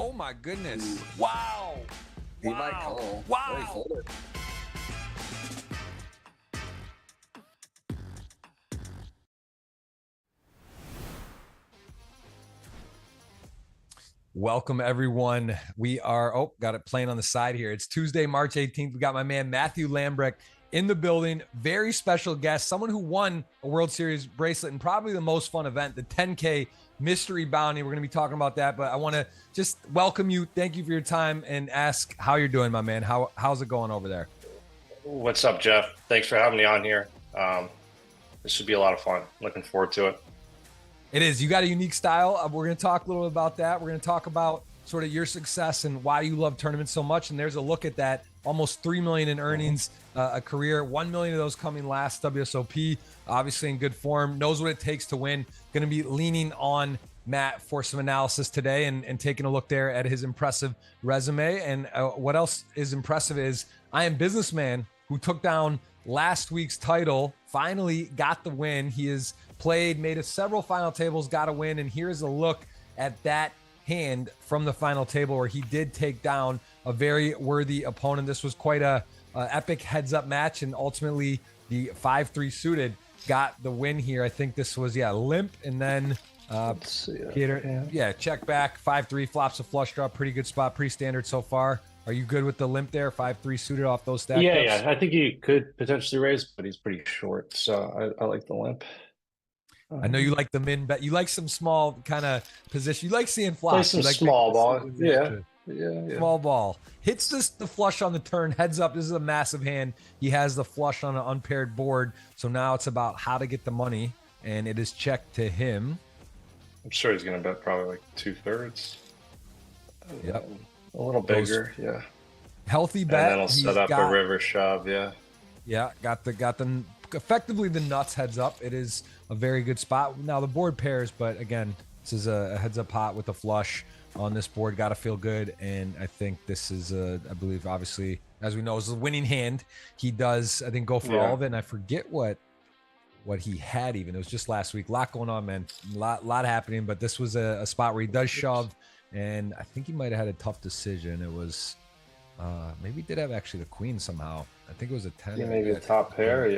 Oh my goodness. Wow. He might call. Wow. He folded. Welcome, everyone. We are, got it playing on the side here. It's Tuesday, March 18th. We got my man, Matthew Lambrecht, in the building. Very special guest, someone who won a World Series bracelet and probably the most fun event, the 10K Mystery Bounty. We're going to be talking about that, but I want to just welcome you. Thank you for your time and ask how you're doing, my man. How's it going over there? What's up, Jeff? Thanks for having me on here. This should be a lot of fun. Looking forward to it. It is. You got a unique style. We're going to talk a little bit about that. We're going to talk about sort of your success and why you love tournaments so much. And there's a look at that. Almost $3 million in earnings, a career. 1 million of those coming last WSOP. Obviously in good form. Knows what it takes to win. Going to be leaning on Matt for some analysis today and taking a look there at his impressive resume. And what else is impressive is I Am Businessman, who took down last week's title, finally got the win. He has played, made it several final tables, got a win. And here's a look at that hand from the final table where he did take down a very worthy opponent. This was quite a epic heads up match. And ultimately the 5-3 suited got the win here. I think this was, limp. And then Peter, check back, 5-3, flops a flush draw. Pretty good spot, pretty standard so far. Are you good with the limp there? 5-3 suited off those stacks? Yeah. I think he could potentially raise, but he's pretty short. So I like the limp. I know you like the min bet. You like some small kind of position. You like seeing flops. Play some like small ball. Yeah. Small ball. Hits the flush on the turn, heads up. This is a massive hand. He has the flush on an unpaired board. So now it's about how to get the money. And it is checked to him. I'm sure he's going to bet probably like 2/3. Yep. A little bigger. Healthy bet. And then he'll set up a river shove. Yeah. Got the effectively the nuts heads up. It is a very good spot. Now the board pairs, but again, this is a heads up pot with a flush on this board. Got to feel good. And I think this is I believe, obviously, as we know, is a winning hand. He does, I think, go for all of it. And I forget what he had even. It was just last week. A lot going on, man. A lot happening. But this was a spot where he does shove. And I think he might have had a tough decision. It was maybe he did have actually the queen somehow. I think it was a 10. Yeah, maybe a top pair.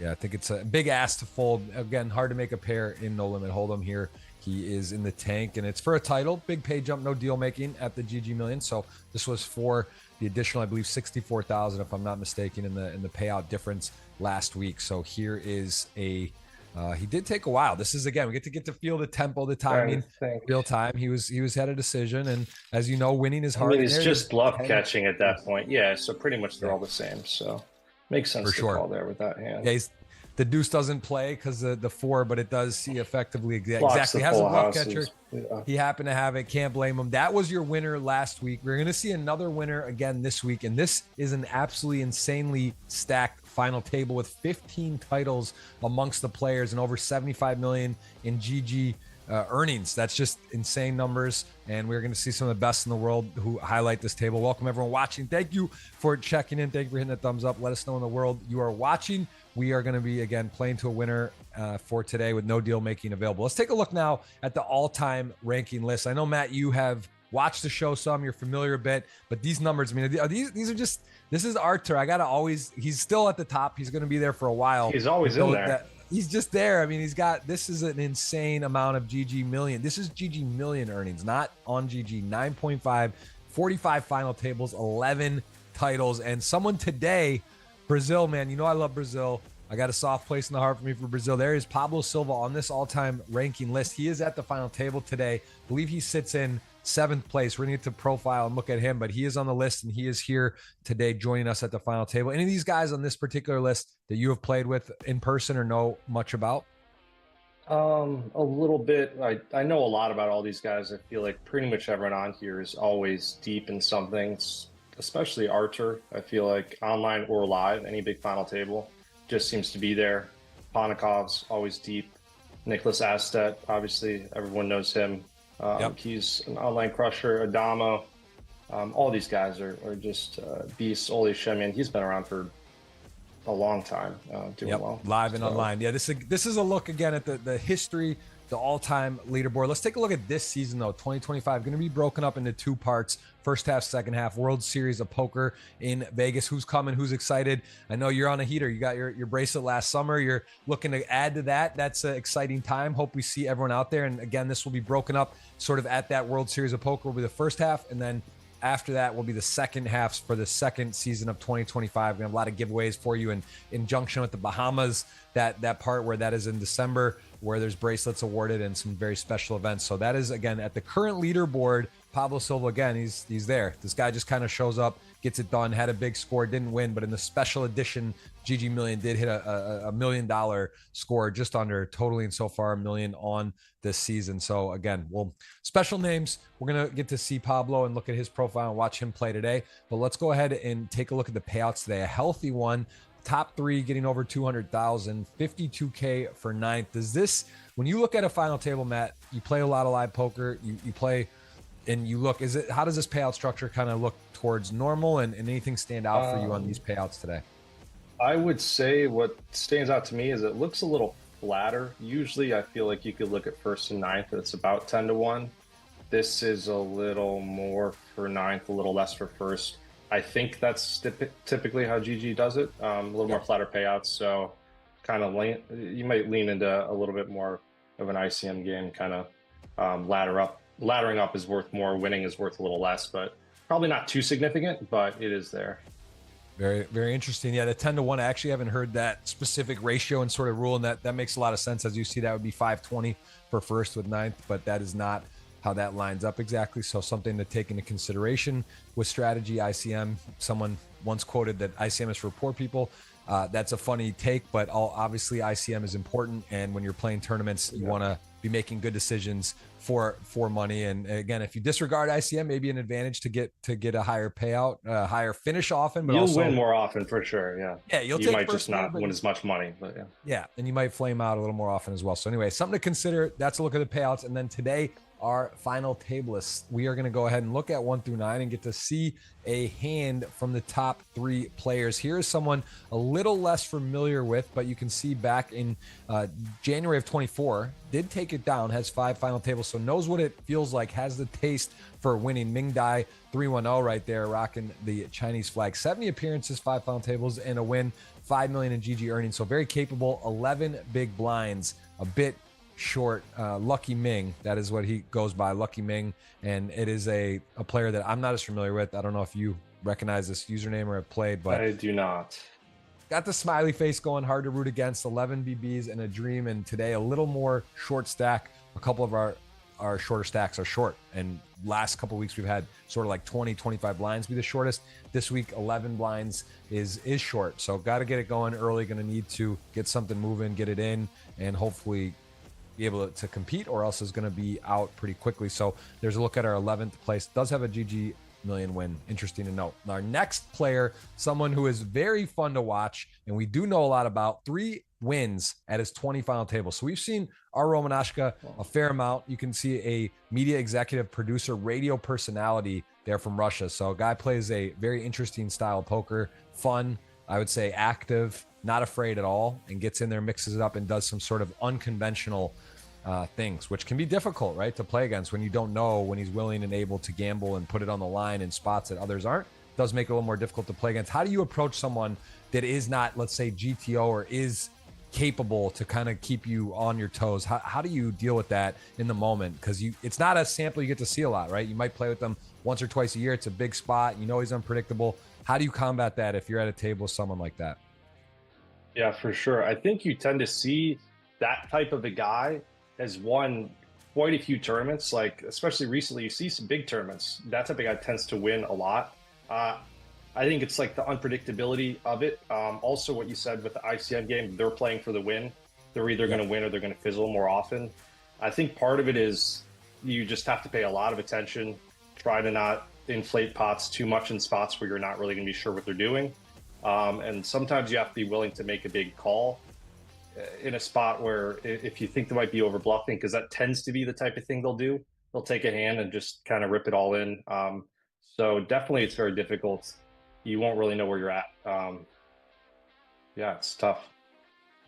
Yeah, I think it's a big ass to fold. Again, hard to make a pair in No Limit Hold'em here. He is in the tank, and it's for a title. Big pay jump, no deal making at the GGMillion. So this was for the additional, I believe, 64,000, if I'm not mistaken, in the payout difference last week. So here is a. He did take a while. This is, again, we get to feel the tempo, the timing, real time. He was had a decision, and as you know, winning is hard. I mean, it's just bluff catching at that point. Yeah, so pretty much they're all the same. So makes sense to call there with that hand. Yeah, the deuce doesn't play because the 4, but it does see effectively exactly has a bluff catcher. Yeah. He happened to have it. Can't blame him. That was your winner last week. We're going to see another winner again this week, and this is an absolutely insanely stacked final table with 15 titles amongst the players and over 75 million in GG earnings. That's just insane numbers, and we're going to see some of the best in the world who highlight this table. Welcome everyone watching. Thank you for checking in. Thank you for hitting that thumbs up. Let us know in the world you are watching. We are going to be, again, playing to a winner for today with no deal making available. Let's take a look now at the all-time ranking list. I know, Matt, you have watched the show some, you're familiar a bit, but these numbers, I mean, these are just, this is Arthur. He's still at the top. He's going to be there for a while. He's always in there. He's just there. I mean, this is an insane amount of GGMillion. This is GGMillion earnings, not on GG. 9.5, 45 final tables, 11 titles. And someone today, Brazil, man, you know I love Brazil. I got a soft place in the heart for me for Brazil. There is Pablo Silva on this all-time ranking list. He is at the final table today. I believe he sits in 7th place. We're going to get to profile and look at him, but he is on the list and he is here today joining us at the final table. Any of these guys on this particular list that you have played with in person or know much about? A little bit. I know a lot about all these guys. I feel like pretty much everyone on here is always deep in something, especially Arthur. I feel like online or live, any big final table just seems to be there. Ponikov's always deep. Nicholas Astet, obviously everyone knows him. He's an online crusher. Adamo, all these guys are just beasts. Oli Shemian, he's been around for a long time, doing well. Live and online. Yeah, this is a look again at the history the all-time leaderboard. Let's take a look at this season, though. 2025 going to be broken up into two parts. First half, second half. World Series of Poker in Vegas. Who's coming? Who's excited? I know you're on a heater. You got your bracelet last summer. You're looking to add to that. That's an exciting time. Hope we see everyone out there. And again, this will be broken up sort of at that World Series of Poker will be the first half, and then after that will be the second half for the second season of 2025. We have a lot of giveaways for you in conjunction with the Bahamas, that part where that is in December, where there's bracelets awarded and some very special events. So that is, again, at the current leaderboard. Pablo Silva, again, he's there. This guy just kind of shows up, gets it done, had a big score, didn't win, but in the special edition, GGMillion did hit a $1 million score, just under, totaling so far $1 million on this season. So again, well, special names. We're going to get to see Pablo and look at his profile and watch him play today. But let's go ahead and take a look at the payouts today. A healthy one. Top three getting over 200,000, 52K for ninth. Does this, when you look at a final table, Matt, you play a lot of live poker, you play and you look, how does this payout structure kind of look towards normal, and anything stand out for you on these payouts today? I would say what stands out to me is it looks a little flatter. Usually I feel like you could look at first and ninth, and it's about 10-1. This is a little more for ninth, a little less for first. I think that's typically how GG does it. A little more flatter payouts, so kind of you might lean into a little bit more of an ICM game, kind of laddering up is worth more, winning is worth a little less, but probably not too significant, but it is there. Very, very interesting. Yeah, the 10-1, I actually haven't heard that specific ratio and sort of rule, and that makes a lot of sense. As you see, that would be 520 for first with ninth, but that is not how that lines up exactly. So something to take into consideration with strategy. ICM, someone once quoted that ICM is for poor people. That's a funny take, but obviously ICM is important. And when you're playing tournaments, you want to be making good decisions for money. And again, if you disregard ICM, maybe an advantage to get a higher payout, higher finish often, but you'll also win more often for sure. Yeah. You might just not win as much money, but yeah. Yeah. And you might flame out a little more often as well. So anyway, something to consider. That's a look at the payouts. And then today, our final table list. We are going to go ahead and look at 1 through 9 and get to see a hand from the top 3 players. Here is someone a little less familiar with, but you can see back in January of 24, did take it down, has 5 final tables, so knows what it feels like, has the taste for winning. Ming Dai 310 right there, rocking the Chinese flag. 70 appearances, 5 final tables, and a win, 5 million in GG earnings. So very capable, 11 big blinds, a bit short. Lucky Ming, that is what he goes by, Lucky Ming, and it is a player that I'm not as familiar with. I don't know if you recognize this username or have played, but I do not. Got the smiley face going, hard to root against, 11 BBs and a dream, and today a little more short stack. A couple of our shorter stacks are short, and last couple of weeks we've had sort of like 20-25 blinds be the shortest. This week 11 blinds is short, so got to get it going early. Going to need to get something moving, get it in, and hopefully be able to compete, or else is going to be out pretty quickly. So there's a look at our 11th place. Does have a GG million win. Interesting to note. Our next player, someone who is very fun to watch, and we do know a lot about, 3 wins at his 20 final table. So we've seen our Romanashka a fair amount. You can see a media executive, producer, radio personality there from Russia. So a guy plays a very interesting style of poker, fun, I would say active, not afraid at all, and gets in there, mixes it up, and does some sort of unconventional things, which can be difficult, right, to play against when you don't know when he's willing and able to gamble and put it on the line in spots that others aren't. It does make it a little more difficult to play against. How do you approach someone that is not, let's say, GTO, or is capable to kind of keep you on your toes? How do you deal with that in the moment? Because it's not a sample you get to see a lot, right? You might play with them once or twice a year. It's a big spot. You know he's unpredictable. How do you combat that if you're at a table with someone like that? Yeah, for sure. I think you tend to see that type of a guy has won quite a few tournaments. Like, especially recently, you see some big tournaments. That type of guy tends to win a lot. I think it's like the unpredictability of it. Also, what you said with the ICM game, they're playing for the win. They're either going to win or they're going to fizzle more often. I think part of it is you just have to pay a lot of attention, try to not inflate pots too much in spots where you're not really going to be sure what they're doing. And sometimes you have to be willing to make a big call in a spot where if you think they might be over bluffing, because that tends to be the type of thing they'll do. They'll take a hand and just kind of rip it all in. So definitely it's very difficult. You won't really know where you're at. Yeah, it's tough.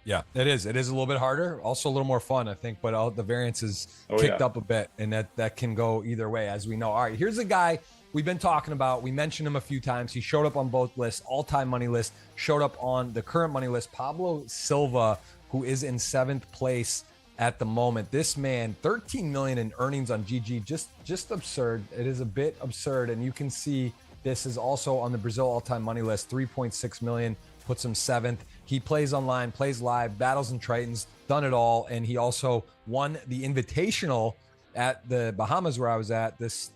Yeah, it is. It is a little bit harder, also a little more fun, I think, but all the variance is Oh, kicked yeah. up a bit, and that can go either way, as we know. All right, here's a guy we've been talking about. We mentioned him a few times. He showed up on both lists, all-time money list, showed up on the current money list. Pablo Silva, who is in 7th place at the moment. This man, 13 million in earnings on GG, just absurd. It is a bit absurd, and you can see this is also on the Brazil all-time money list. 3.6 million puts him 7th. He plays online, plays live, battles and Tritons, done it all, and he also won the Invitational at the Bahamas where I was at this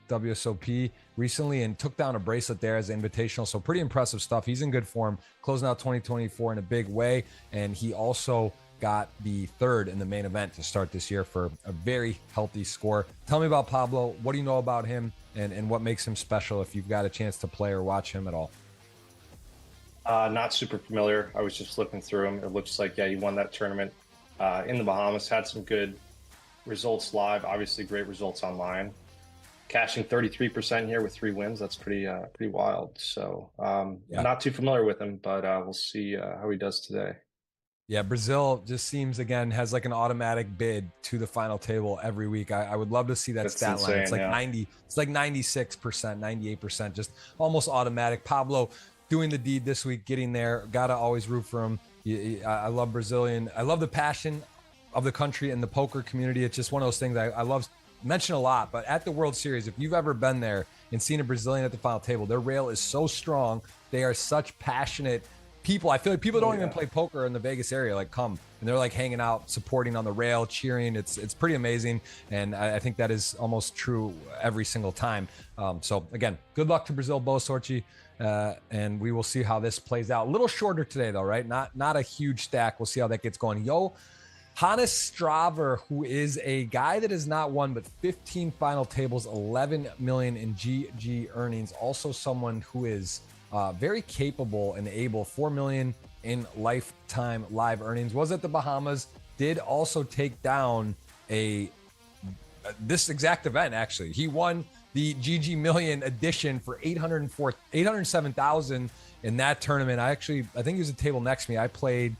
WSOP recently, and took down a bracelet there as an Invitational. So pretty impressive stuff. He's in good form, closing out 2024 in a big way, and he also got the 3rd in the main event to start this year for a very healthy score. Tell me about Pablo. What do you know about him, and what makes him special if you've got a chance to play or watch him at all? Not super familiar. I was just looking through him. It looks like, yeah, he won that tournament in the Bahamas, had some good results live, obviously great results online. Cashing 33% here with 3 wins. That's pretty wild. So Yeah. not too familiar with him, but we'll see how he does today. Yeah, Brazil just seems, again, has like an automatic bid to the final table every week. I would love to see that That's stat line. It's insane, like yeah. 90, it's like 96%, 98%, just almost automatic. Pablo doing the deed this week, getting there. Gotta always root for him. I love Brazilian. I love the passion of the country and the poker community. It's just one of those things I love, mention a lot. But at the World Series, if you've ever been there and seen a Brazilian at the final table, their rail is so strong. They are such passionate people. I feel like people don't even play poker in the Vegas area, like come, and they're like hanging out, supporting on the rail, cheering. It's pretty amazing, and I think that is almost true every single time. So again, good luck to Brazil, Boa Sorte, and we will see how this plays out. A little shorter today though, right? Not a huge stack. We'll see how that gets going. Hannes Straver, who is a guy that has not won but 15 final tables, 11 million in GG earnings. Also someone who is very capable and able, 4 million in lifetime live earnings. Was at the Bahamas, did also take down this exact event. Actually, he won the GGMillion edition for 807,000 in that tournament. I think he was a table next to me. I played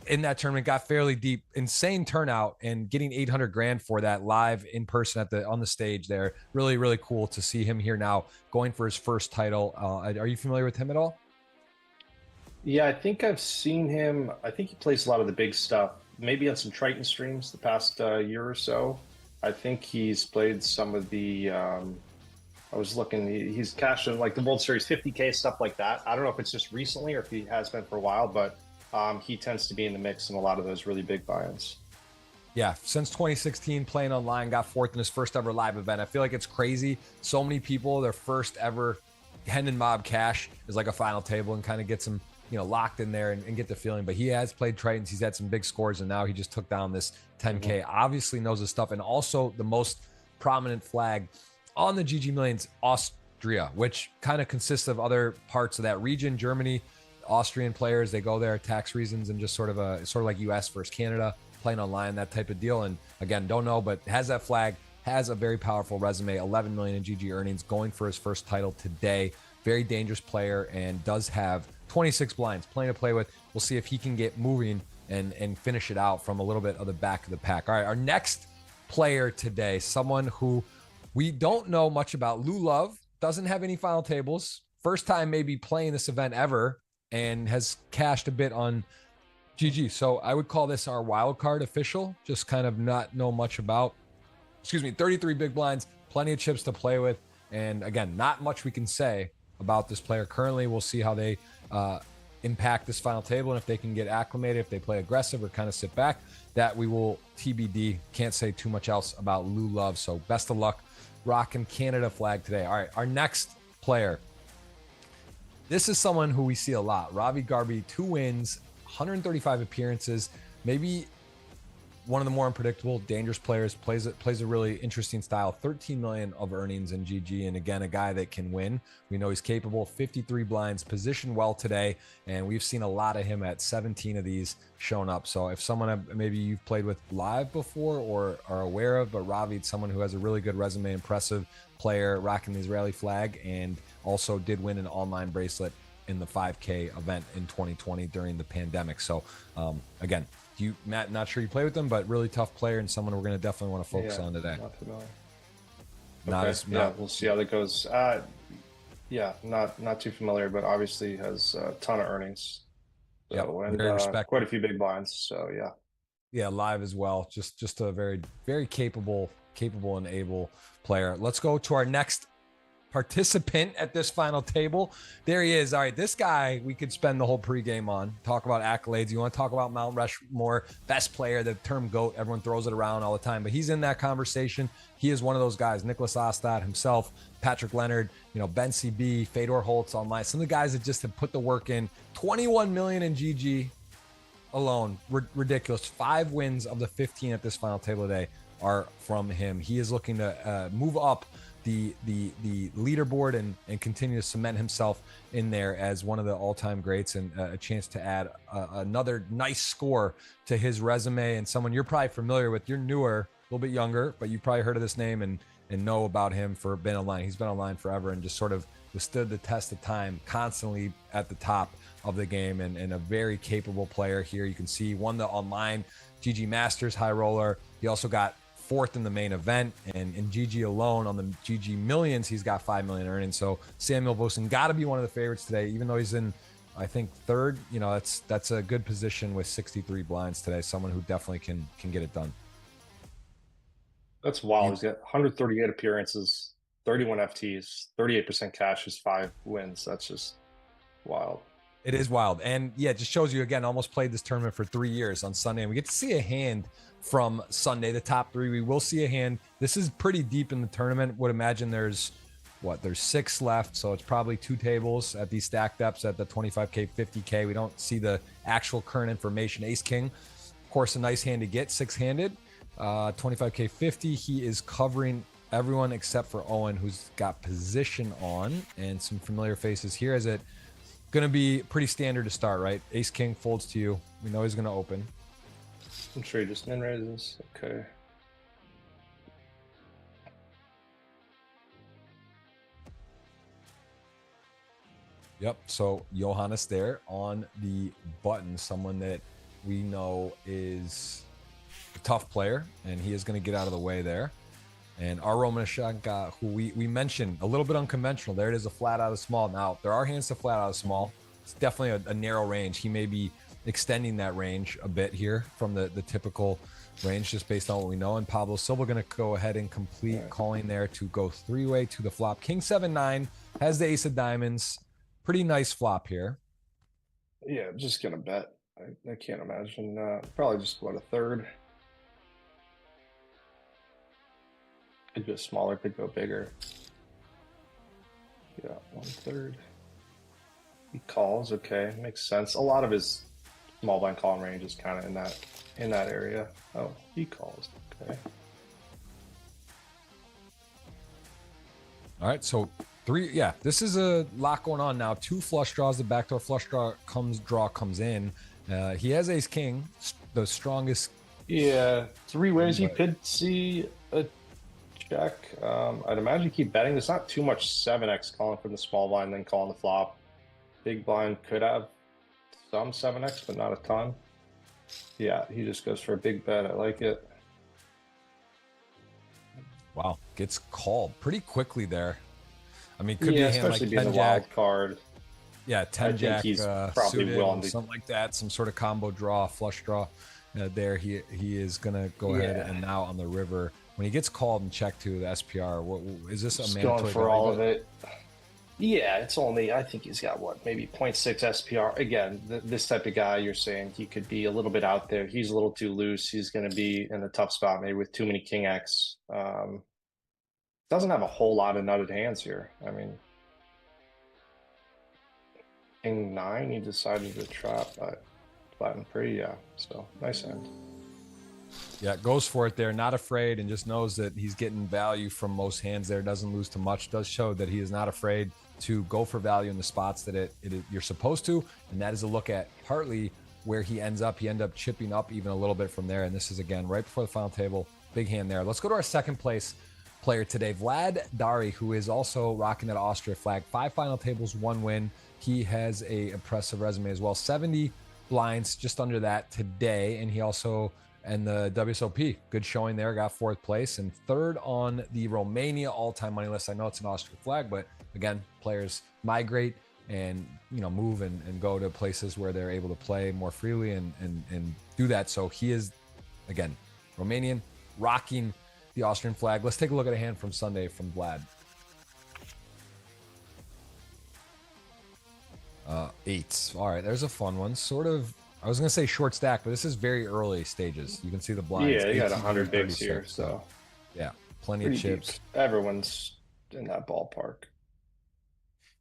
in that tournament, got fairly deep, insane turnout, and getting 800 grand for that live in person on the stage there. Really, really cool to see him here now going for his first title. Are you familiar with him at all? Yeah, I think I've seen him. I think he plays a lot of the big stuff, maybe on some Triton streams the past year or so. I think he's played some of the, I was looking, he's cashed in like the World Series 50K, stuff like that. I don't know if it's just recently or if he has been for a while, but he tends to be in the mix in a lot of those really big buy-ins. Yeah, since 2016, playing online, got 4th in his first ever live event. I feel like it's crazy. So many people, their first ever Hendon Mob cash is like a final table, and kind of gets them, locked in there and get the feeling. But he has played Tritons. He's had some big scores, and now he just took down this 10K. Obviously knows his stuff. And also the most prominent flag on the GGMillions, Austria, which kind of consists of other parts of that region. Germany, Austrian players, they go there tax reasons, and just sort of like US versus Canada, playing online, that type of deal. And again, don't know, but has that flag, has a very powerful resume, 11 million in GG earnings, going for his first title today. Very dangerous player, and does have 26 blinds, plenty to play with. We'll see if he can get moving and finish it out from a little bit of the back of the pack. All right, our next player today, someone who we don't know much about. Lou Love doesn't have any final tables. First time maybe playing this event ever, and has cashed a bit on GG. So I would call this our wild card official, just kind of not know much about. 33 big blinds, plenty of chips to play with. And again, not much we can say about this player currently. We'll see how they impact this final table, and if they can get acclimated, if they play aggressive or kind of sit back. That we will TBD. Can't say too much else about Lou Love. So best of luck rocking Canada flag today. All right, our next player. This is someone who we see a lot. Ravi Garbi, 2 wins, 135 appearances, maybe one of the more unpredictable, dangerous players, plays a really interesting style. 13 million of earnings in GG, and again, a guy that can win. We know he's capable. 53 blinds, positioned well today, and we've seen a lot of him at 17 of these shown up. So if someone maybe you've played with live before or are aware of, but Ravi, it's someone who has a really good resume, impressive player, rocking the Israeli flag, and also did win an online bracelet in the 5K event in 2020 during the pandemic. So again, Matt, not sure you play with them, but really tough player and someone we're going to definitely want to focus on today. Not familiar. Not we'll see how that goes. Not too familiar, but obviously has a ton of earnings. So, and very respectable. quite a few big blinds. So yeah, live as well. Just a very, very capable and able player. Let's go to our next participant at this final table. There he is. All right, this guy we could spend the whole pregame on. Talk about accolades. You want to talk about Mount Rushmore, best player, the term GOAT. Everyone throws it around all the time, but he's in that conversation. He is one of those guys. Nicholas Ostad himself, Patrick Leonard, Ben CB, Fedor Holz online. Some of the guys that just have put the work in. 21 million in GG alone. Ridiculous. 5 wins of the 15 at this final table today are from him. He is looking to move up the leaderboard and continue to cement himself in there as one of the all-time greats, and a chance to add another nice score to his resume, and someone you're probably familiar with. You're newer, a little bit younger, but you've probably heard of this name and know about him for being online. He's been online forever and just sort of withstood the test of time, constantly at the top of the game, and a very capable player here. You can see won the online GG Masters high roller. He also got 4th in the main event, and in GG alone on the GGMillions, he's got 5 million earnings. So Samuel Vosen got to be one of the favorites today, even though he's in, I think, 3rd. That's a good position with 63 blinds today. Someone who definitely can get it done. that's wild. He's got 138 appearances, 31 FTs, 38% cash, is 5 wins. That's just wild. It is wild. And yeah, it just shows you, again, almost played this tournament for 3 years on Sunday. And we get to see a hand from Sunday, the top 3. We will see a hand. This is pretty deep in the tournament. Would imagine there's 6 left. So it's probably 2 tables at these stack depths at the 25K, 50K. We don't see the actual current information. Ace King, of course, a nice hand to get, 6-handed. 25K, 50. He is covering everyone except for Owen, who's got position on, and some familiar faces here. Is it going to be pretty standard to start, right? Ace King folds to you. We know he's going to open. I'm sure he just min raises. Okay. Yep. So Johannes there on the button, someone that we know is a tough player, and he is going to get out of the way there. And our Romanashenka, who we mentioned, a little bit unconventional. There it is, a flat out of small. Now, there are hands to flat out of small. It's definitely a narrow range. He may be extending that range a bit here from the typical range, just based on what we know. And Pablo Silva going to go ahead and complete calling there to go 3-way to the flop. King 7-9 has the ace of diamonds. Pretty nice flop here. Yeah, I'm just going to bet. I can't imagine. Probably just, a third? Could go smaller, could go bigger. Yeah, 1/3. He calls, okay, makes sense. A lot of his small blind calling range is kind of in that area. Oh, he calls, okay. All right, so 3, yeah, this is a lot going on now. 2 flush draws, the backdoor flush draw comes in. He has ace king, the strongest. Yeah, 3 ways you could see a check. I'd imagine you keep betting. There's not too much 7x calling from the small blind, then calling the flop. Big blind could have some 7x, but not a ton. Yeah, he just goes for a big bet. I like it. Wow, gets called pretty quickly there. I mean, could be a hand like especially being 10 a wild jack. card. Yeah, 10 jack he's probably suited, willing to, something like that. Some sort of combo draw, flush draw. There he is gonna go ahead, and now on the river, when he gets called and checked to the SPR, what is this, a mandatory going for all of it? Yeah, it's only, I think he's got maybe 0.6 SPR. Again, this type of guy, you're saying he could be a little bit out there. He's a little too loose. He's going to be in a tough spot, maybe with too many King X. Doesn't have a whole lot of nutted hands here. I mean, King 9, he decided to trap, but flatten pretty, yeah. So nice hand. Yeah, goes for it there, not afraid, and just knows that he's getting value from most hands there. Doesn't lose too much. Does show that he is not afraid to go for value in the spots that you're supposed to, and that is a look at partly where he ends up. He ended up chipping up even a little bit from there, and this is, again, right before the final table. Big hand there. Let's go to our second place player today, Vlad Dari, who is also rocking that Austria flag. 5 final tables, 1 win. He has a impressive resume as well. 70 blinds, just under that today. And he also, and the WSOP, good showing there, got 4th place and 3rd on the Romania all-time money list. I know it's an Austria flag, but again, players migrate and move and go to places where they're able to play more freely and do that. So he is, again, Romanian, rocking the Austrian flag. Let's take a look at a hand from Sunday from Vlad. 8s. All right, there's a fun one. Sort of, I was gonna say short stack, but this is very early stages. You can see the blinds. Yeah, you got 100 bigs here, so yeah, plenty of chips. Deep. Everyone's in that ballpark.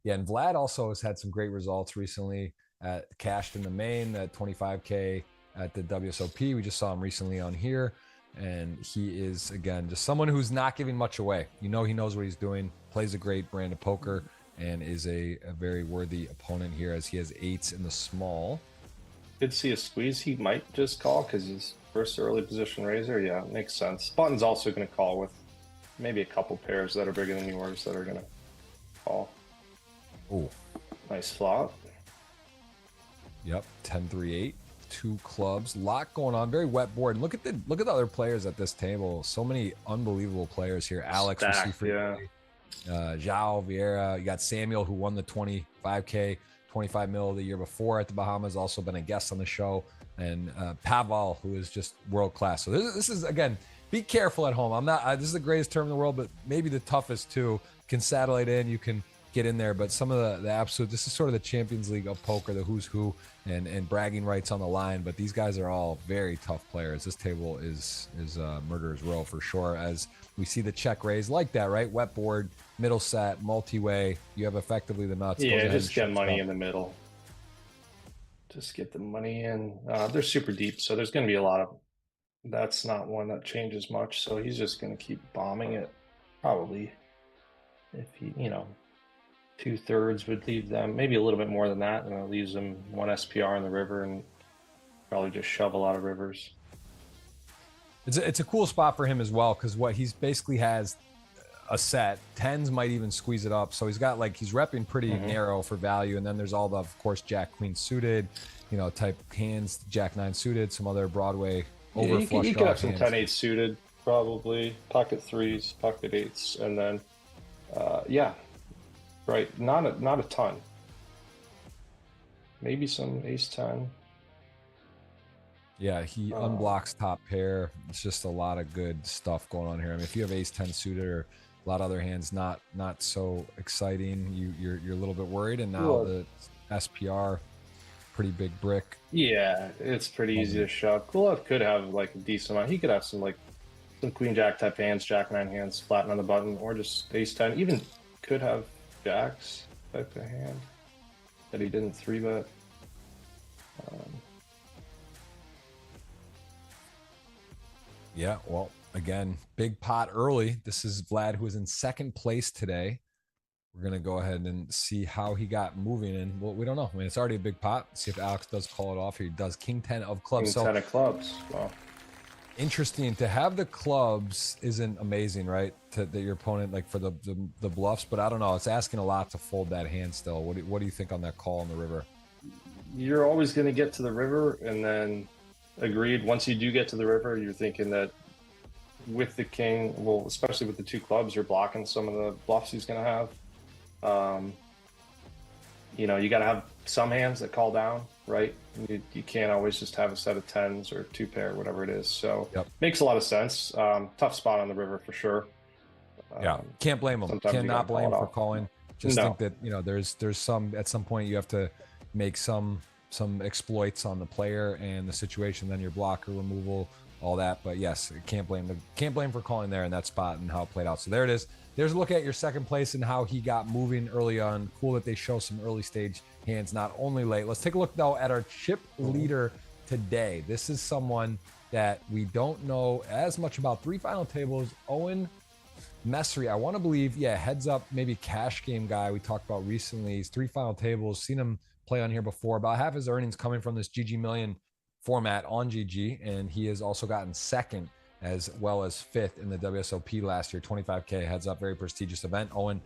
Yeah, and Vlad also has had some great results recently. Cashed in the main at 25K at the WSOP. We just saw him recently on here, and he is, again, just someone who's not giving much away. He knows what he's doing, plays a great brand of poker, and is a very worthy opponent here as he has 8s in the small. Did see a squeeze. He might just call because he's first early position raiser. Yeah, makes sense. Button's also going to call with maybe a couple pairs that are bigger than yours that are going to call. Oh, nice flop. Yep, 10-3-8, 2 clubs, a lot going on. Very wet board. And look at the other players at this table. So many unbelievable players here. Alex, we see frequently. João Vieira. You got Samuel, who won the 25K, 25 mil the year before at the Bahamas, also been a guest on the show, and Pavel, who is just world class. So this is, again, be careful at home. I'm not. This is the greatest term in the world, but maybe the toughest too. You can satellite in, you can get in there, but some of the absolute, this is sort of the Champions League of poker, the who's who, and bragging rights on the line. But these guys are all very tough players. This table is murderer's row for sure, as we see the check raise like that, right? Wet board, middle set, multi-way. You have effectively the nuts. Yeah, just get money in the middle. Just get the money in. They're super deep, so there's going to be a lot of. That's not one that changes much, so he's just going to keep bombing it. Probably, if he, 2/3 would leave them, maybe a little bit more than that, and it leaves them 1 SPR in the river, and probably just shove a lot of rivers. It's a cool spot for him as well, because what he's basically has a set. 10s might even squeeze it up, so he's got, like, he's repping pretty narrow for value, and then there's all the, of course, Jack Queen suited, type hands, Jack 9 suited, some other Broadway over flush draw. You could have some 10-8 suited, probably pocket 3s, pocket 8s, and then yeah. Right, not a ton. Maybe some ace-10. Yeah, he unblocks top pair. It's just a lot of good stuff going on here. I mean, if you have ace-10 suited or a lot of other hands, not so exciting, you're a little bit worried. And now the SPR, pretty big brick. Yeah, it's pretty easy to shove. Kulov could have like a decent amount. He could have some queen jack type hands, jack 9 hands, flatten on the button, or just ace-10. Even could have jacks type of hand that he didn't 3-bet. Yeah, well, again, big pot early. This is Vlad, who is in 2nd place today. We're going to go ahead and see how he got moving. And well, we don't know. I mean, it's already a big pot. See if Alex does call it off here. He does king 10 of clubs. King 10 of clubs. Wow. Interesting to have the clubs isn't amazing, right? That your opponent, like for the bluffs, but I don't know. It's asking a lot to fold that hand still. What do you think on that call on the river? You're always going to get to the river, and then agreed. Once you do get to the river, you're thinking that with the king, well, especially with the 2 clubs, you're blocking some of the bluffs he's going to have. You got to have some hands that call down, right? You can't always just have a set of 10s or 2 pair, whatever it is. So makes a lot of sense. Tough spot on the river for sure. Yeah, can't blame him. Cannot blame him for calling. Just think that there's some, at some point you have to make some exploits on the player and the situation, then your blocker removal, all that. But yes, can't blame for calling there in that spot and how it played out. So there it is. There's a look at your 2nd place and how he got moving early on. Cool that they show some early stage hands, not only late. Let's take a look though at our chip leader today. This is someone that we don't know as much about. 3 final tables. Owen Messery, I want to believe, heads up, maybe cash game guy we talked about recently. He's 3 final tables. Seen him play on here before. About half his earnings coming from this GGMillion format on GG, and he has also gotten 2nd as well as 5th in the WSOP last year. 25K, heads up, very prestigious event. Owen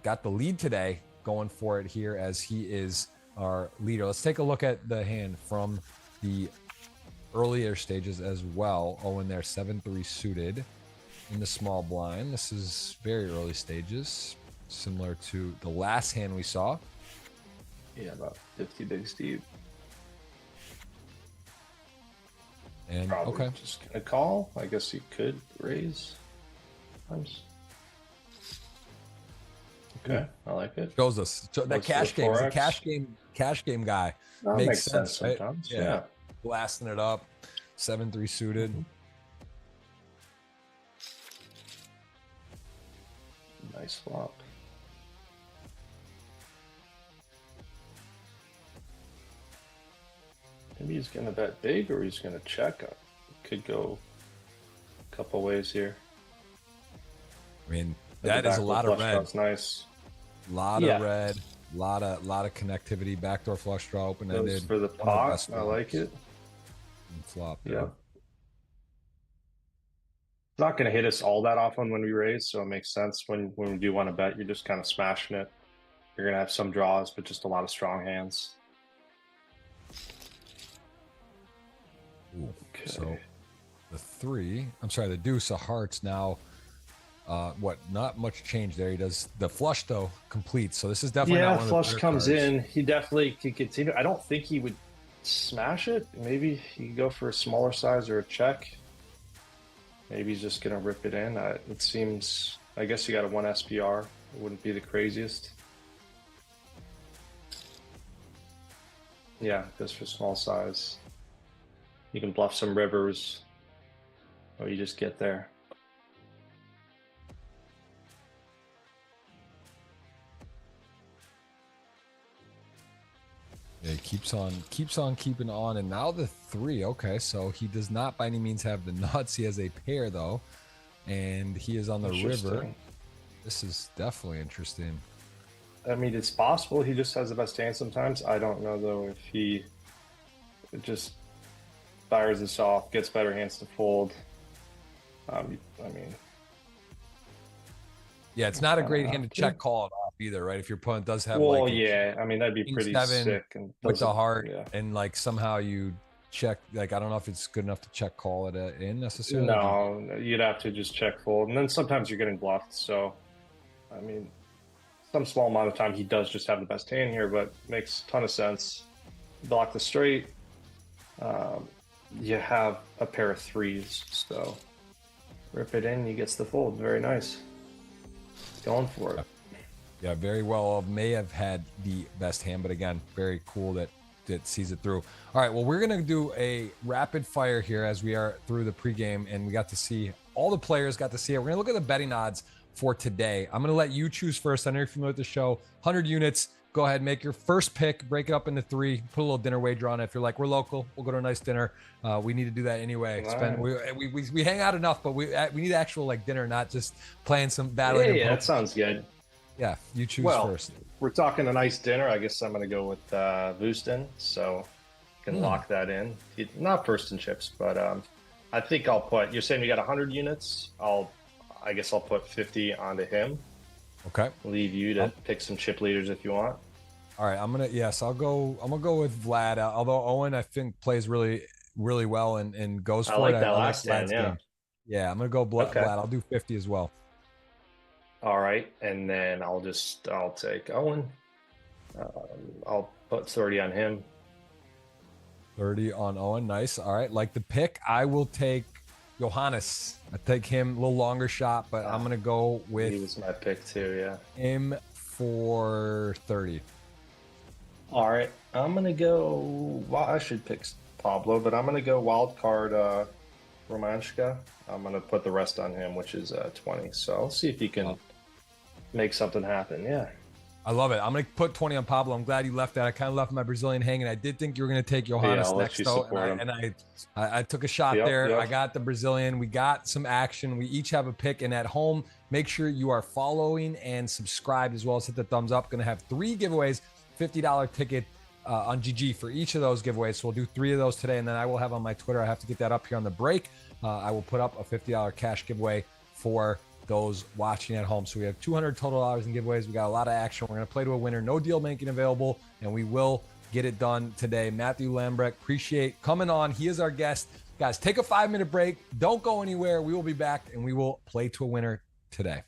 got the lead today, going for it here as he is our leader. Let's take a look at the hand from the earlier stages as well. Owen there, 7-3 suited in the small blind. This is very early stages, similar to the last hand we saw. Yeah, about 50 bigs deep. And Probably okay, just gonna call. I guess you could raise. Times. Okay, I like it. shows us that What's cash the game is a 4X? cash game guy. That Makes sense, right? sometimes. Yeah. Yeah. Blasting it up, 7-3 suited. Nice flop. Maybe he's gonna bet big or he's gonna check. Could go a couple ways here. I mean, But that the is a backdoor lot of flush red. draw's nice. Lot Yeah. of red, lot of connectivity. Backdoor flush draw, open Goes ended. for the pot. I like it. Flop. Yeah. It's not going to hit us all that often when we raise, so it makes sense when we do want to bet. You're just kind of smashing it. You're going to have some draws, but just a lot of strong hands. Ooh, Okay. so the deuce of hearts now. Not much change there. He does the flush though, complete. So this is definitely not one of the flush better comes cards. in. He definitely could continue. I don't think he would smash it. Maybe he could go for a smaller size or a check. Maybe he's just going to rip it in. It seems, I guess you got a 1 SPR. It wouldn't be the craziest. Yeah, goes for small size. You can bluff some rivers, or you just get there. Yeah, he keeps on keeping on, and now the 3. Okay, so he does not by any means have the nuts. He has a pair though, and he is on the river. Interesting. This is definitely interesting. I mean, it's possible he just has the best hand sometimes. I don't know though if he just fires this off, gets better hands to fold. I mean, Yeah, it's not a great Uh, hand to check call it off either, right? If your opponent does have well, like a yeah. I mean, that'd be king pretty 7 sick. And with the doesn't- heart, yeah. and like somehow you check, like I don't know if it's good enough to check call it in necessarily. No, you'd have to just check fold, and then sometimes you're getting bluffed. So, I mean, some small amount of time he does just have the best hand here, but makes a ton of sense. Block the straight. You have a pair of 3s, so rip it in. He gets the fold. Very nice. Going for it. Yeah, very well. May have had the best hand, but again, very cool that sees it through. All right, well, we're gonna do a rapid fire here as we are through the pregame, and we got to see all the players got to see it. We're gonna look at the betting odds for today. I'm gonna let you choose first. I know you're familiar with the show. 100 units. Go ahead, make your first pick. Break it up into 3. Put a little dinner wager on it. If you're like, we're local, we'll go to a nice dinner. We need to do that anyway. We hang out enough, but we need actual like dinner, not just playing some battling. Yeah, that sounds good. Yeah, you choose Well, first. we're talking a nice dinner. I guess I'm going to go with Boostin, so can lock that in. Not first and chips, but I think I'll put. You're saying you got 100 units. I guess I'll put 50 onto him. Okay. Leave you to pick some chip leaders if you want. All right, I'm gonna go with Vlad. Although Owen, I think plays really well and goes for I like it. that I last Vlad's hand, yeah. game. Yeah, I'm gonna go Okay. Vlad. I'll do 50 as well. All right, and then I'll take Owen. I'll put 30 on him. 30 on Owen. Nice. All right, like the pick. I will take Johannes. I take him a little longer shot, but I'm gonna go He with was my pick too. Yeah. him for 30. All right, I'm gonna go. Well, I should pick Pablo, but I'm gonna go wild card Romanchka. I'm gonna put the rest on him, which is 20. So I'll see if he can make something happen. Yeah. I love it. I'm gonna put 20 on Pablo. I'm glad you left that. I kind of left my Brazilian hanging. I did think you were gonna take Johannes I'll let next you though, support him. and I took a shot Yep, there. yep. I got the Brazilian. We got some action. We each have a pick, and at home, make sure you are following and subscribed as well as hit the thumbs up. Gonna have 3 giveaways, $50 ticket on GG for each of those giveaways. So we'll do 3 of those today, and then I will have on my Twitter, I have to get that up here on the break. I will put up a $50 cash giveaway for those watching at home. So we have $200 total in giveaways. We got a lot of action. We're going to play to a winner. No deal making available, and we will get it done today. Matthew Lambrecht, appreciate coming on. He is our guest. Guys, take a 5-minute break. Don't go anywhere. We will be back, and we will play to a winner today.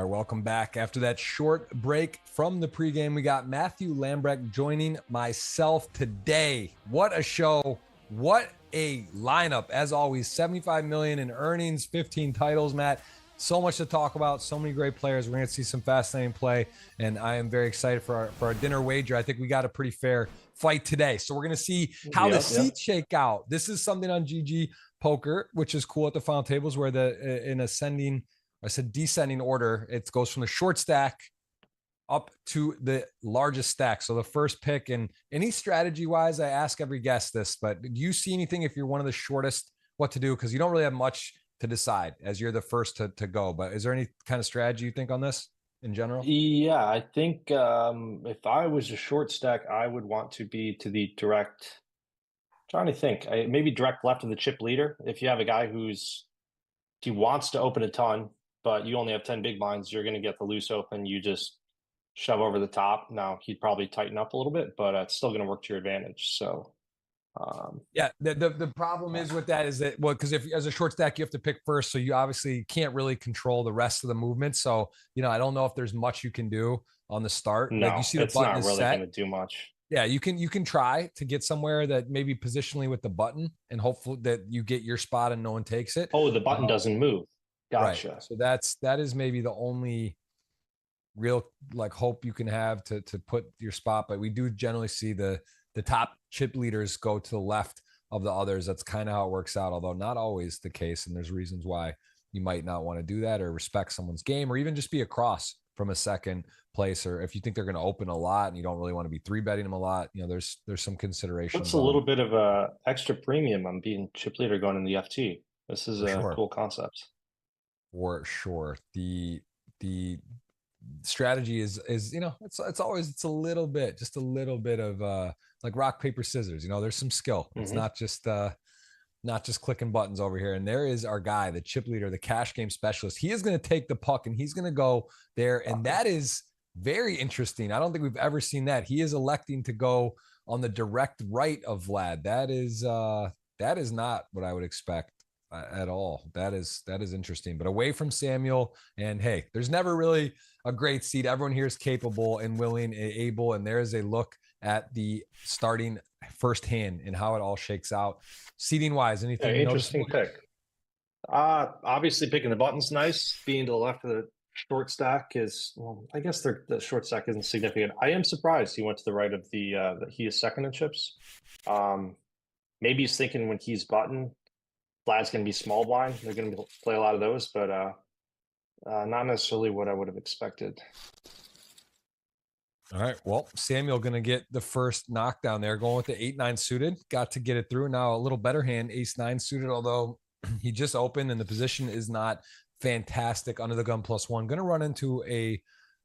All right, welcome back. After that short break from the pregame, we got Matthew Lambrecht joining myself today. What a show. What a lineup. As always, 75 million in earnings, 15 titles, Matt. So much to talk about, so many great players. We're going to see some fascinating play, and I am very excited for our dinner wager. I think we got a pretty fair fight today. So we're going to see how the seats shake out. This is something on GGPoker, which is cool at the final tables, where in descending order, it goes from the short stack up to the largest stack. So the first pick, and any strategy wise, I ask every guest this, but do you see anything if you're one of the shortest, what to do? Because you don't really have much to decide as you're the first to go. But is there any kind of strategy you think on this in general? Yeah, I think if I was a short stack, I would want to be to the direct. Trying to think, maybe direct left of the chip leader. If you have a guy he wants to open a ton, but you only have 10 big blinds, you're going to get the loose open. You just shove over the top. Now he'd probably tighten up a little bit, but it's still going to work to your advantage. So. Yeah, the problem is with that is that, well, because if as a short stack you have to pick first, so you obviously can't really control the rest of the movement. So I don't know if there's much you can do on the start. No, like you see the it's button not is really set. going to do much. Yeah, you can try to get somewhere that maybe positionally with the button, and hopefully that you get your spot and no one takes it. Oh, the button doesn't move. Gotcha. Right. So that is maybe the only real hope you can have to put your spot. But we do generally see the top chip leaders go to the left of the others. That's kind of how it works out, although not always the case. And there's reasons why you might not want to do that, or respect someone's game, or even just be across from a second place. Or if you think they're going to open a lot and you don't really want to be 3-betting them a lot, there's some consideration. Puts a little bit of a extra premium on being chip leader going in the FT. This is a cool concept. For sure. The strategy is it's always a little bit of like rock paper scissors. There's some skill. It's not just clicking buttons over here. And there is our guy, the chip leader, the cash game specialist. He is going to take the puck and he's going to go there, and that is very interesting. I don't think we've ever seen that. He is electing to go on the direct right of Vlad. That is not what I would expect at all. That is interesting, but away from Samuel. And hey, there's never really a great seat. Everyone here is capable and willing and able, and there is a look at the starting first hand and how it all shakes out seating wise. Anything interesting pick? Obviously picking the buttons nice. Being to the left of the short stack is, well, I guess the short stack isn't significant. I am surprised he went to the right of that he is second in chips. Maybe he's thinking when he's button, Vlad's going to be small blind. They're going to play a lot of those, but not necessarily what I would have expected. All right. Well, Samuel going to get the first knockdown there, going with the 8-9 suited. Got to get it through. Now a little better hand, ace-9 suited, although he just opened and the position is not fantastic under the gun +1. Going to run into a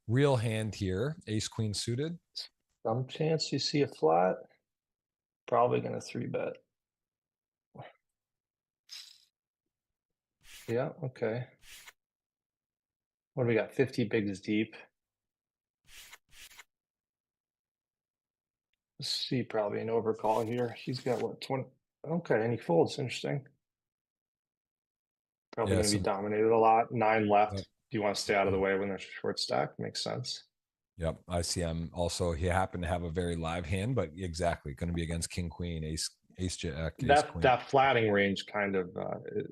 real hand here, ace-queen suited. Some chance you see a flat. Probably going to 3-bet. Yeah, okay. What do we got? 50 bigs deep. Let's see, probably an overcall here. He's got what, 20? Okay, and he folds. Interesting. Probably going to be dominated a lot. 9 left. Do you want to stay out of the way when there's a short stack? Makes sense. Yep, ICM. Also, he happened to have a very live hand, but exactly going to be against king queen, ace jack. That flatting range kind of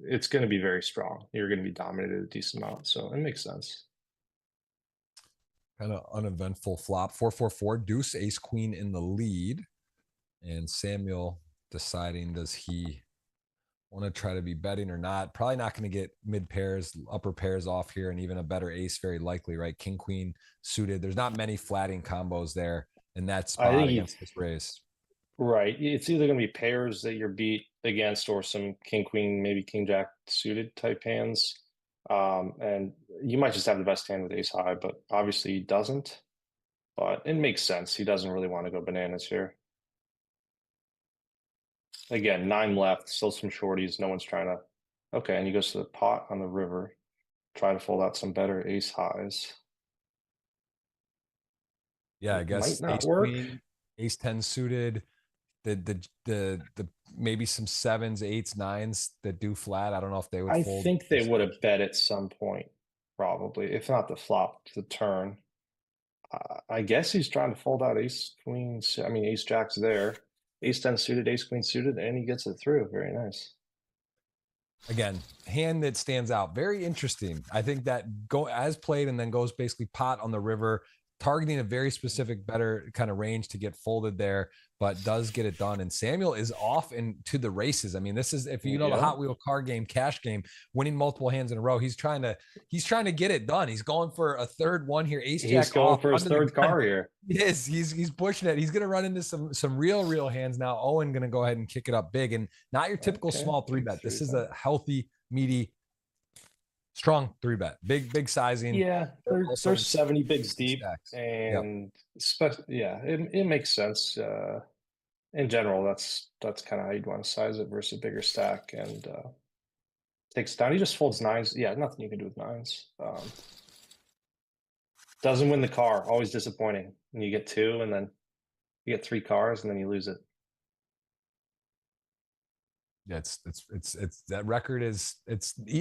it's going to be very strong. You're going to be dominated a decent amount, so it makes sense. Kind of uneventful flop. 4-4-4, deuce, ace queen in the lead, and Samuel deciding, does he want to try to be betting or not? Probably not going to get mid pairs, upper pairs off here, and even a better ace very likely, right? King queen suited. There's not many flatting combos there in that spot against this race. Right. It's either going to be pairs that you're beat against or some king queen, maybe king jack suited type hands. And you might just have the best hand with ace high, but obviously he doesn't. But it makes sense. He doesn't really want to go bananas here. Again, 9 left, still some shorties. No one's trying to. Okay, and he goes to the pot on the river. Try to fold out some better ace highs. Yeah, I guess might not ace work. queen, ace 10 suited. The maybe some 7s, 8s, 9s that do flat. I don't know if they would fold. I think they would have bet at some point. probably, if not the flop, the turn. I guess he's trying to fold out ace queen. I mean, ace jack's there, ace 10 suited, ace queen suited, and he gets it through. Very nice. Again, hand that stands out. Very interesting. I think that go as played and then goes basically pot on the river, targeting a very specific better kind of range to get folded there, but does get it done. And Samuel is off into the races. I mean, this is, if you know the Hot Wheel card game, cash game, winning multiple hands in a row. He's trying to get it done. He's going for a third one here. Ace jack. He's going for his third car here. He is. He's pushing it. He's going to run into some real hands now. Owen going to go ahead and kick it up big, and not your typical small three bet. This is a healthy, meaty, strong three bet. Big sizing. Yeah, there's 70 bigs deep, and it makes sense. In general, that's kind of how you'd want to size it versus a bigger stack, and takes down. He just folds nines. Yeah, nothing you can do with nines. Doesn't win the car. Always disappointing. And you get two, and then you get three cars, and then you lose it. Yeah, it's that record is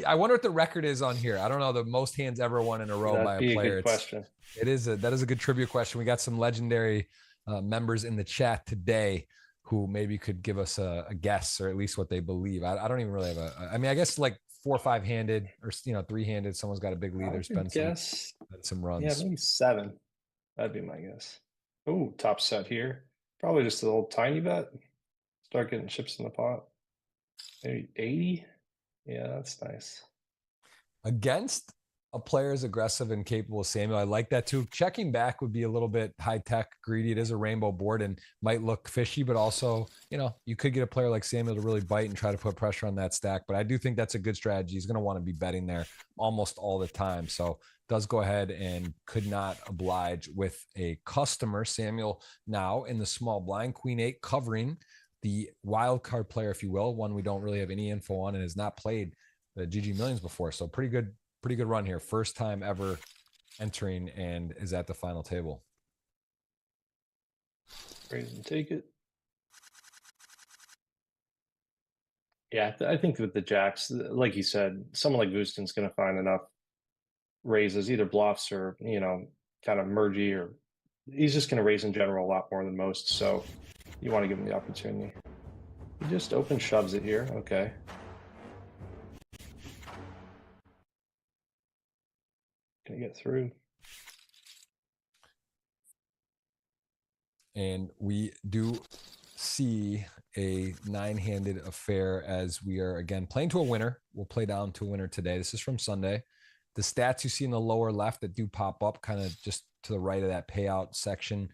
I wonder what the record is on here. I don't know, the most hands ever won in a row by a player. Question. That is a good trivia question. We got some legendary members in the chat today who maybe could give us a guess, or at least what they believe. I don't even really have I mean, I guess like 4 or 5 handed, or 3 handed. Someone's got a big lead. There's been some runs. Yeah, maybe 7. That'd be my guess. Oh, top set here. Probably just a little tiny bet. Start getting chips in the pot. Maybe 80. Yeah, that's nice. Against a player as aggressive and capable as Samuel, I like that too. Checking back would be a little bit high tech, greedy. It is a rainbow board and might look fishy, but also, you could get a player like Samuel to really bite and try to put pressure on that stack. But I do think that's a good strategy. He's going to want to be betting there almost all the time. So does go ahead and could not oblige with a customer. Samuel now in the small blind, queen 8, covering the wild card player, if you will, one we don't really have any info on and has not played the GGMillions before. So pretty good run here. First time ever entering and is at the final table. Raise and take it. Yeah, I think with the jacks, like you said, someone like Booston's going to find enough raises, either bluffs or, kind of mergy, or he's just going to raise in general a lot more than most. So you want to give him the opportunity. He just open shoves it here. Okay. Can you get through? And we do see a 9-handed affair as we are again playing to a winner. We'll play down to a winner today. This is from Sunday. The stats you see in the lower left that do pop up kind of just to the right of that payout section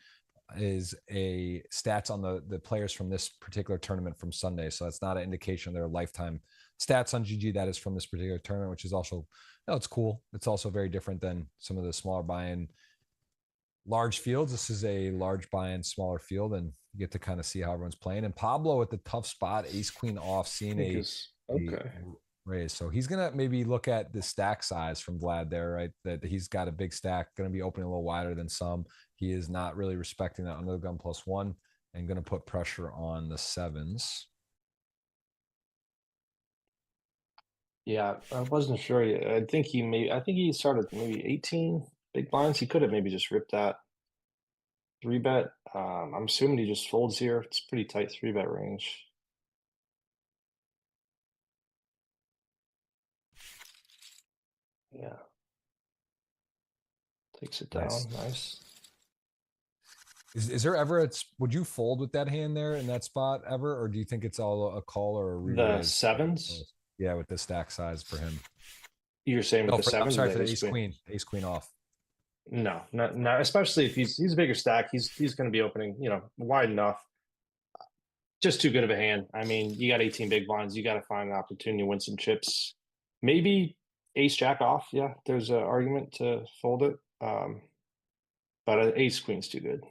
is a stats on the players from this particular tournament from Sunday. So that's not an indication of their lifetime stats on GG. That is from this particular tournament, which is also, it's cool. It's also very different than some of the smaller buy-in large fields. This is a large buy-in, smaller field, and you get to kind of see how everyone's playing. And Pablo at the tough spot, ace queen off, seeing a raise. So he's going to maybe look at the stack size from Vlad there, right? That he's got a big stack, going to be opening a little wider than some. He is not really respecting that under the gun +1 and going to put pressure on the 7s. Yeah, I wasn't sure. I think he started maybe 18 big blinds. He could have maybe just ripped that 3-bet. I'm assuming he just folds here. It's pretty tight 3-bet range. Yeah. Takes it down. Nice. Is there ever would you fold with that hand there in that spot ever, or do you think it's all a call or a re-raise? The 7s? Yeah, with the stack size for him. You're saying with the 7s? I'm sorry, for the ace queen off. No, especially if he's a bigger stack. He's going to be opening, wide enough. Just too good of a hand. I mean, you got 18 big blinds. You got to find an opportunity to win some chips. Maybe ace jack off. Yeah, there's an argument to fold it. But ace queen's too good.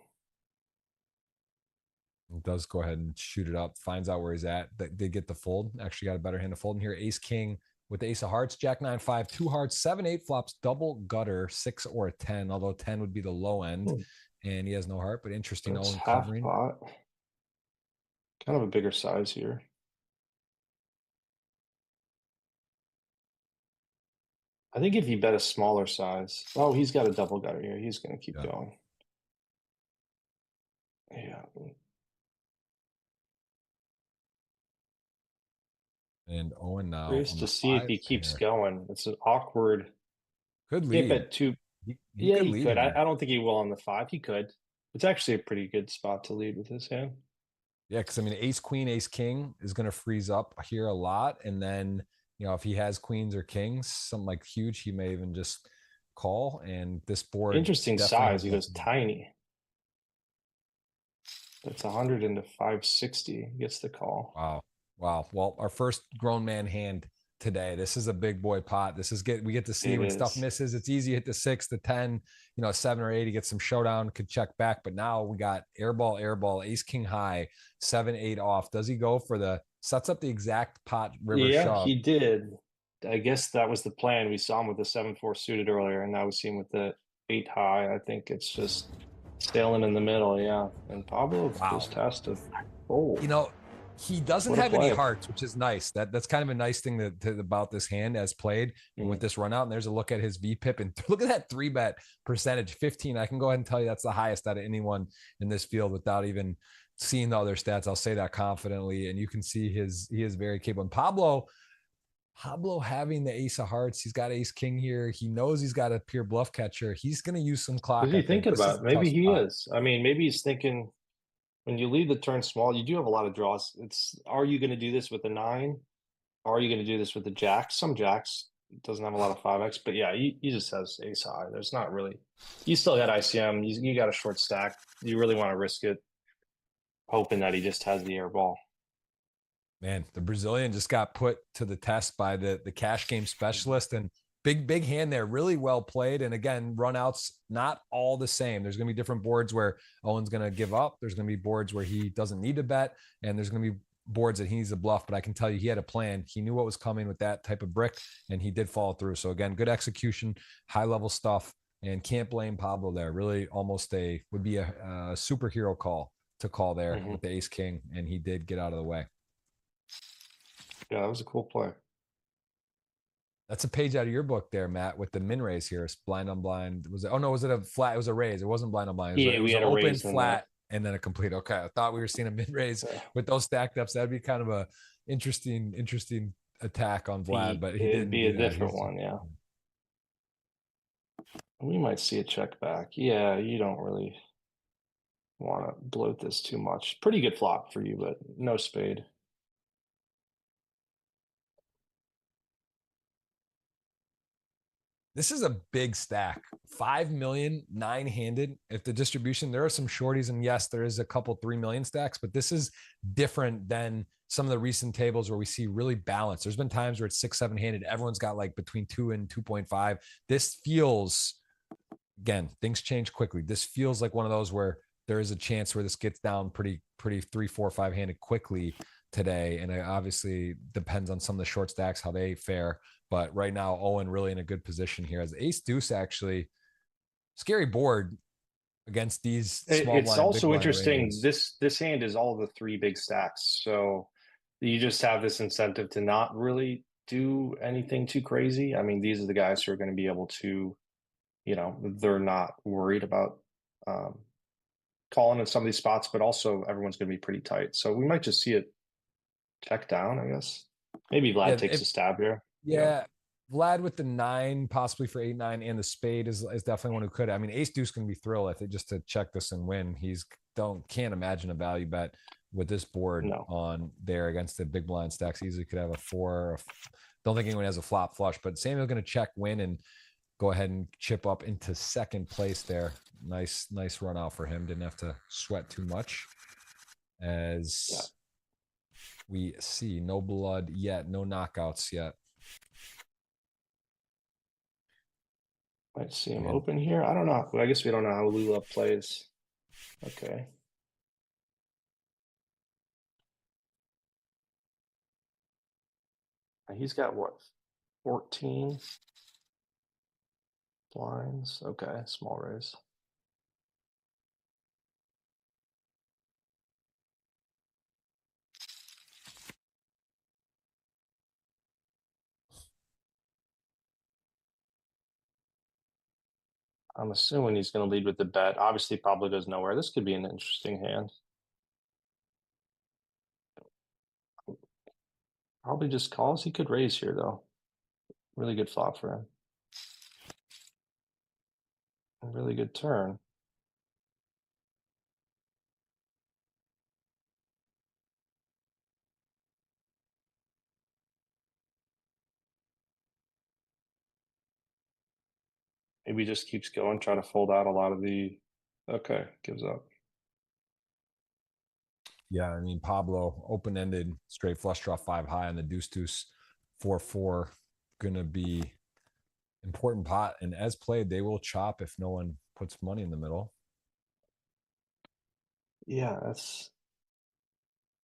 Does go ahead and shoot it up. Finds out where he's at. They get the fold. Actually got a better hand to fold in here. Ace king with the ace of hearts, jack 9-5, 2 hearts, 7-8 flops, double gutter, 6 or a 10, although 10 would be the low end. And he has no heart, but interesting. That's Owen half covering. pot. Kind of a bigger size here. I think if you bet a smaller size, oh, he's got a double gutter here. He's going to keep Yeah. going. Yeah. And Owen now Curious on to the see if 5 he keeps here. going. It's an awkward. Good Can't lead. bet two. He Yeah, could he lead could. here. I don't think he will on the 5. He could. It's actually a pretty good spot to lead with his hand. Yeah, because I mean, ace, queen, ace, king is going to freeze up here a lot. And then, if he has queens or kings, something like huge, he may even just call. And this board Interesting definitely size. has He goes tiny. That's 100 into 560. Gets the call. Wow. Wow. Well, our first grown man hand today. This is a big boy pot. We get to see It when stuff is. misses. It's easy to hit the 6, the 10, 7 or 8. He gets some showdown, could check back. But now we got airball, ace king high, 7, 8 off. Does he go for the sets up the exact pot river Yeah, shove? he did. I guess that was the plan. We saw him with the 7-4 suited earlier, and now we see him with the 8 high. I think it's just sailing in the middle, yeah. And Pablo Wow. just has to fold. He doesn't What a have any play. hearts, which is nice. That's kind of a nice thing about this hand as played and with this run out. And there's a look at his VPIP and look at that 3-bet percentage, 15. I can go ahead and tell you that's the highest out of anyone in this field without even seeing the other stats. I'll say that confidently. And you can see he is very capable. And Pablo having the ace of hearts, he's got ace king here. He knows he's got a pure bluff catcher. He's going to use some clock. What's he I think thinking this is about? a tough Maybe he spot. is. I mean, maybe he's thinking when you leave the turn small, you do have a lot of draws. Are you going to do this with a 9? Are you going to do this with the jacks? Some jacks doesn't have a lot of 5x, but yeah, he just has ace high. There's not really. You still got ICM. You got a short stack. You really want to risk it, hoping that he just has the air ball. Man, the Brazilian just got put to the test by the cash game specialist, and big hand there, really well played. And again, runouts not all the same. There's going to be different boards where Owen's going to give up. There's going to be boards where he doesn't need to bet, and there's going to be boards that he needs to bluff. But I can tell you, he had a plan. He knew what was coming with that type of brick, and he did follow through. So again, good execution, high level stuff, and can't blame Pablo there. Really, almost would be a superhero call to call there with the ace king, and he did get out of the way. Yeah, that was a cool play. That's a page out of your book there, Matt, with the min raise here. It's blind on blind. Was it? Oh no, was it a flat? It was a raise. It wasn't blind on blind. It was We had an a open raise flat and then a complete. Okay, I thought we were seeing a min raise with those stacked ups. That'd be kind of a interesting attack on Vlad, but he it'd didn't be do a that. different one, yeah. We might see a check back. Yeah, you don't really want to bloat this too much. Pretty good flop for you, but no spade. This is a big stack. 5 million, 9-handed. If the distribution, there are some shorties, and yes, there is a couple 3 million stacks, but this is different than some of the recent tables where we see really balanced. There's been times where it's 6, 7-handed. Everyone's got like between 2 and 2.5. This feels, again, things change quickly. This feels like one of those where there is a chance where this gets down pretty 3, 4, 5-handed quickly today. And it obviously depends on some of the short stacks, how they fare. But right now, Owen really in a good position here as ace deuce, actually scary board against these small It's blind, big also blind interesting. ranges. This hand is all the 3 big stacks, so you just have this incentive to not really do anything too crazy. I mean, these are the guys who are going to be able to, they're not worried about calling in some of these spots, but also everyone's going to be pretty tight. So we might just see it check down, I guess. Maybe Vlad takes a stab here. Yeah. Vlad with the 9, possibly for 8, 9, and the spade is definitely one who could. I mean, ace deuce can be thrilled, I think, just to check this and win. Can't imagine a value bet with this board on there against the big blind stacks. Easily could have a 4. Don't think anyone has a flop flush, but Samuel's going to check win and go ahead and chip up into second place there. Nice run out for him. Didn't have to sweat too much. As we see, no blood yet, no knockouts yet. Might see him open here. I don't know. I guess we don't know how Lula plays. Okay. He's got what? 14 blinds. Okay, small raise. I'm assuming he's going to lead with the bet. Obviously, Pablo goes nowhere. This could be an interesting hand. Probably just calls. He could raise here, though. Really good flop for him. A really good turn. Maybe just keeps going, try to fold out a lot of the. Okay, gives up. Yeah, I mean, Pablo open-ended straight flush draw 5 high on the deuce 4-4 gonna be important pot, and as played they will chop if no one puts money in the middle. Yeah,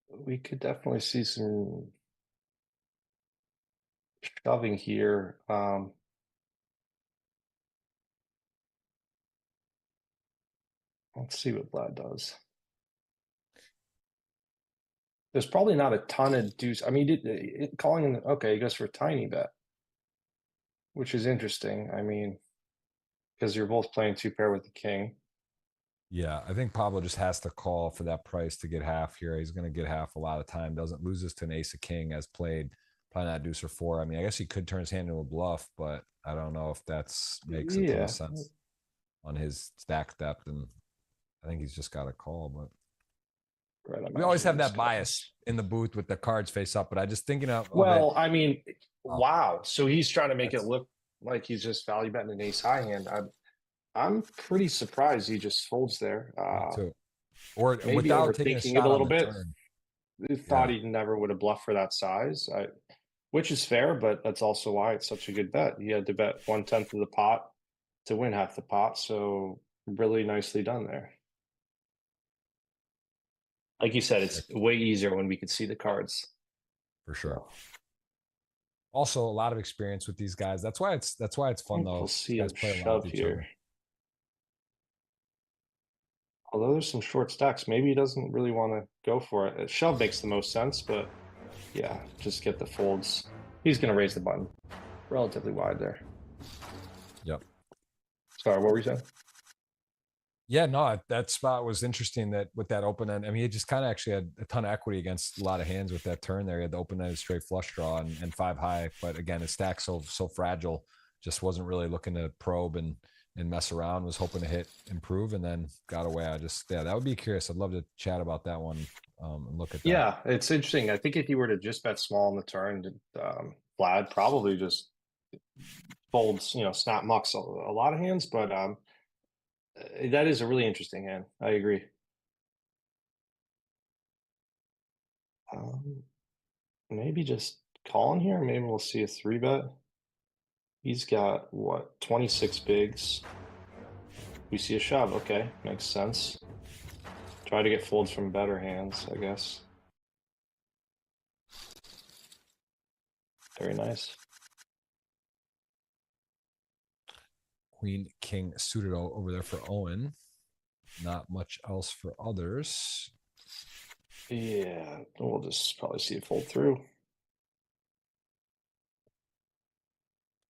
we could definitely see some shoving here. Let's see what Vlad does. There's probably not a ton of deuce. I mean, calling, okay, he goes for a tiny bet, which is interesting. I mean, because you're both playing 2 pair with the king. Yeah, I think Pablo just has to call for that price to get half here. He's going to get half a lot of time. Doesn't lose this to an ace of king as played. Probably not deuce or 4. I mean, I guess he could turn his hand into a bluff, but I don't know if that's makes a ton of sense on his stack depth. And I think he's just got a call. But Right, we always have that bias in the booth with the cards face up. But I just thinking of well, it, I mean, wow. So he's trying to make it look like he's just value betting an ace high hand. I'm pretty surprised he just folds there. too. Or maybe without taking a overthinking shot it a little on the bit. turn. Thought he never would have bluffed for that size, which is fair, but that's also why it's such a good bet. He had to bet 1/10 of the pot to win half the pot, so really nicely done there. Like you said, it's way easier when we could see the cards. For sure. Also, a lot of experience with these guys. That's why it's fun though. We'll see guys him play a lot shove with each here. other. Although there's some short stacks, maybe he doesn't really want to go for it. Shove makes the most sense, but yeah, just get the folds. He's going to raise the button relatively wide there. Yep. Sorry, what were you saying? Yeah, no, that spot was interesting that with that open end. I mean, he just kind of actually had a ton of equity against a lot of hands with that turn there. He had the open ended straight flush draw and 5 high. But again, his stack so fragile, just wasn't really looking to probe and mess around, was hoping to hit improve and then got away. That would be curious. I'd love to chat about that one and look at that. Yeah, it's interesting. I think if you were to just bet small on the turn, Vlad probably just folds, snap mucks a lot of hands, but that is a really interesting hand. I agree. Maybe just calling here. Maybe we'll see a 3-bet. He's got what, 26 bigs. We see a shove. Okay, makes sense. Try to get folds from better hands, I guess. Very nice. Queen King suited over there for Owen. Not much else for others. Yeah, we'll just probably see it fold through.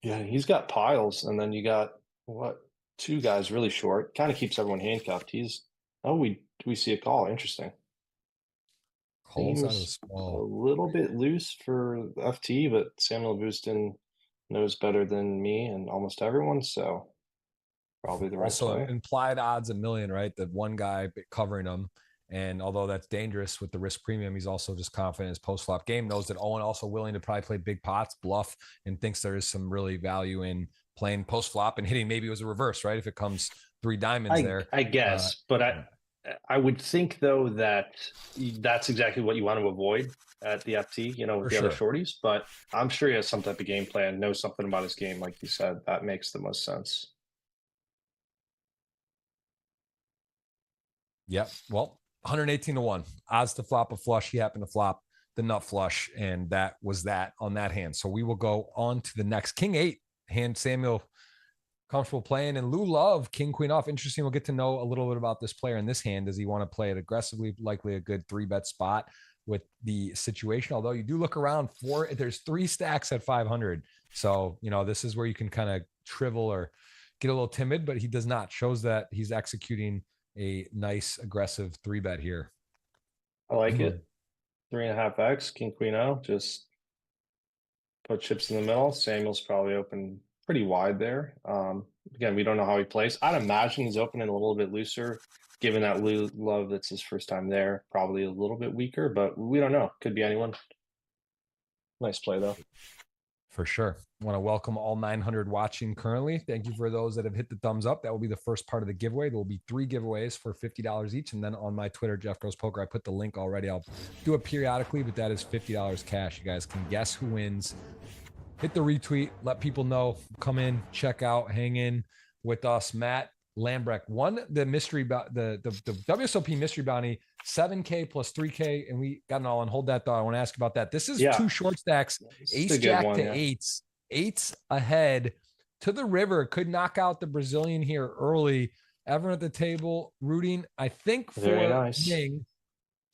Yeah, he's got piles, and then you got what, 2 guys really short. Kind of keeps everyone handcuffed. We see a call. Interesting. Holz out of the Seems small. a little bit loose for FT, but Samuel Booston knows better than me and almost everyone, so probably the right play. Implied odds $1 million, right? The one guy covering them. And although that's dangerous with the risk premium, he's also just confident in his post flop game, knows that Owen also willing to probably play big pots, bluff, and thinks there is some really value in playing post flop and hitting. Maybe it was a reverse, right? If it comes 3 diamonds there. I guess, but I would think though that that's exactly what you want to avoid at the FT, with the other shorties, but I'm sure he has some type of game plan, knows something about his game, like you said. That makes the most sense. Yep. Well, 118-1 odds to flop a flush. He happened to flop the nut flush, and that was that on that hand. So we will go on to the next King 8 hand. Samuel comfortable playing, and Lou Love King Queen off. Interesting. We'll get to know a little bit about this player in this hand. Does he want to play it aggressively? Likely a good 3-bet spot with the situation. Although you do look around there's 3 stacks at 500. So this is where you can kind of shrivel or get a little timid, but he does not. Shows that he's executing a nice aggressive 3-bet here. I like it. 3.5x, King Queen O. Just put chips in the middle. Samuel's probably open pretty wide there. Again, we don't know how he plays. I'd imagine he's opening a little bit looser, given that Love that's his first time there. Probably a little bit weaker, but we don't know. Could be anyone. Nice play though. For sure. I want to welcome all 900 watching currently. Thank you for those that have hit the thumbs up. That will be the first part of the giveaway. There will be 3 giveaways for $50 each. And then on my Twitter, Jeff Goes Poker, I put the link already. I'll do it periodically, but that is $50 cash. You guys can guess who wins. Hit the retweet. Let people know. Come in, check out, hang in with us. Matt Lambrecht won the mystery, the WSOP mystery bounty, 7K plus 3K, and we got an all in. Hold that thought. I want to ask about that. This is 2 short stacks, ace jack to eights ahead to the river. Could knock out the Brazilian here early. Everyone at the table rooting, I think, for Ming,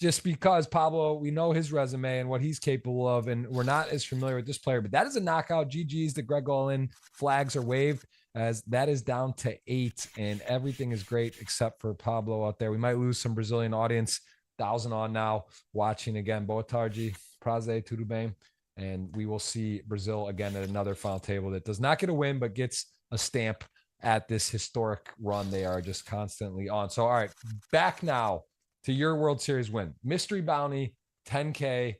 just because Pablo, we know his resume and what he's capable of, and we're not as familiar with this player, but that is a knockout. GG's, the Greg All-In flags are waved, as that is down to 8, and everything is great except for Pablo out there. We might lose some Brazilian audience. 1,000 on now watching again. Boa tarde, prazer, tudo bem. And we will see Brazil again at another final table that does not get a win, but gets a stamp at this historic run they are just constantly on. So, all right, back now to your World Series win. Mystery bounty, 10K.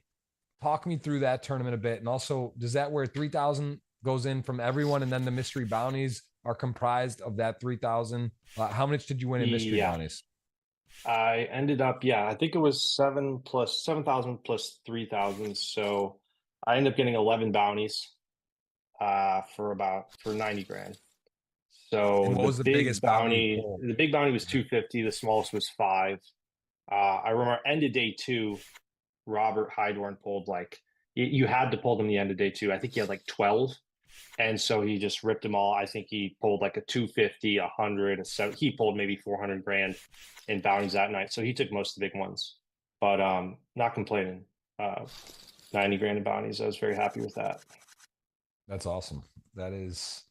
Talk me through that tournament a bit. And also, does that where 3,000 goes in from everyone, and then the mystery bounties are comprised of that 3,000? How much did you win in mystery bounties? I ended up, I think it was 7,000 plus 3,000. So I ended up getting 11 bounties for 90 grand. So what was the biggest bounty? The big bounty was 250. The smallest was 5. I remember end of day 2, Robert Hydorn pulled you had to pull them the end of day 2. I think he had 12. And so he just ripped them all. I think he pulled a 250, 100, a 7. He pulled maybe 400 grand in bounties that night. So he took most of the big ones, but not complaining. 90 grand in bounties. I was very happy with that. That's awesome. That is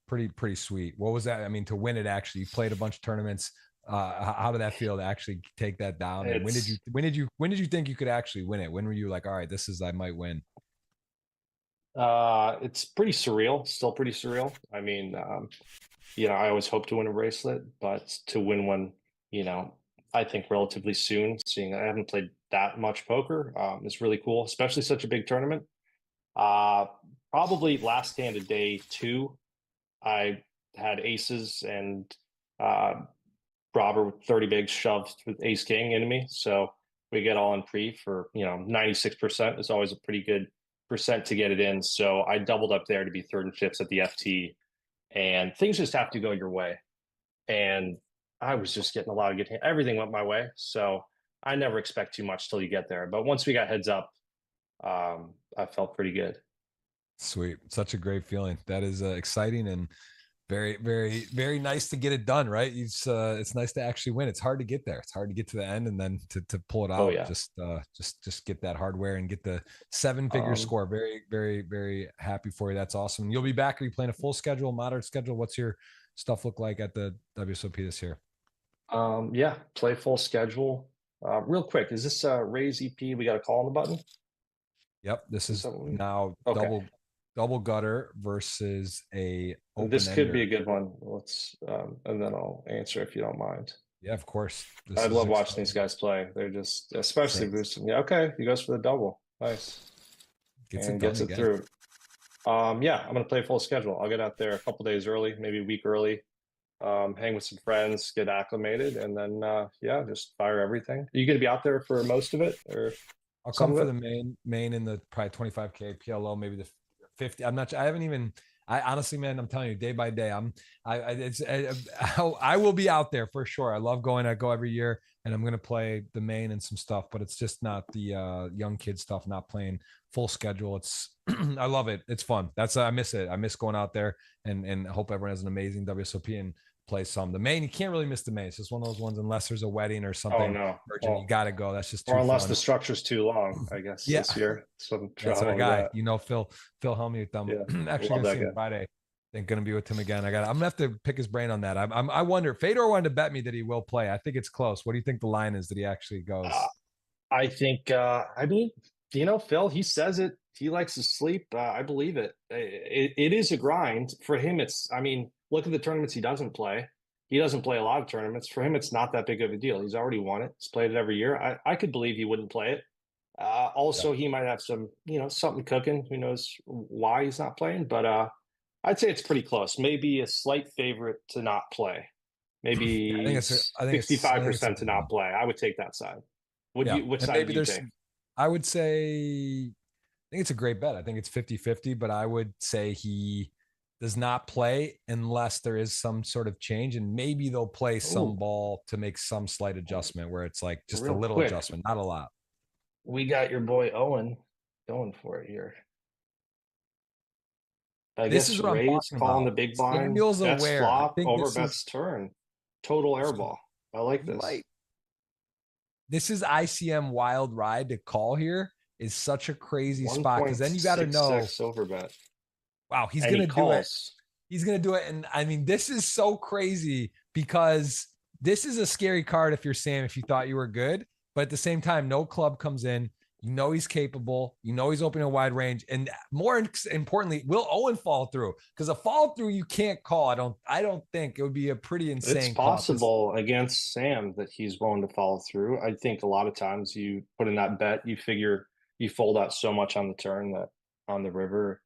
pretty sweet. What was that? I mean, to win it, actually, you played a bunch of tournaments. How did that feel to actually take that down? And when did you think you could actually win it? When were you like, all right, I might win? It's pretty surreal, still pretty surreal. I mean, I always hope to win a bracelet, but to win one, I think relatively soon, seeing I haven't played that much poker, is really cool, especially such a big tournament. Probably last hand of day 2, I had aces and Robert with 30 bigs shoved with ace king into me. So we get all in pre for, 96% is always a pretty good percent to get it in. So I doubled up there to be third and fifth at the FT, and things just have to go your way. And I was just getting a lot of good hands. Everything went my way. So I never expect too much till you get there. But once we got heads up, I felt pretty good. Sweet. Such a great feeling. That is exciting and very, very, very nice to get it done, right? It's nice to actually win. It's hard to get there. It's hard to get to the end and then to pull it out. Oh, yeah. Just get that hardware and get the 7-figure score. Very, very, very happy for you. That's awesome. You'll be back. Are you playing a full schedule, moderate schedule? What's your stuff look like at the WSOP this year? Play full schedule. Real quick, is this Raise EP? We got a call on the button? Yep. This is now double gutter versus a open This could ender. be a good one. Let's and then I'll answer if you don't mind. Yeah, of course. I love watching these guys play. They're just, especially boosting. Yeah, okay. He goes for the double. Nice. Gets it through. I'm gonna play full schedule. I'll get out there a couple days early, maybe a week early. Hang with some friends, get acclimated, and then just fire everything. Are you gonna be out there for most of it, or I'll come for the main in the probably 25K PLO, maybe the 50. I'm not. I haven't even. I honestly, man, I'm telling you, day by day, I will be out there for sure. I love going. I go every year, and I'm gonna play the main and some stuff, but it's just not the young kid stuff. Not playing full schedule. It's I love it. It's fun. I miss it. I miss going out there, and hope everyone has an amazing WSOP and play some. The main, you can't really miss the main. It's just one of those ones, unless there's a wedding or something. Oh no, urgent, you gotta go. That's just too or unless fun. the structure's too long, I guess. This year, that's our guy. Phil helped me with them. Yeah, Actually, gonna see him Friday. Think going to be with him again. I'm gonna have to pick his brain on that. I wonder. Fedor wanted to bet me that he will play. I think it's close. What do you think the line is that he actually goes? I think, I mean, Phil, he says it. He likes to sleep. I believe it. It is a grind for him. I mean, look at the tournaments he doesn't play. He doesn't play a lot of tournaments. For him, it's not that big of a deal. He's already won it. He's played it every year. I could believe he wouldn't play it. Also, he might have some, something cooking. Who knows why he's not playing? But I'd say it's pretty close. Maybe a slight favorite to not play. Maybe I think it's 65% to not play. I would take that side. Which side do you take? I would say, I think it's a great bet. I think it's 50-50, but I would say he does not play unless there is some sort of change. And maybe they'll play some ball to make some slight adjustment where it's like just a little adjustment, not a lot. We got your boy Owen going for it here. This is what I'm talking calling about. The big blind. Samuel's bets aware. Flop over bets turn. Total airball. I like this. This is ICM wild ride to call here is such a crazy spot because then you got to know. Over bet. Wow, he's going to do it. He's going to do it. And I mean, this is so crazy because this is a scary card if you're Sam, if you thought you were good. But at the same time, no club comes in. You know he's capable. You know he's opening a wide range. And more importantly, will Owen fall through? Because a fall through you can't call. I don't think it would be a pretty insane. It's possible against Sam that he's willing to follow through. I think a lot of times you put in that bet, you figure you fold out so much on the turn that on the river,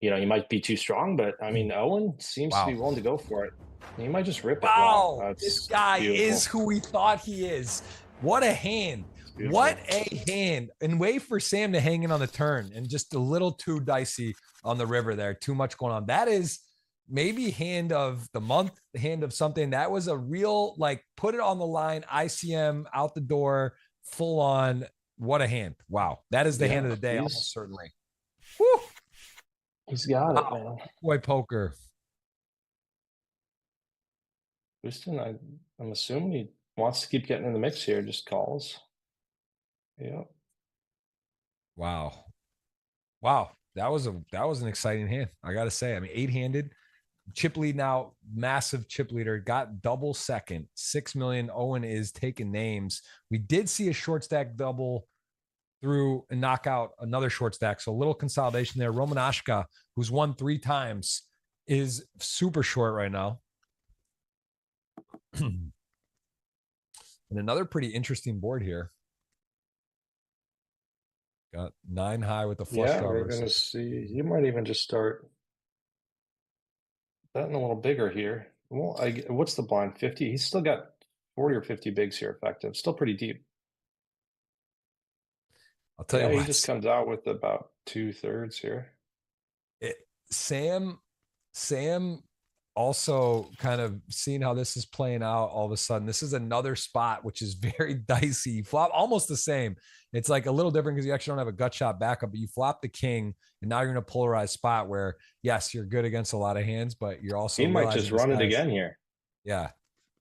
you might be too strong. But I mean, Owen seems to be willing to go for it. He might just rip it. Wow, this guy is who we thought he is. What a hand. What a hand. And wait for Sam to hang in on the turn and just a little too dicey on the river there. Too much going on. That is maybe hand of the month, hand of something. That was a real, put it on the line, ICM out the door, full on. What a hand. Wow. That is the hand of the day, almost certainly. Woo. He's got it, man. Boy, poker. Houston, I'm assuming he wants to keep getting in the mix here, just calls. Yeah. Wow. That was an exciting hand. I got to say, I mean, 8-handed chip lead now, massive chip leader, got double second, 6 million. Owen is taking names. We did see a short stack double through and knock out another short stack. So a little consolidation there. Roman Ashka, who's won 3 times, is super short right now. And another pretty interesting board here. Got 9 high with the flush draw. We're going to see. You might even just start betting a little bigger here. Well, what's the blind? 50? He's still got 40 or 50 bigs here effective. Still pretty deep. I'll tell you what. He just comes out with about 2/3 here. Sam also kind of seeing how this is playing out all of a sudden. This is another spot which is very dicey. Flop almost the same. It's like a little different because you actually don't have a gut shot backup, but you flop the king, and now you're in a polarized spot where, yes, you're good against a lot of hands, but you're also he might just run it again here. Yeah,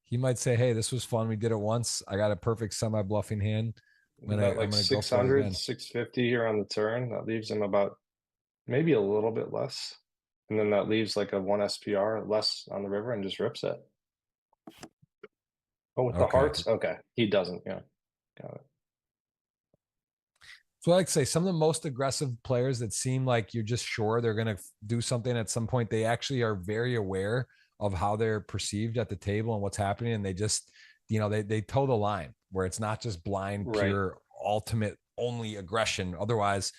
he might say, "Hey, this was fun. We did it once. I got a perfect semi-bluffing hand. I'm gonna 600, 650 here on the turn. That leaves him about maybe a little bit less. And then that leaves like a 1 SPR less on the river and just rips it. Oh, with the hearts? Okay. He doesn't. Yeah. Got it. So I like to say some of the most aggressive players that seem like you're just sure they're going to do something at some point, they actually are very aware of how they're perceived at the table and what's happening. And they just, they toe the line where it's not just blind, pure, ultimate, only aggression. Otherwise,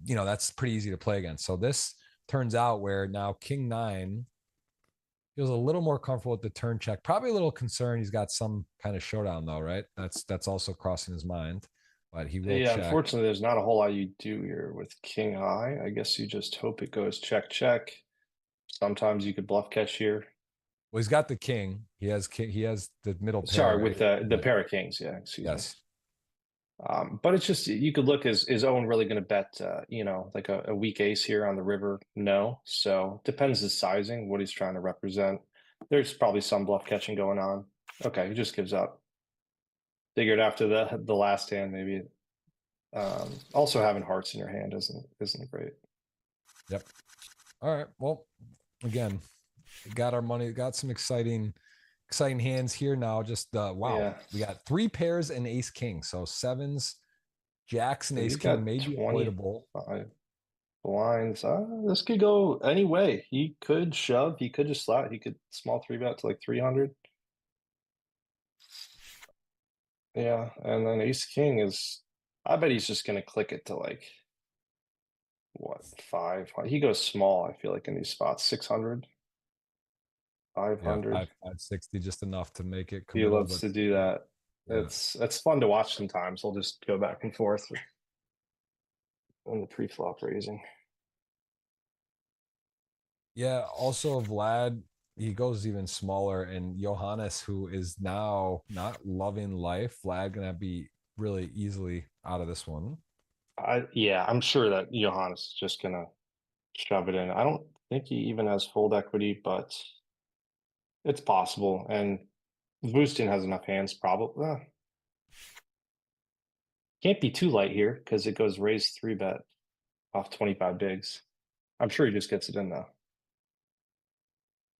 that's pretty easy to play against. So this turns out where now King 9 feels a little more comfortable with the turn check. Probably a little concerned. He's got some kind of showdown though, right? That's also crossing his mind. But he will check. Unfortunately, there's not a whole lot you do here with King High. I guess you just hope it goes check, check. Sometimes you could bluff catch here. Well, he's got the king. He has the middle pair. Sorry, with the pair of kings. Yeah, excuse me. But it's just, you could look, is Owen really going to bet, like a weak ace here on the river? No. So depends the sizing, what he's trying to represent. There's probably some bluff catching going on. Okay, he just gives up. Figured after the last hand, maybe. Also having hearts in your hand isn't great. Yep. All right. Well, again, got our money, got some exciting hands here now. Just wow, Yeah. we got 3 pairs and ace king. So sevens, jacks, and So ace he's king got may be avoidable. 25 blinds. This could go any way. He could shove. He could just slot. He could small 3-bet to like 300. Yeah, and then ace king is. I bet he's just gonna click it to like what 5. He goes small. I feel like in these spots 600, Yeah, 500. 560, just enough to make it He committal. loves But to do that. yeah. It's fun to watch sometimes. We'll just go back and forth on the pre-flop raising. Yeah, also Vlad, he goes even smaller, and Johannes, who is now not loving life, Vlad gonna be really easily out of this one. Yeah, I'm sure that Johannes is just gonna shove it in. I don't think he even has fold equity, but it's possible. And Boostin has enough hands, probably. Can't be too light here because it goes raise 3-bet off 25 bigs. I'm sure he just gets it in though.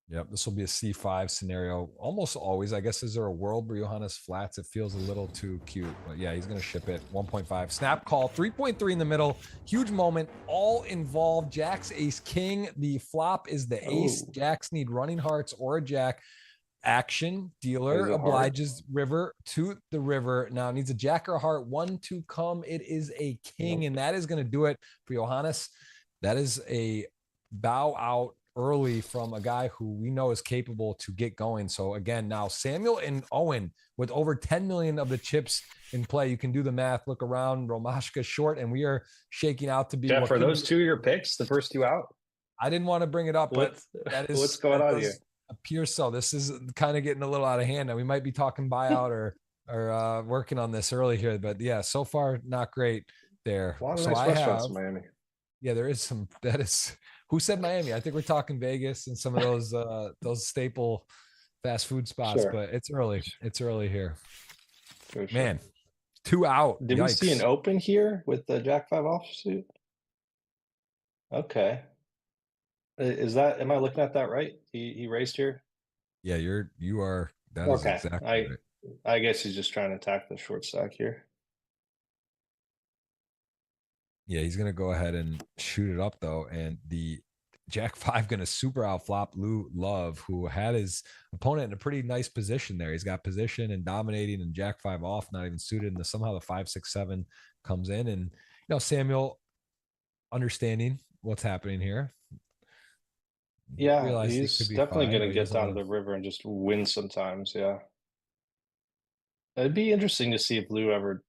Yep, this will be a C5 scenario almost always. I guess, is there a world where Johannes flats? It feels a little too cute, but yeah, he's going to ship it. 1.5 snap call, 3.3 in the middle. Huge moment, all involved. Jack's ace king. The flop is the ace. Oh. Jacks need running hearts or a jack. Action dealer obliges river to the river. Now needs a jack or a heart. 1 to come. It is a king, and that is going to do it for Johannes. That is a bow out early from a guy who we know is capable to get going. So again, now Samuel and Owen with over 10 million of the chips in play. You can do the math, look around. Romashka short, and we are shaking out to be. Jeff, are those 2 your picks? The first 2 out? I didn't want to bring it up, but that is what's going on here? Appears so. This is kind of getting a little out of hand. Now we might be talking buyout or working on this early here, but yeah, so far not great there. A lot of so nice I restaurants have in Miami. Yeah, there is some. That is who said Miami. I think we're talking Vegas and some of those staple fast food spots. Sure. But it's early. It's early here. Sure. Man, 2 out. Did Yikes. we see an open here with the Jack 5 offsuit? Okay. Is that? Am I looking at that right? He raised here. Yeah, you are. That okay. is exactly right. I guess he's just trying to attack the short stack here. Yeah, he's gonna go ahead and shoot it up though, and the Jack 5 gonna super outflop Lou Love, who had his opponent in a pretty nice position there. He's got position and dominating, and Jack 5 off, not even suited, and somehow the 5-6-7 comes in, and Samuel understanding what's happening here. Yeah, he's definitely going to get down to the river and just win sometimes. Yeah, it'd be interesting to see if Lou ever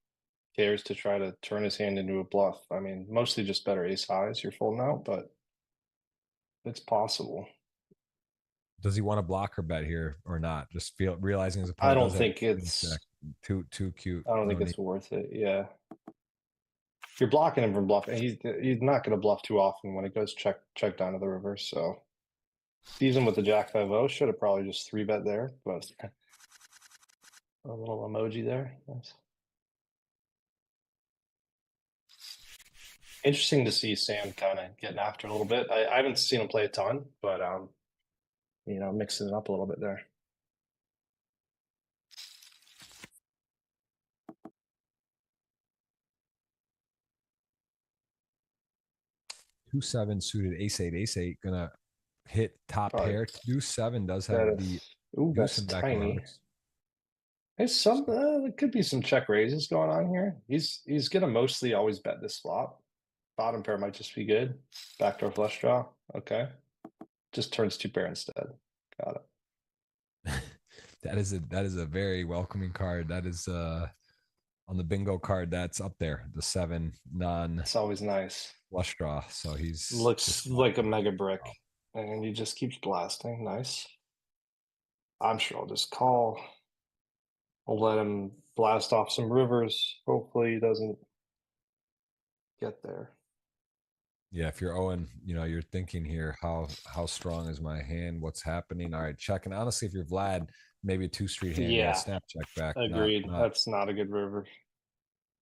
cares to try to turn his hand into a bluff. I mean, mostly just better ace highs you're folding out, but it's possible. Does he want to block her bet here or not? Just realizing his I opponent. don't think it's too cute. I don't think it's worth it. Yeah, you're blocking him from bluffing. He's not going to bluff too often when it goes check down to the river. So sees him with the Jack 5-0. Should have probably just 3-bet there, but a little emoji there. Nice. Interesting to see Sam kind of getting after a little bit. I haven't seen him play a ton, but mixing it up a little bit there. Two 7 suited ace 8 gonna hit top pair. 2-7 does have the that's tiny. There's some there could be some check raises going on here. He's gonna mostly always bet this flop. Bottom pair might just be good. Backdoor flush draw. Okay. Just turns 2 pair instead. Got it. that is a very welcoming card. That is on the bingo card that's up there. The 7 non. It's always nice. Flush draw. So he's looks like a mega brick, and he just keeps blasting. Nice. I'm sure I'll just call. I'll let him blast off some rivers. Hopefully he doesn't get there. Yeah, if you're Owen, you're thinking here, how strong is my hand? What's happening? All right, check. And honestly, if you're Vlad, maybe a 2-street hand. Yeah, snap check back. Agreed. That's not a good river.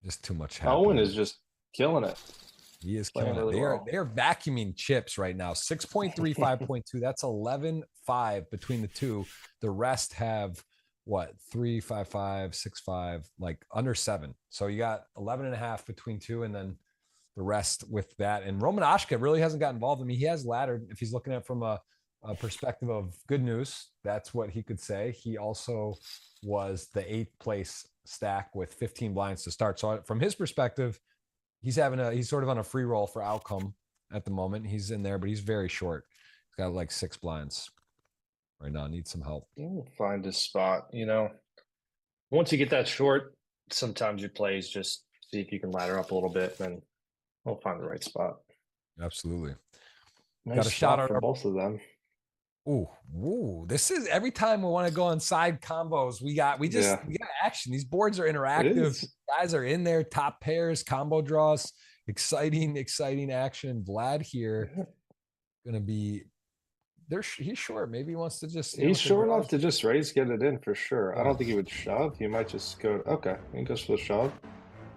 Just too much happening. Owen is just killing it. He is Playing killing it. really well. They are vacuuming chips right now. 6.3, 5.2. That's 11.5 between the two. The rest have what? 3, 5, 5, 6, 5, like under 7. So you got 11.5 between two, and then the rest with that. And Roman Ashka really hasn't got involved. I mean, he has laddered. If he's looking at it from a perspective of good news, that's what he could say. He also was the 8th place stack with 15 blinds to start. So from his perspective, he's sort of on a free roll for outcome at the moment. He's in there, but he's very short. He's got like 6 blinds right now. Needs some help. He'll find his spot. Once you get that short, sometimes your plays just see if you can ladder up a little bit, and he'll find the right spot. Absolutely. Nice Got a shout out for both of them. Ooh, this is every time we want to go on side combos. We got action. These boards are interactive. Guys are in there, top pairs, combo draws, exciting action. Vlad here gonna be there. He's short. Maybe he wants to just he's short enough to just raise, get it in for sure. I don't think he would shove. He might just go okay. He goes for the shove.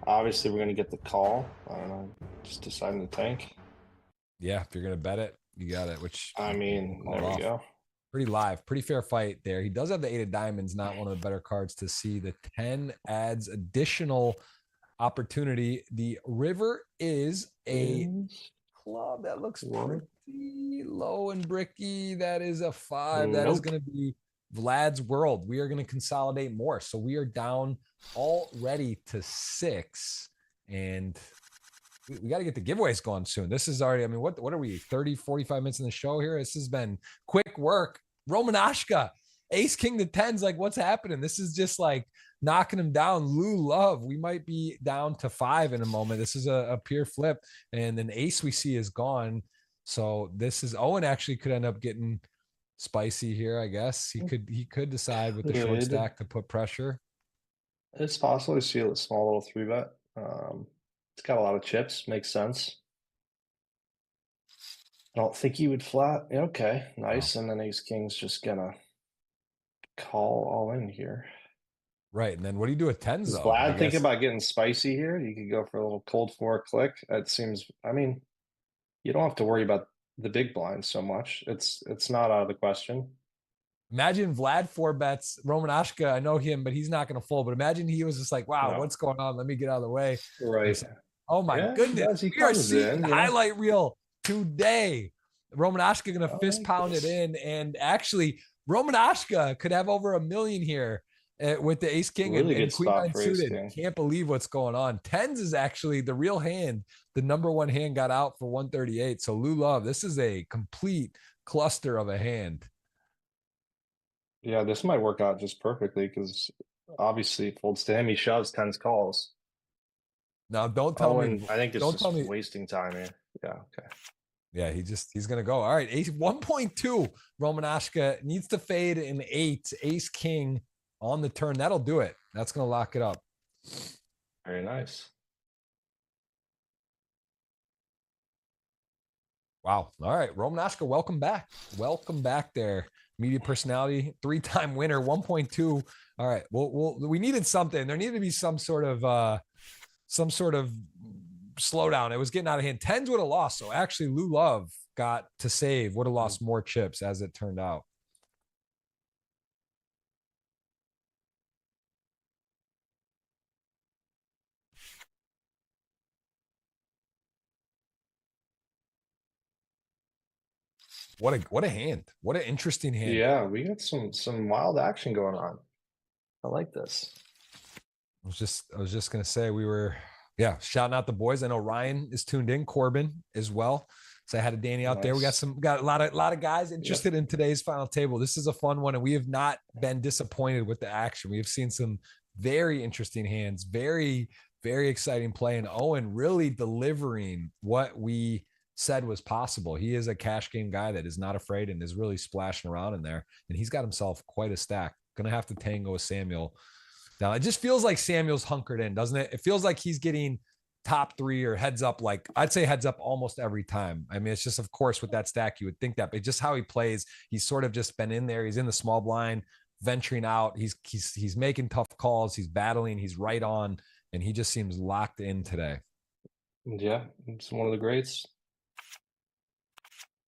Obviously, we're gonna get the call. I don't know, just deciding to tank. Yeah, if you're gonna bet it, you got it. Which I mean, there we go. Pretty live, pretty fair fight there. He does have the 8 of diamonds, not one of the better cards to see. The 10 adds additional opportunity. The river is a club that looks pretty low and bricky. That is a 5. That is going to be Vlad's world. We are going to consolidate more. So we are down already to 6, and we got to get the giveaways going soon. This is already, I mean, what are we, 30, 45 minutes in the show here? This has been quick work. Roman Ashka, ace, king to 10s. Like, what's happening? This is just like knocking him down. Lou Love, we might be down to 5 in a moment. This is a pure flip. And then ace we see is gone. So this is, Owen actually could end up getting spicy here, I guess. He could decide with the short stack to put pressure. It's possible to see a small little 3-bet. It's got a lot of chips. Makes sense. I don't think he would flat. Okay, nice. And then ace king's just gonna call all in here. Right. And then what do you do with 10s? Though? Vlad thinking about getting spicy here. You could go for a little cold 4 click. It seems, I mean, you don't have to worry about the big blinds so much. It's not out of the question. Imagine Vlad 4 bets, Roman Ashka. I know him, but he's not going to fold. But imagine he was just like, wow, what's going on? Let me get out of the way. Right. Oh my goodness. We are seeing highlight reel today. Roman Ashka going to fist pound it in. And actually, Roman Ashka could have over $1 million here with the ace king really and queen 9 suited. Can't believe what's going on. 10s is actually the real hand. The number 1 hand got out for 138. So Lou Love, this is a complete cluster of a hand. Yeah, this might work out just perfectly because obviously it folds to him. He shoves, 10s calls. Now, don't tell me. I think it's just wasting time here. Yeah, okay. Yeah, he's going to go. All right, ace 1.2. Roman Ashka needs to fade an 8. Ace king on the turn. That'll do it. That's going to lock it up. Very nice. Wow. All right, Roman Ashka, welcome back. Welcome back there. Media personality, 3-time winner, 1.2. All right. We needed something. There needed to be some sort of slowdown. It was getting out of hand. 10s would have lost. So actually Lou Love got to save, would have lost more chips as it turned out. What a hand. What an interesting hand. Yeah, we got some wild action going on. I like this. I was just gonna say we were shouting out the boys. I know Ryan is tuned in, Corbin as well. So I had a Danny out there. We got a lot of guys interested in today's final table. This is a fun one, and we have not been disappointed with the action. We have seen some very interesting hands, very, very exciting play, and Owen really delivering what we said was possible. He is a cash game guy that is not afraid and is really splashing around in there. And he's got himself quite a stack. Gonna have to tango with Samuel. Now it just feels like Samuel's hunkered in, doesn't it? It feels like he's getting top 3 or heads up. Like I'd say heads up almost every time. I mean, it's just, of course, with that stack, you would think that, but just how he plays, he's sort of just been in there. He's in the small blind, venturing out. He's making tough calls. He's battling. He's right on. And he just seems locked in today. Yeah, it's one of the greats.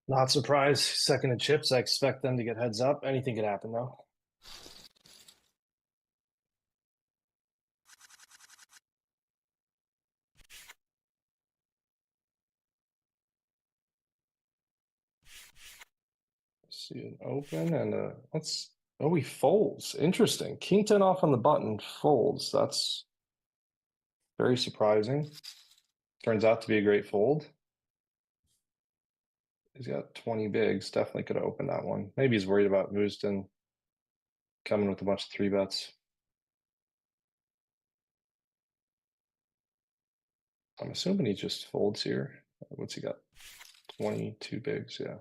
Not surprised. Second in chips. I expect them to get heads up. Anything could happen though. See an open and let's. Oh, he folds. Interesting. King 10 off on the button folds. That's very surprising. Turns out to be a great fold. He's got 20 bigs. Definitely could have opened that one. Maybe he's worried about Mooston coming with a bunch of 3-bets. I'm assuming he just folds here. What's he got? 22 bigs, yeah.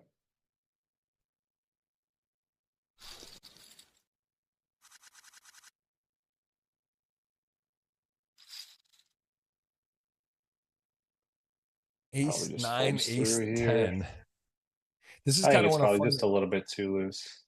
Ace, Probably just 9, folds ace, through here. 10. This is I think kind of it's one of probably fun. just a little bit too loose.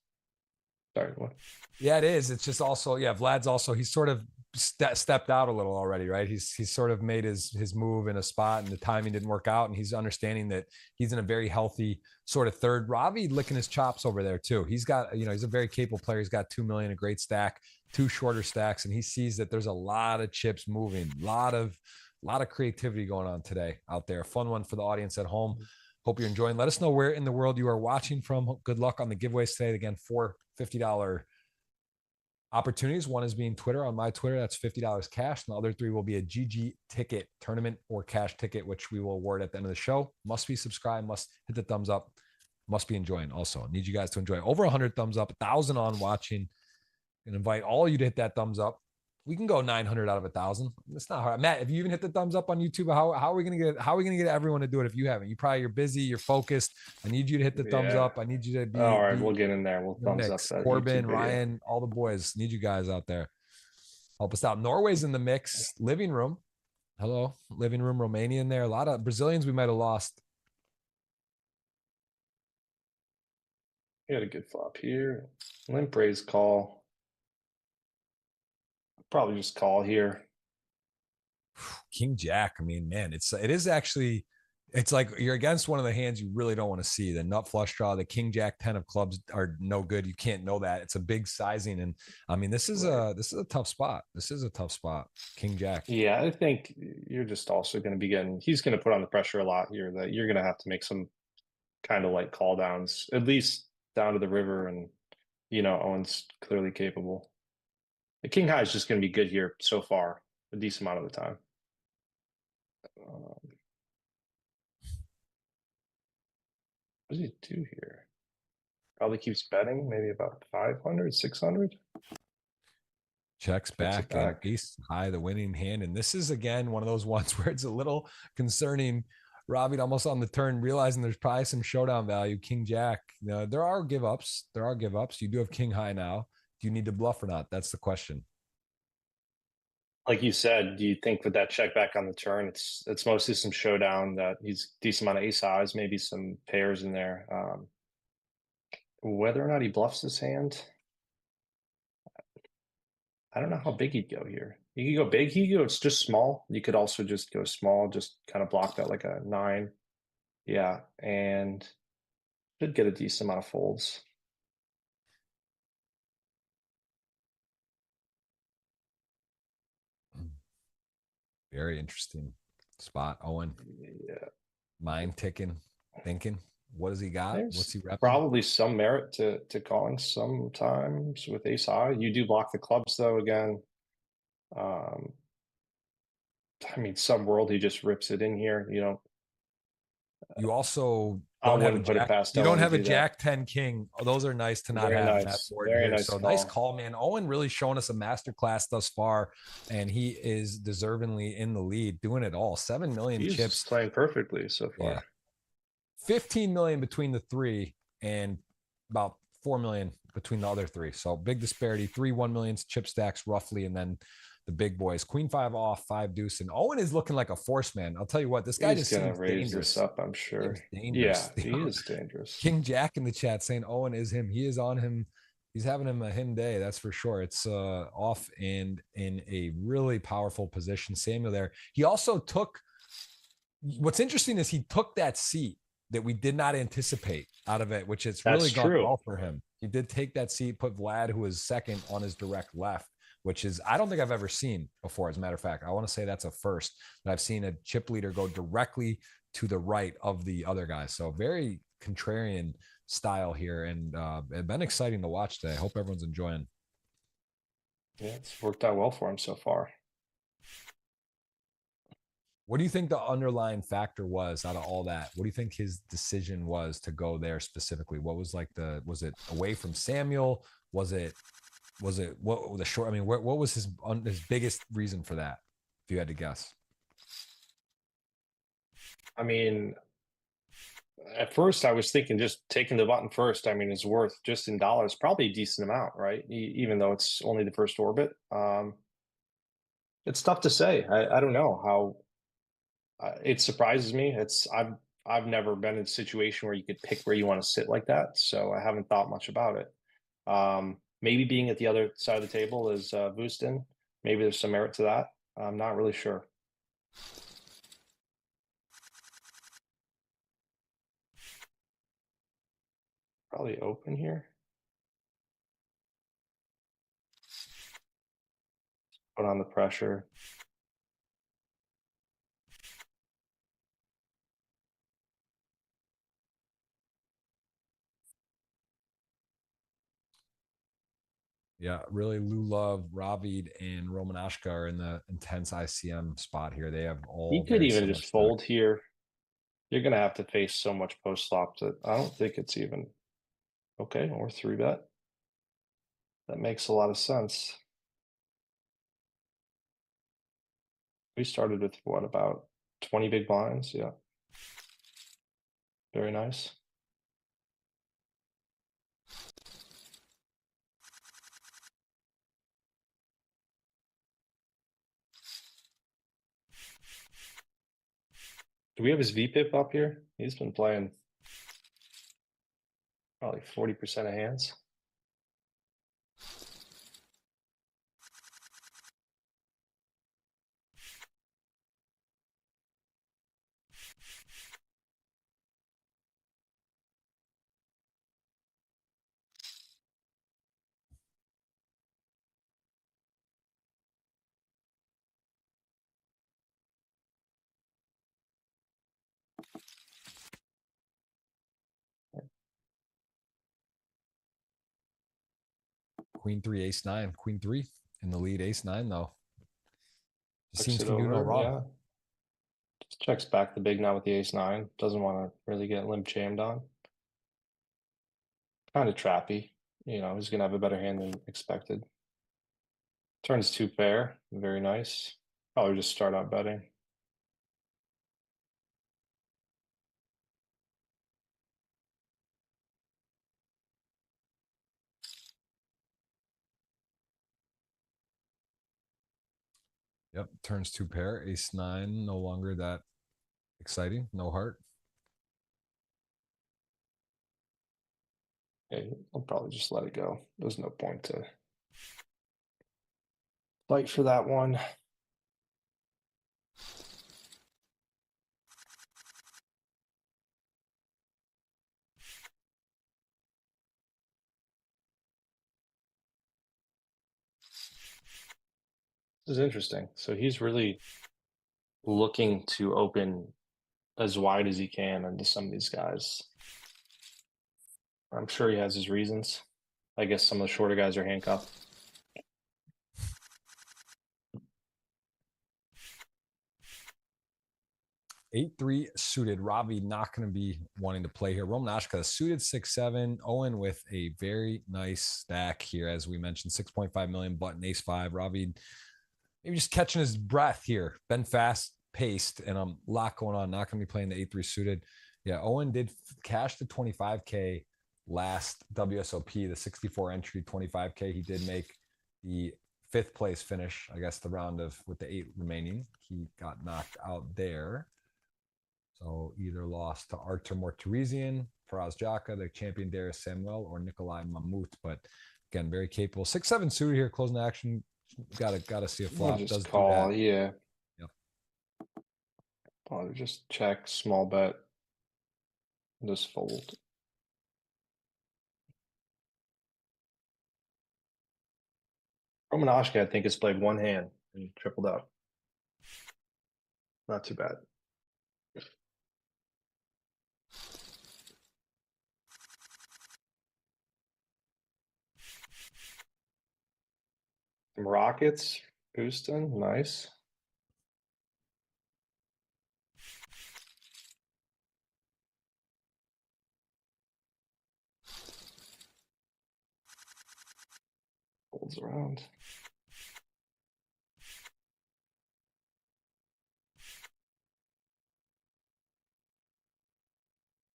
Sorry, what? Yeah, it is. It's just also, yeah, Vlad's also, he's sort of stepped out a little already, right? He's sort of made his move in a spot and the timing didn't work out. And he's understanding that he's in a very healthy sort of third. Ravi licking his chops over there too. He's got, he's a very capable player. He's got 2 million, a great stack, 2 shorter stacks. And he sees that there's a lot of chips moving, a lot of creativity going on today out there. A fun one for the audience at home. Hope you're enjoying. Let us know where in the world you are watching from. Good luck on the giveaways today. Again, $4 $50 opportunities. One is being Twitter. On my Twitter, that's $50 cash. And the other 3 will be a GG ticket tournament or cash ticket, which we will award at the end of the show. Must be subscribed, must hit the thumbs up, must be enjoying. Also, need you guys to enjoy. Over 100 thumbs up, 1,000 on watching, and invite all of you to hit that thumbs up. We can go 900 out of 1,000. It's not hard. Matt, if you even hit the thumbs up on YouTube, how are we gonna get everyone to do it if you haven't? You're busy, you're focused. I need you to hit the thumbs up. I need you to be all right. We'll get in there. We'll thumbs up mix. that Corbin, YouTube video. Ryan, all the boys. Need you guys out there. Help us out. Norway's in the mix. Living room. Hello. Living room, Romania in there. A lot of Brazilians we might have lost. He had a good flop here. Limp raise call. Probably just call here. King Jack. I mean, man, it is actually, it's like you're against one of the hands you really don't want to see. The nut flush draw, the King Jack 10 of clubs are no good. You can't know that. It's a big sizing. And I mean, this is a tough spot. This is a tough spot. King Jack. Yeah, I think you're just also going to be he's going to put on the pressure a lot here, that you're going to have to make some kind of like call downs, at least down to the river. And, Owen's clearly capable. The king high is just going to be good here so far, a decent amount of the time. What does he do here? Probably keeps betting, maybe about 500, 600. Checks back, and ace high, the winning hand. And this is, again, one of those ones where it's a little concerning. Robbie almost on the turn, realizing there's probably some showdown value. King Jack, there are give ups. You do have king high now. Do you need to bluff or not? That's the question. Like you said, do you think with that check back on the turn, it's mostly some showdown, that he's decent amount of ace highs, maybe some pairs in there. Whether or not he bluffs his hand, I don't know how big he'd go here. You could go big. He goes just small. You could also just go small, just kind of block that like a 9. Yeah, and should get a decent amount of folds. Very interesting spot, Owen. Yeah, Mind ticking, thinking. What does he got? What's he repping? Probably some merit to calling sometimes with ace high. You do block the clubs though. Again, I mean, some world he just rips it in here. You also I don't have a wouldn't put it jack. past You don't Owen to have a do that. jack 10 king. Oh, those are nice to not Very have in that nice. board Very here. nice So call. nice call, man. Owen really showing us a masterclass thus far, and he is deservingly in the lead, doing it all. 7 million He's chips. playing perfectly so far. Yeah. 15 million between the 3 and about 4 million between the other 3. So big disparity. 3 1 million chip stacks roughly, and then the big boys. Queen 5 off, 5 deuce, and Owen is looking like a force man. I'll tell you what, this guy He's just gonna seems raise dangerous. this up, I'm sure. Dangerous. Yeah, he is dangerous. King Jack in the chat saying Owen is him. He is on him. He's having him a him day, that's for sure. It's off and in a really powerful position. Samuel there. He also took what's interesting is he took that seat that we did not anticipate out of it, which it's really That's gone true. well for him. He did take that seat, put Vlad, who was second, on his direct left, which is, I don't think I've ever seen before. As a matter of fact, I want to say that's a first that I've seen a chip leader go directly to the right of the other guy. So very contrarian style here, and it's been exciting to watch today. I hope everyone's enjoying. Yeah, it's worked out well for him so far. What do you think the underlying factor was out of all that? What do you think his decision was to go there specifically? What was like was it away from Samuel? Was it what the short? I mean, what was his biggest reason for that? If you had to guess. I mean, at first I was thinking just taking the button first. I mean, is worth just in dollars probably a decent amount, right? Even though it's only the first orbit. It's tough to say. I don't know how. It surprises me. I've never been in a situation where you could pick where you want to sit like that, so I haven't thought much about it. Maybe being at the other side of the table is boosting. Maybe there's some merit to that. I'm not really sure. Probably open here. Put on the pressure. Yeah, really. Lulav, Ravid, and Romanashka are in the intense ICM spot here. They have all He could very even similar just fold stocks. here. You're gonna have to face so much post flop that I don't think it's even okay. Or three bet. That makes a lot of sense. We started with what, about 20 big blinds? Yeah. Very nice. Do we have his VPIP up here? He's been playing probably 40% of hands. Queen three, ace nine, queen three in the lead. Ace nine though. Just Checks seems it to do no over. wrong. Yeah. Just checks back the big now with the ace nine. Doesn't want to really get limp jammed on. Kind of trappy. You know, he's gonna have a better hand than expected. Turns two pair. Very nice. Probably just start out betting. Yep, turns two pair. Ace nine, no longer that exciting. No heart. Okay, I'll probably just let it go. There's no point to fight for that one. This is interesting. So he's really looking to open as wide as he can into some of these guys. I'm sure he has his reasons. I guess some of the shorter guys are handcuffed. 8-3 suited. Ravi not going to be wanting to play here. Roman Ashka suited 6-7. Owen with a very nice stack here, as we mentioned, 6.5 million button, ace five. Ravi maybe just catching his breath here. Been fast paced, and a lot going on. Not going to be playing the 8-3 suited. Yeah, Owen did cash the 25K last WSOP, the 64 entry 25K. He did make the fifth place finish, I guess, the round of with the 8 remaining. He got knocked out there. So either lost to Artur Mortarizian, Faraz Jaka, the champion Darius Samuel, or Nikolai Mamut. But again, very capable. 6-7 suited here, closing action. Gotta see a flop. Just Does call, do that. yeah. Yep. Probably just check, small bet, and just fold. Romanowski, I think, has played one hand and tripled up. Not too bad. Some Rockets, Houston, nice. Folds around.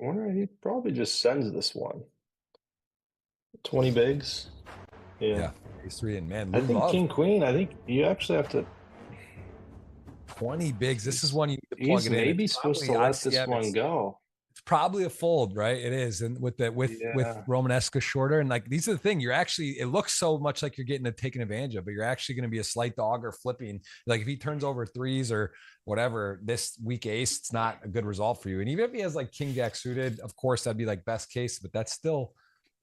I wonder, he probably just sends this one. 20 bigs. Yeah. Ace three, and man, I Lou think Love, King Queen, I think you actually have to 20 bigs. This is one you need to plug he's it in. maybe It's supposed to probably let this ICM. one go. It's probably a fold, right? It is. And with Yeah. Romanesca shorter, and like these are the thing, you're actually, it looks so much like you're getting a taken advantage of, but you're actually going to be a slight dog or flipping. Like if he turns over threes or whatever this weak ace, it's not a good result for you. And even if he has like king jack suited, of course that'd be like best case, but that's still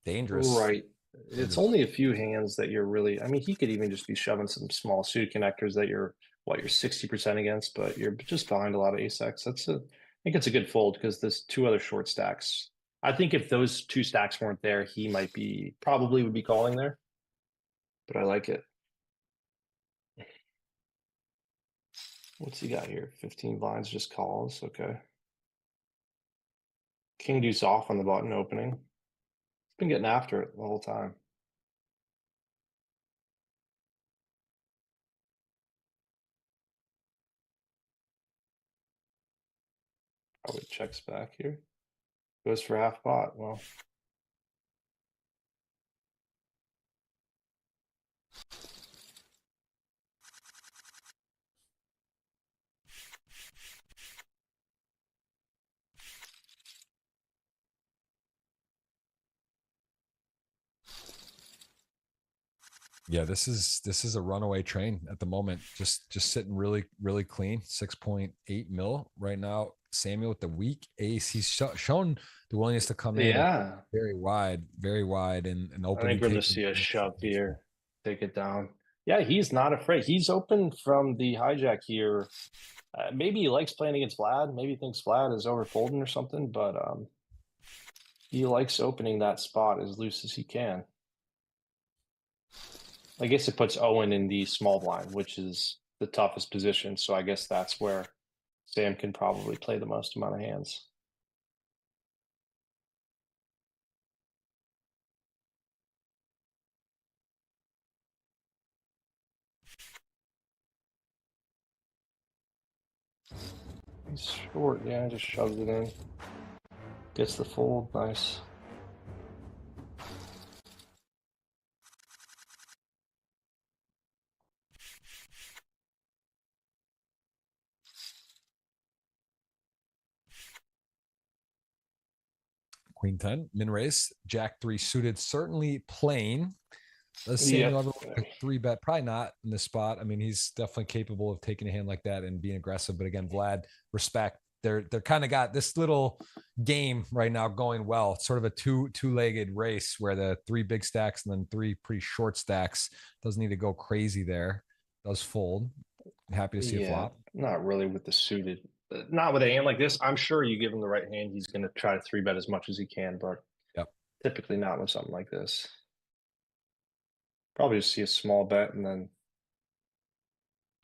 dangerous. Right. It's only a few hands that you're really, I mean, he could even just be shoving some small suited connectors that you're 60% against, but you're just behind a lot of ace X. I think it's a good fold because there's two other short stacks. I think if those two stacks weren't there, he probably would be calling there. But I like it. What's he got here? 15 blinds, just calls. Okay. King deuce off on the button opening. He's been getting after it the whole time. Probably checks back here. Goes for half pot. Well, Yeah, this is a runaway train at the moment. Just sitting really, really clean. 6.8 mil right now. Samuel with the weak ace. He's shown the willingness to come in yeah. very wide and I open. think we're going to see a shove here. Take it down. Yeah, he's not afraid. He's open from the hijack here. Maybe he likes playing against Vlad. Maybe he thinks Vlad is over folding or something, but he likes opening that spot as loose as he can. I guess it puts Owen in the small blind, which is the toughest position. So I guess that's where Sam can probably play the most amount of hands. He's short, yeah, just shoves it in. Gets the fold, nice. Queen 10, min raise, jack 3 suited, certainly playing. Does Samuel ever look a 3-bet? Probably not in this spot. I mean, he's definitely capable of taking a hand like that and being aggressive. But again, Vlad, respect. They're kind of got this little game right now going well. It's sort of a two-legged race where the 3 big stacks and then 3 pretty short stacks. Doesn't need to go crazy there. Does fold. Happy to see a flop. Not really with the suited. Not with a hand like this. I'm sure you give him the right hand, he's going to try to 3-bet as much as he can, but typically not with something like this. Probably just see a small bet and then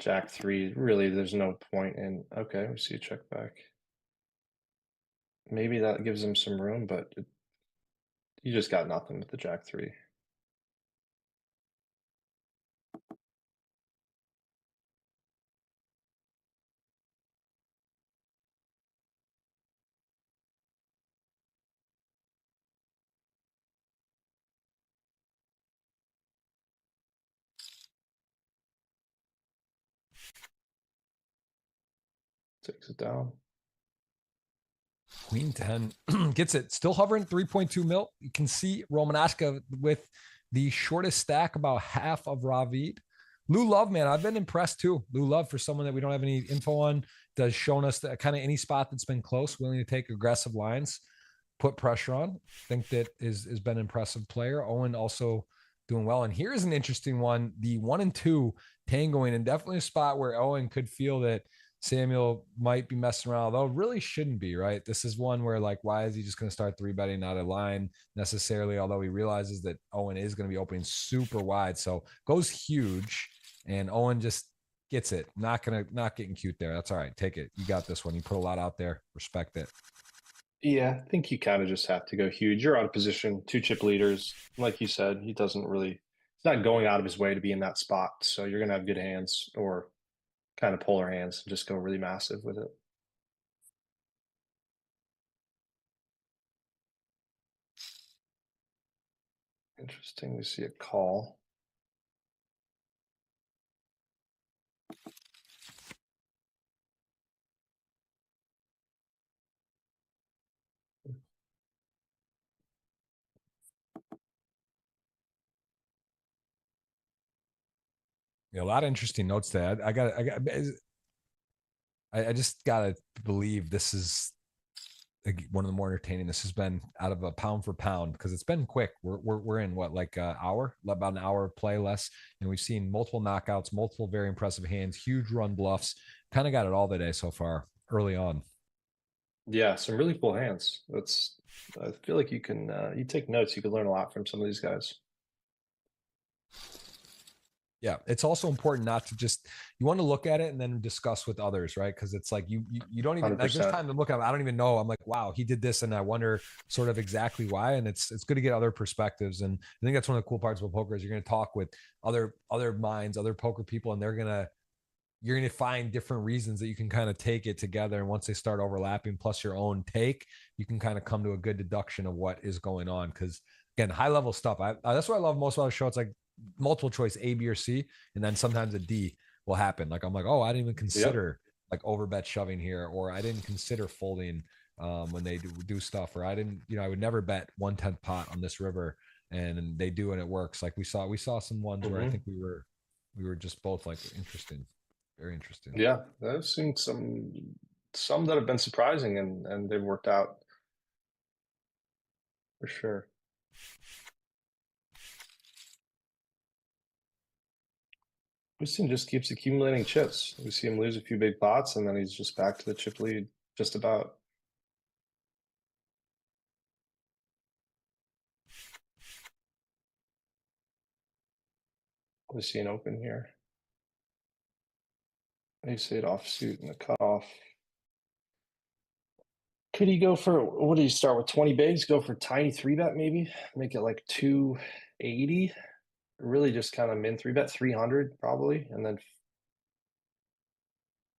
jack 3. Really, there's no point in. Okay, we see a check back. Maybe that gives him some room, but you just got nothing with the jack 3. Takes it down. Queen 10 gets it. Still hovering 3.2 mil. You can see Romanashka with the shortest stack, about half of Ravid. Lou Love, man, I've been impressed too. Lou Love, for someone that we don't have any info on, does shown us that kind of any spot that's been close, willing to take aggressive lines, put pressure on. Think that has been an impressive player. Owen also doing well. And here's an interesting one: the 1 and 2 tangoing, and definitely a spot where Owen could feel that Samuel might be messing around, although really shouldn't be, right? This is one where, like, why is he just going to start 3-betting, not a line necessarily? Although he realizes that Owen is going to be opening super wide, so goes huge, and Owen just gets it. Not getting cute there. That's all right. Take it. You got this one. You put a lot out there. Respect it. Yeah, I think you kind of just have to go huge. You're out of position, 2 chip leaders. Like you said, he doesn't really, he's not going out of his way to be in that spot. So you're going to have good hands or kind of polar hands and just go really massive with it. Interesting. We see a call. Yeah, a lot of interesting notes there. I just gotta believe this is one of the more entertaining. This has been out of a pound for pound because it's been quick. We're in what, like an hour, about an hour of play less, and we've seen multiple knockouts, multiple very impressive hands, huge run bluffs. Kind of got it all today so far early on. Yeah, some really cool hands. I feel like you can, you take notes, you can learn a lot from some of these guys. Yeah, it's also important not to just, you want to look at it and then discuss with others, right? Because it's like you don't even, like, there's 100%. time to look at it. I don't even know. I'm like, wow, he did this, and I wonder sort of exactly why. And it's good to get other perspectives. And I think that's one of the cool parts about poker is you're going to talk with other minds, other poker people, and you're going to find different reasons that you can kind of take it together. And once they start overlapping, plus your own take, you can kind of come to a good deduction of what is going on. Because again, high level stuff. That's what I love most about the show. It's like multiple choice A, B, or C, and then sometimes a D will happen. Like I'm like, oh, I didn't even consider like overbet shoving here, or I didn't consider folding when they do stuff, or I didn't, I would never bet 1/10 pot on this river, and they do, and it works. Like we saw some ones where I think we were just both like interesting. Very interesting. Yeah, I've seen some that have been surprising and they've worked out for sure. Houston just keeps accumulating chips. We see him lose a few big pots, and then he's just back to the chip lead, just about. We see an open here. You see it offsuit in the cutoff. Could he go for, what do you start with, 20 bigs? Go for tiny 3-bet maybe? Make it like 280? Really just kind of min 3-bet 300 probably, and then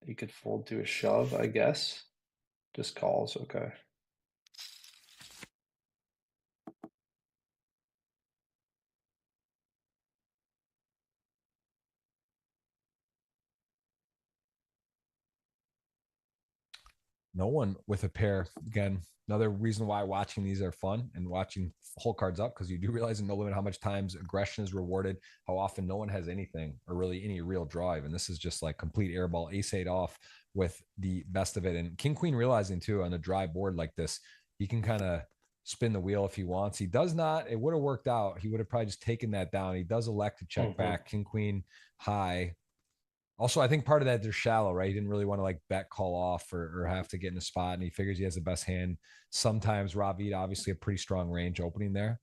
you could fold to a shove, I guess. Just calls, okay. No one with a pair. Again, another reason why watching these are fun and watching whole cards up, because you do realize in no limit how much times aggression is rewarded, how often no one has anything or really any real drive. And this is just like complete airball, ace-8 off with the best of it. And King Queen realizing too on a dry board like this, he can kind of spin the wheel if he wants. He does not. It would have worked out. He would have probably just taken that down. He does elect to check back. King Queen high. Also, I think part of that they're shallow, right? He didn't really want to like bet call off or have to get in a spot, and he figures he has the best hand. Sometimes Ravid, obviously a pretty strong range opening there.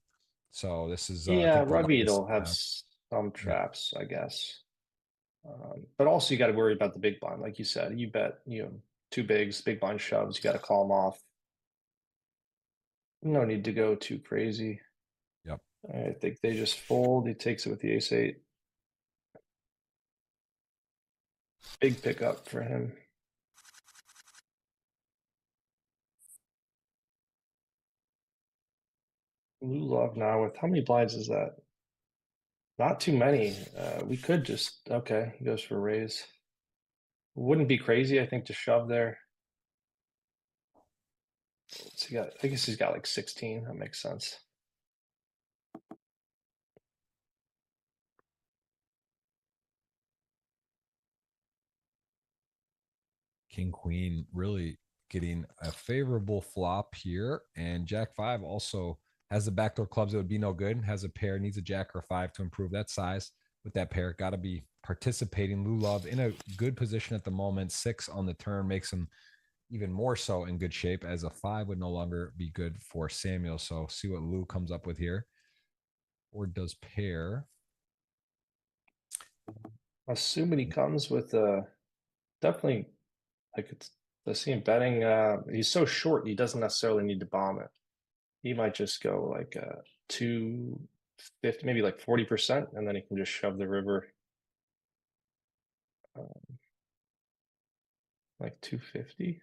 So this is I Yeah, think the Ravid lightest, will have some traps, I guess. But also you got to worry about the big blind, like you said. You bet, 2 bigs, big blind shoves. You got to call them off. No need to go too crazy. Yep. I think they just fold. He takes it with the ace-8. Big pickup for him. Lou Love now with how many blinds is that? Not too many. We could just, okay, he goes for a raise. Wouldn't be crazy, I think, to shove there. What's he got? I guess he's got like 16. That makes sense. King Queen really getting a favorable flop here, and Jack 5 also has the backdoor clubs. It would be no good. Has a pair, needs a Jack or a 5 to improve that size. With that pair, got to be participating. Lou Love in a good position at the moment. 6 on the turn makes him even more so in good shape, as a 5 would no longer be good for Samuel. So see what Lou comes up with here. Or does pair. Assuming he comes with definitely, like, I see him betting. He's so short, he doesn't necessarily need to bomb it. He might just go like 250, maybe like 40%, and then he can just shove the river like 250.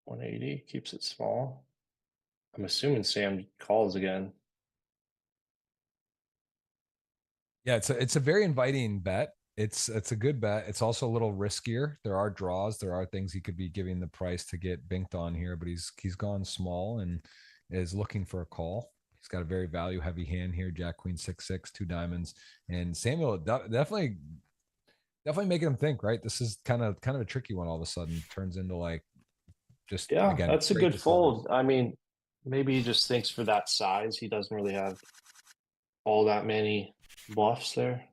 $180, keeps it small. I'm assuming Sam calls again. Yeah, it's a very inviting bet. It's a good bet. It's also a little riskier. There are draws. There are things he could be giving the price to get binked on here, but he's gone small and is looking for a call. He's got a very value heavy hand here. Jack Queen 6-6, 2 diamonds, and Samuel definitely making him think. Right, this is kind of a tricky one. All of a sudden, turns into like just Yeah, again. that's a great good decisions. fold. I mean, maybe he just thinks for that size, he doesn't really have all that many bluffs there.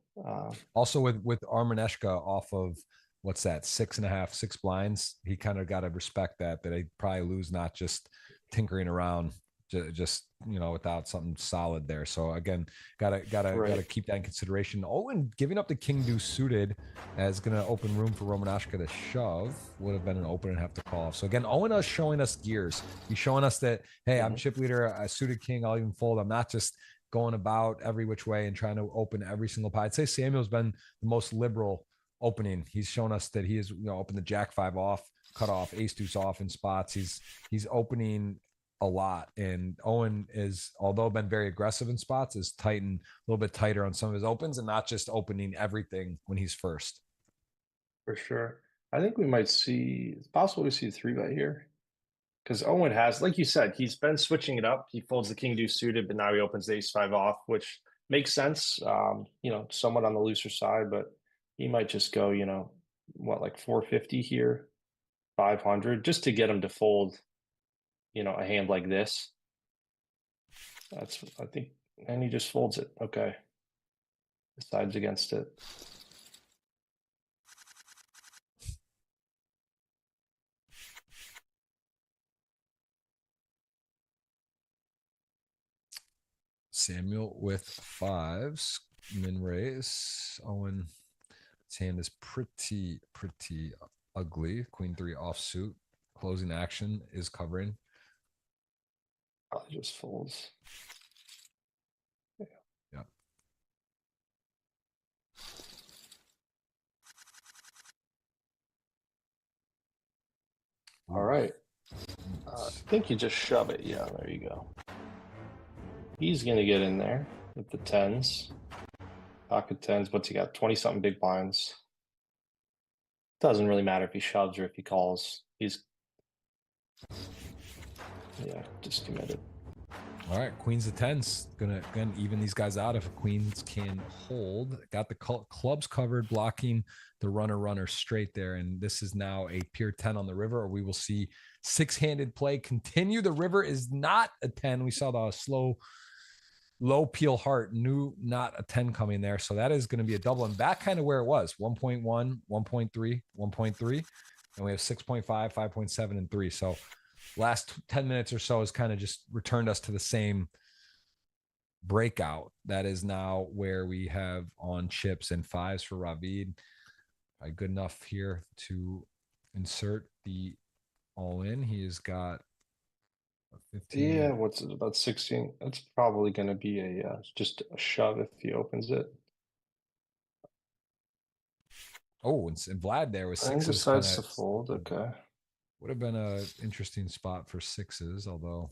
Also with Armaneshka off of what's that, 6.5, 6 blinds, he kind of got to respect that I probably lose, not just tinkering around, just without something solid there. So again, gotta keep that in consideration. And giving up the king deuce suited as gonna open room for Romanashka to shove. Would have been an open and have to call off. So again, Owen is showing us gears. He's showing us that, hey, I'm chip leader, a suited king, I'll even fold. I'm not just going about every which way and trying to open every single pie. I'd say Samuel's been the most liberal opening. He's shown us that he is, open the Jack 5 off, cut off, ace deuce off in spots. He's opening a lot. And Owen is, although been very aggressive in spots, is tightened a little bit tighter on some of his opens and not just opening everything when he's first. For sure. I think we might see, it's possible we see a 3-bet here. Because Owen has, like you said, he's been switching it up. He folds the king deuce suited, but now he opens the ace 5 off, which makes sense. Somewhat on the looser side, but he might just go, like 450 here, 500, just to get him to fold, a hand like this. That's, I think, and he just folds it. Okay. Decides against it. Samuel with 5s, min raise. Owen, his hand is pretty ugly. Queen 3 offsuit. Closing action is covering. Probably just folds. Yeah. All right. I think you just shove it. Yeah, there you go. He's going to get in there with the 10s. Pocket 10s. What's he got? 20-something big blinds. Doesn't really matter if he shoves or if he calls. He's, just committed. All right, queens to 10s. Gonna even these guys out if queens can hold. Got the clubs covered, blocking the runner straight there. And this is now a pure 10 on the river, or we will see 6-handed play continue. The river is not a 10. We saw the slow, low peel heart, knew not a 10 coming there. So that is going to be a double, and back kind of where it was 1.1, 1.3, 1.3. And we have 6.5, 5.7, and 3. So last 10 minutes or so has kind of just returned us to the same breakout. That is now where we have on chips and 5s for Ravid. Good enough here to insert the all in. He has got 15. Yeah, what's it, about 16? That's probably going to be just a shove if he opens it. Oh, and Vlad there with 6s. And decides to fold. Okay. Would have been an interesting spot for 6s, although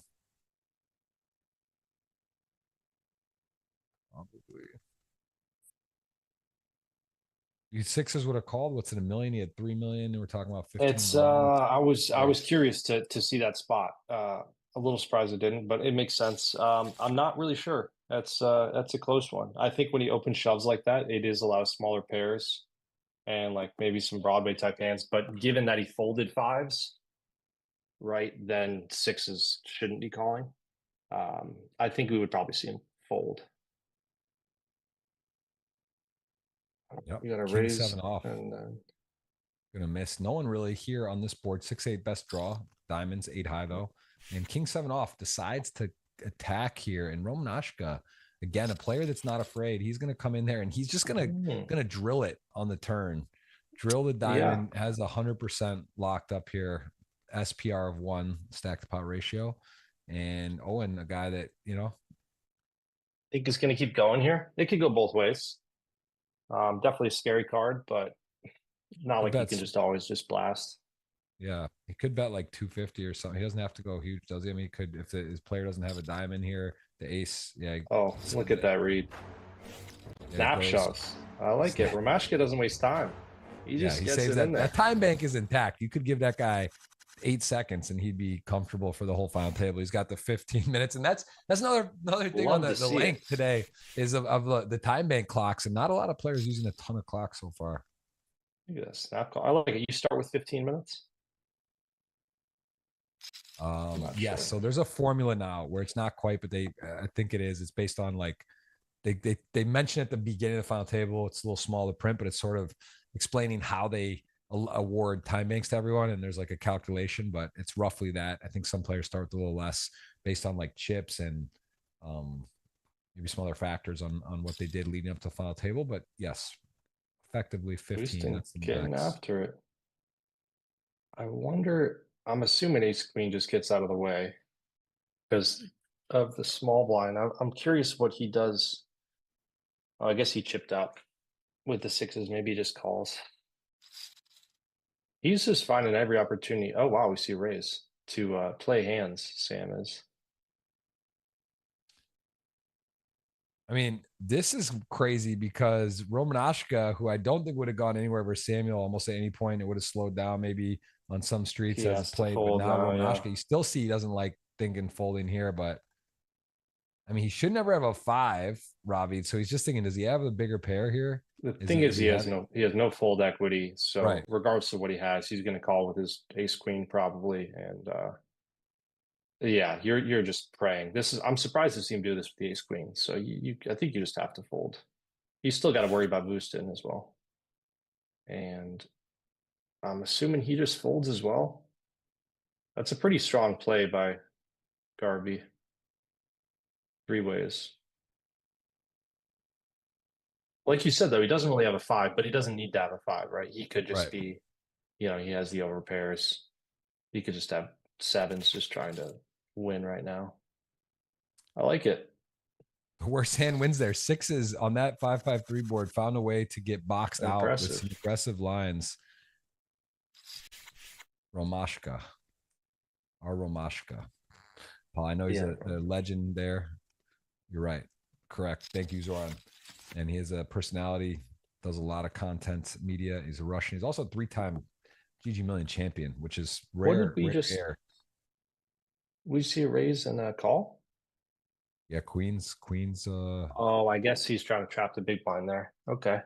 probably. You 6s would have called. What's it, $1 million? He had $3 million. And we're talking about 15 It's million. I was curious to see that spot. a little surprised it didn't, but it makes sense. I'm not really sure. That's a close one. I think when he opens shoves like that, it is a lot of smaller pairs and like maybe some Broadway type hands. But given that he folded fives, right, then sixes shouldn't be calling. I think we would probably see him fold. Yep. You got to King raise 7 off. and Gonna miss. No one really here on this board. 6-8 best draw. Diamonds 8 high though. And King 7 off decides to attack here. And Romanashka, again, a player that's not afraid. He's gonna come in there and he's just gonna drill it on the turn. Drill the diamond. Has 100% locked up here. SPR of 1 stacked pot ratio. And Owen, a guy that, you know, I think it's going to keep going here. It could go both ways. Definitely a scary card, but not like you can just always just blast. Yeah, he could bet like 250 or something. He doesn't have to go huge, does he? I mean, he could if his player doesn't have a diamond here, the ace. Yeah. Oh, look at that read. Snap shots. I like it. Romashka doesn't waste time. He just gets it in there. That time bank is intact. You could give that guy 8 seconds and he'd be comfortable for the whole final table. He's got the 15 minutes, and that's another thing on the length today is of the time bank clocks, and not a lot of players using a ton of clocks so far. Look at that snap call. I like it. You start with 15 minutes. Yes. So there's a formula now where it's not quite, but I think it is. It's based on like they mention at the beginning of the final table. It's a little small to print, but it's sort of explaining how they award time banks to everyone, and there's like a calculation, but it's roughly that. I think some players start with a little less based on like chips and maybe some other factors on what they did leading up to the final table. But yes, effectively 15. That's the getting max. After it. I wonder. I'm assuming ace queen just gets out of the way because of the small blind. I'm curious what he does. Oh, I guess he chipped up with the sixes. Maybe he just calls. He's just finding every opportunity. Oh, wow. We see raise to play hands, Sam is. I mean, this is crazy because Romanashka, who I don't think would have gone anywhere versus Samuel almost at any point, it would have slowed down maybe on some streets as played. But now Romanashka, you still see he doesn't like thinking folding here, but I mean, he should never have a 5, Robbie. So he's just thinking, does he have a bigger pair here? The thing is, he has no fold equity. So regardless of what he has, he's going to call with his ace queen probably. And yeah, you're just praying. I'm surprised to see him do this with the ace queen. So I think you just have to fold. You still got to worry about Boostin as well. And I'm assuming he just folds as well. That's a pretty strong play by Garvey. 3 ways. Like you said, though, he doesn't really have a 5, but he doesn't need to have a 5, right? He could just be, you know, he has the overpairs. He could just have 7s just trying to win right now. I like it. The worst hand wins there. 6s on that 5-5-3 board found a way to get boxed out with some aggressive lines. Romashka. Our Romashka. Paul, I know he's a legend there. You're right. Correct. Thank you, Zoran. And he has a personality, does a lot of content media. He's a Russian. He's also a 3-time GGMillion champion, which is rare. We see a raise and a call? Yeah, Queens. Oh, I guess he's trying to trap the big blind there. Okay.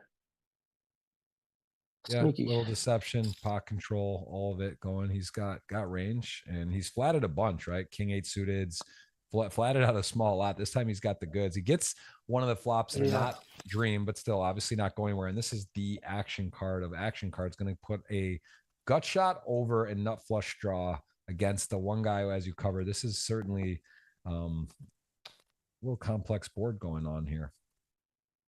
Yeah, little deception, pot control, all of it going. He's got range, and he's flatted a bunch, right? King 8 suiteds, flatted out a small lot. This time he's got the goods. He gets one of the flops that are not dream, but still obviously not going anywhere. And this is the action card of action cards, going to put a gut shot over and nut flush draw against the one guy who has you covered. This is certainly a little complex board going on here.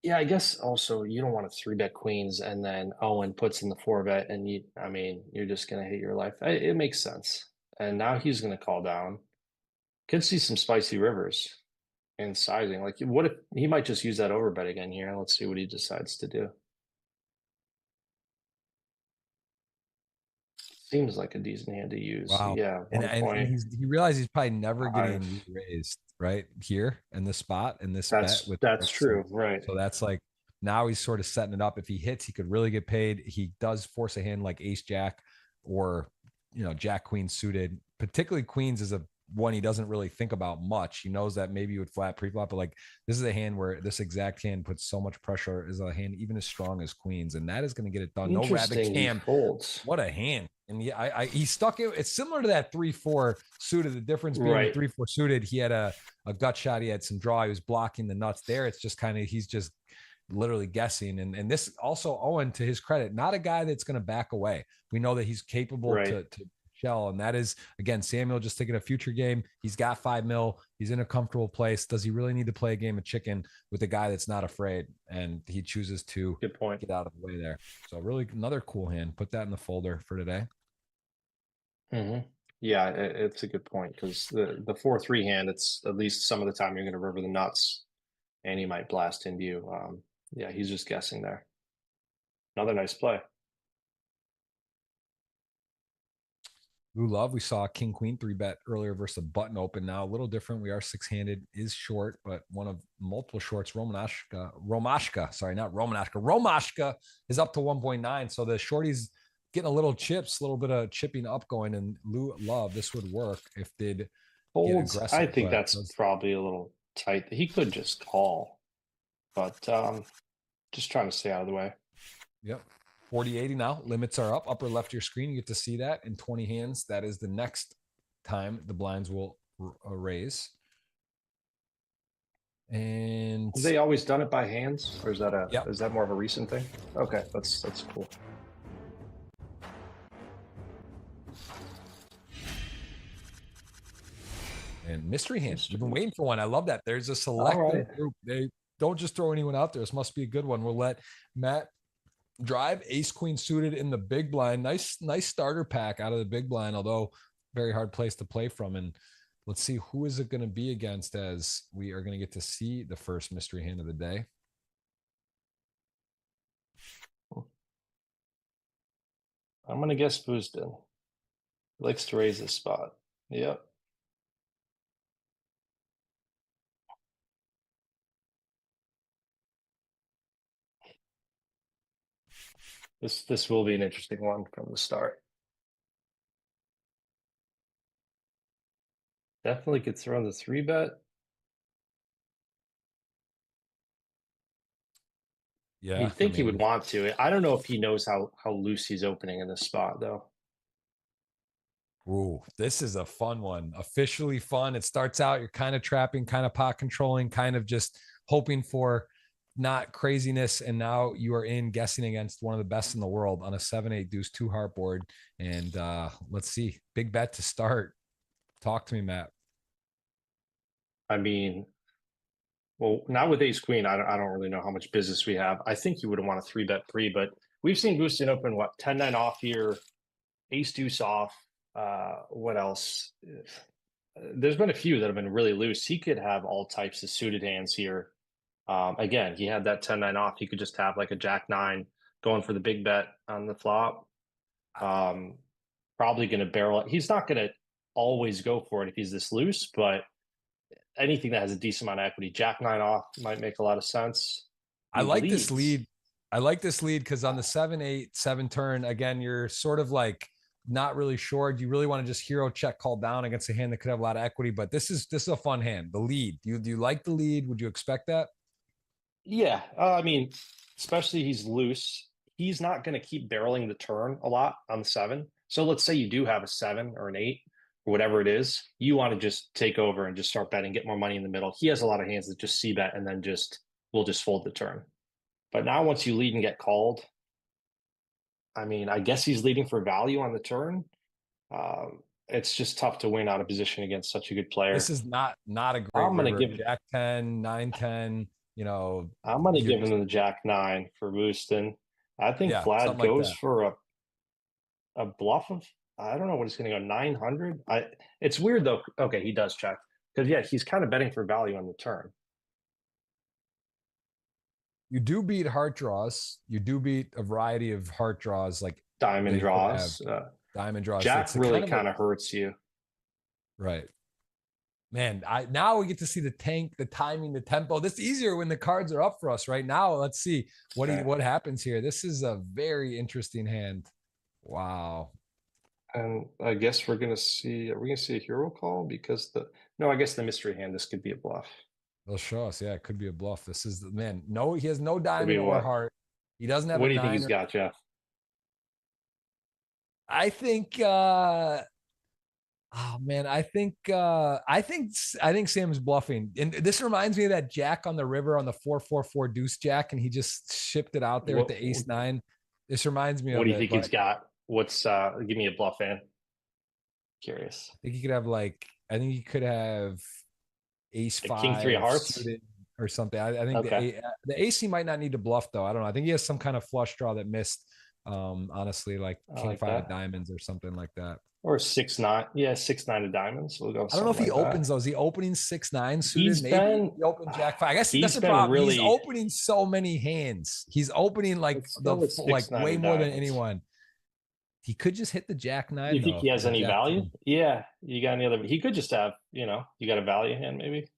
Yeah, I guess also you don't want to 3-bet queens and then Owen puts in the 4-bet and you're just going to hate your life. It makes sense. And now he's going to call down. Could see some spicy rivers and sizing. Like, what if he might just use that overbet again here? Let's see what he decides to do. Seems like a decent hand to use. Wow. Yeah. And he realized he's probably never getting raised right here in the spot in this bet. That's true. Right. So that's like, now he's sort of setting it up. If he hits, he could really get paid. He does force a hand like ace jack or, you know, jack queen suited. Particularly queens is a one he doesn't really think about much. He knows that maybe he would flat pre-flop, but like this is a hand where this exact hand puts so much pressure, is a hand even as strong as queens, and that is going to get it done. No rabbit Interesting. He cam. folds. What a hand. And yeah, he stuck it. It's similar to that 3-4 suited. The difference being Right. 3-4 suited, he had a gut shot. He had some draw. He was blocking the nuts there. It's just kind of, he's just literally guessing. And this also, Owen, to his credit, not a guy that's going to back away. We know that he's capable Right. to shell. And that is, again, Samuel just thinking a future game. He's got 5 mil. He's in a comfortable place. Does he really need to play a game of chicken with a guy that's not afraid? And he chooses to Good point. get out of the way there. So really another cool hand. Put that in the folder for today. Yeah, it's a good point, because the 4-3 hand, it's at least some of the time you're going to river the nuts, and he might blast into you. Yeah, he's just guessing there. Another nice play. Lou Love, we saw King Queen 3-bet earlier versus a button open. Now a little different. We are 6-handed, is short, but one of multiple shorts. Romashka is up to 1.9. So the shorty's getting a little chips, a little bit of chipping up going. And Lou Love, this would work if they'd Folds. get aggressive. I think that's probably a little tight. He could just call, but just trying to stay out of the way. Yep. 40-80 now. Limits are up. Upper left of your screen. You get to see that in 20 hands. That is the next time the blinds will raise. And have they always done it by hands, or is that is that more of a recent thing? Okay, that's cool. And mystery hands. We've been waiting for one. I love that. There's a selected group. They don't just throw anyone out there. This must be a good one. We'll let Matt drive. Ace queen suited in the big blind. Nice starter pack out of the big blind, although very hard place to play from. And let's see, who is it going to be against, as we are going to get to see the first mystery hand of the day. I'm going to guess Booston. Likes to raise this spot. Yep. This will be an interesting one from the start. Definitely could throw the 3-bet. Yeah, you think he would want to. I don't know if he knows how loose he's opening in this spot, though. Ooh, this is a fun one. Officially fun. It starts out, you're kind of trapping, kind of pot controlling, kind of just hoping for not craziness. And now you are in guessing against one of the best in the world on a 7-8 deuce 2 heart board. And let's see, big bet to start. Talk to me, Matt. I mean, well, not with ace queen. I don't really know how much business we have. I think you would want a 3-bet pre, but we've seen Booston open 10-9 off here, ace deuce off. What else? There's been a few that have been really loose. He could have all types of suited hands here. Again, he had that 10-9 off. He could just have like a jack-9 going for the big bet on the flop. Probably going to barrel it. He's not going to always go for it if he's this loose, but anything that has a decent amount of equity, jack-9 off might make a lot of sense. I like this lead. I like this lead because on the 7-8, 7 turn, again, you're sort of like not really sure. Do you really want to just hero check call down against a hand that could have a lot of equity? But this is a fun hand. The lead. Do you like the lead? Would you expect that? Yeah. I mean, especially he's loose. He's not going to keep barreling the turn a lot on the 7. So let's say you do have a 7 or an 8 or whatever it is. You want to just take over and just start betting, get more money in the middle. He has a lot of hands that just see bet and then will just fold the turn. But now once you lead and get called, I mean, I guess he's leading for value on the turn. It's just tough to win out of position against such a good player. This is not a great. I'm going to give Jack 10, 9-10. You know, I'm going to give him the Jack 9 for Booston. I think Vlad goes for a bluff of, I don't know what he's going to go, 900. It's weird though. Okay, he does check because yeah, he's kind of betting for value on the turn. You do beat heart draws. You do beat a variety of heart draws, like diamond draws. Diamond draws. Jack really kind of hurts you. Right. Man, now we get to see the tank, the timing, the tempo. This is easier when the cards are up for us right now. Let's see what happens here. This is a very interesting hand. Wow. And I guess we're gonna see. Are we gonna see a hero call? Because no, I guess the mystery hand. This could be a bluff. They'll show us. Yeah, it could be a bluff. This is the man. No, he has no I mean, diamond or what? heart. He doesn't have What a do you think nine. he's got, Jeff? I think oh man, I think Sam's bluffing. And this reminds me of that jack on the river on the 4-4-4 deuce jack, and he just shipped it out there at What? the ace nine. This reminds me What of do you it, think but he's got? What's? Give me a bluff, man. Curious. I think he could have I think he could have ace A king three of five hearts. suited or something. I think Okay. the AC might not need to bluff though. I don't know. I think he has some kind of flush draw that missed. Honestly, like I king like five that. of diamonds or something like that. Or 6-9. Yeah, 6-9 of diamonds. We'll go. I don't know if he Something like opens that. those. He opening 6-9 suited. He's Maybe been. he opened jack five. I guess that's He's the been problem. He's really. opening so many hands. He's opening Let's go with like 6-9 way of more than diamonds. anyone. He could just hit the jack nine You think though. he has or any jack value? 10. Yeah. You got any other? He could just have. You got a value hand maybe.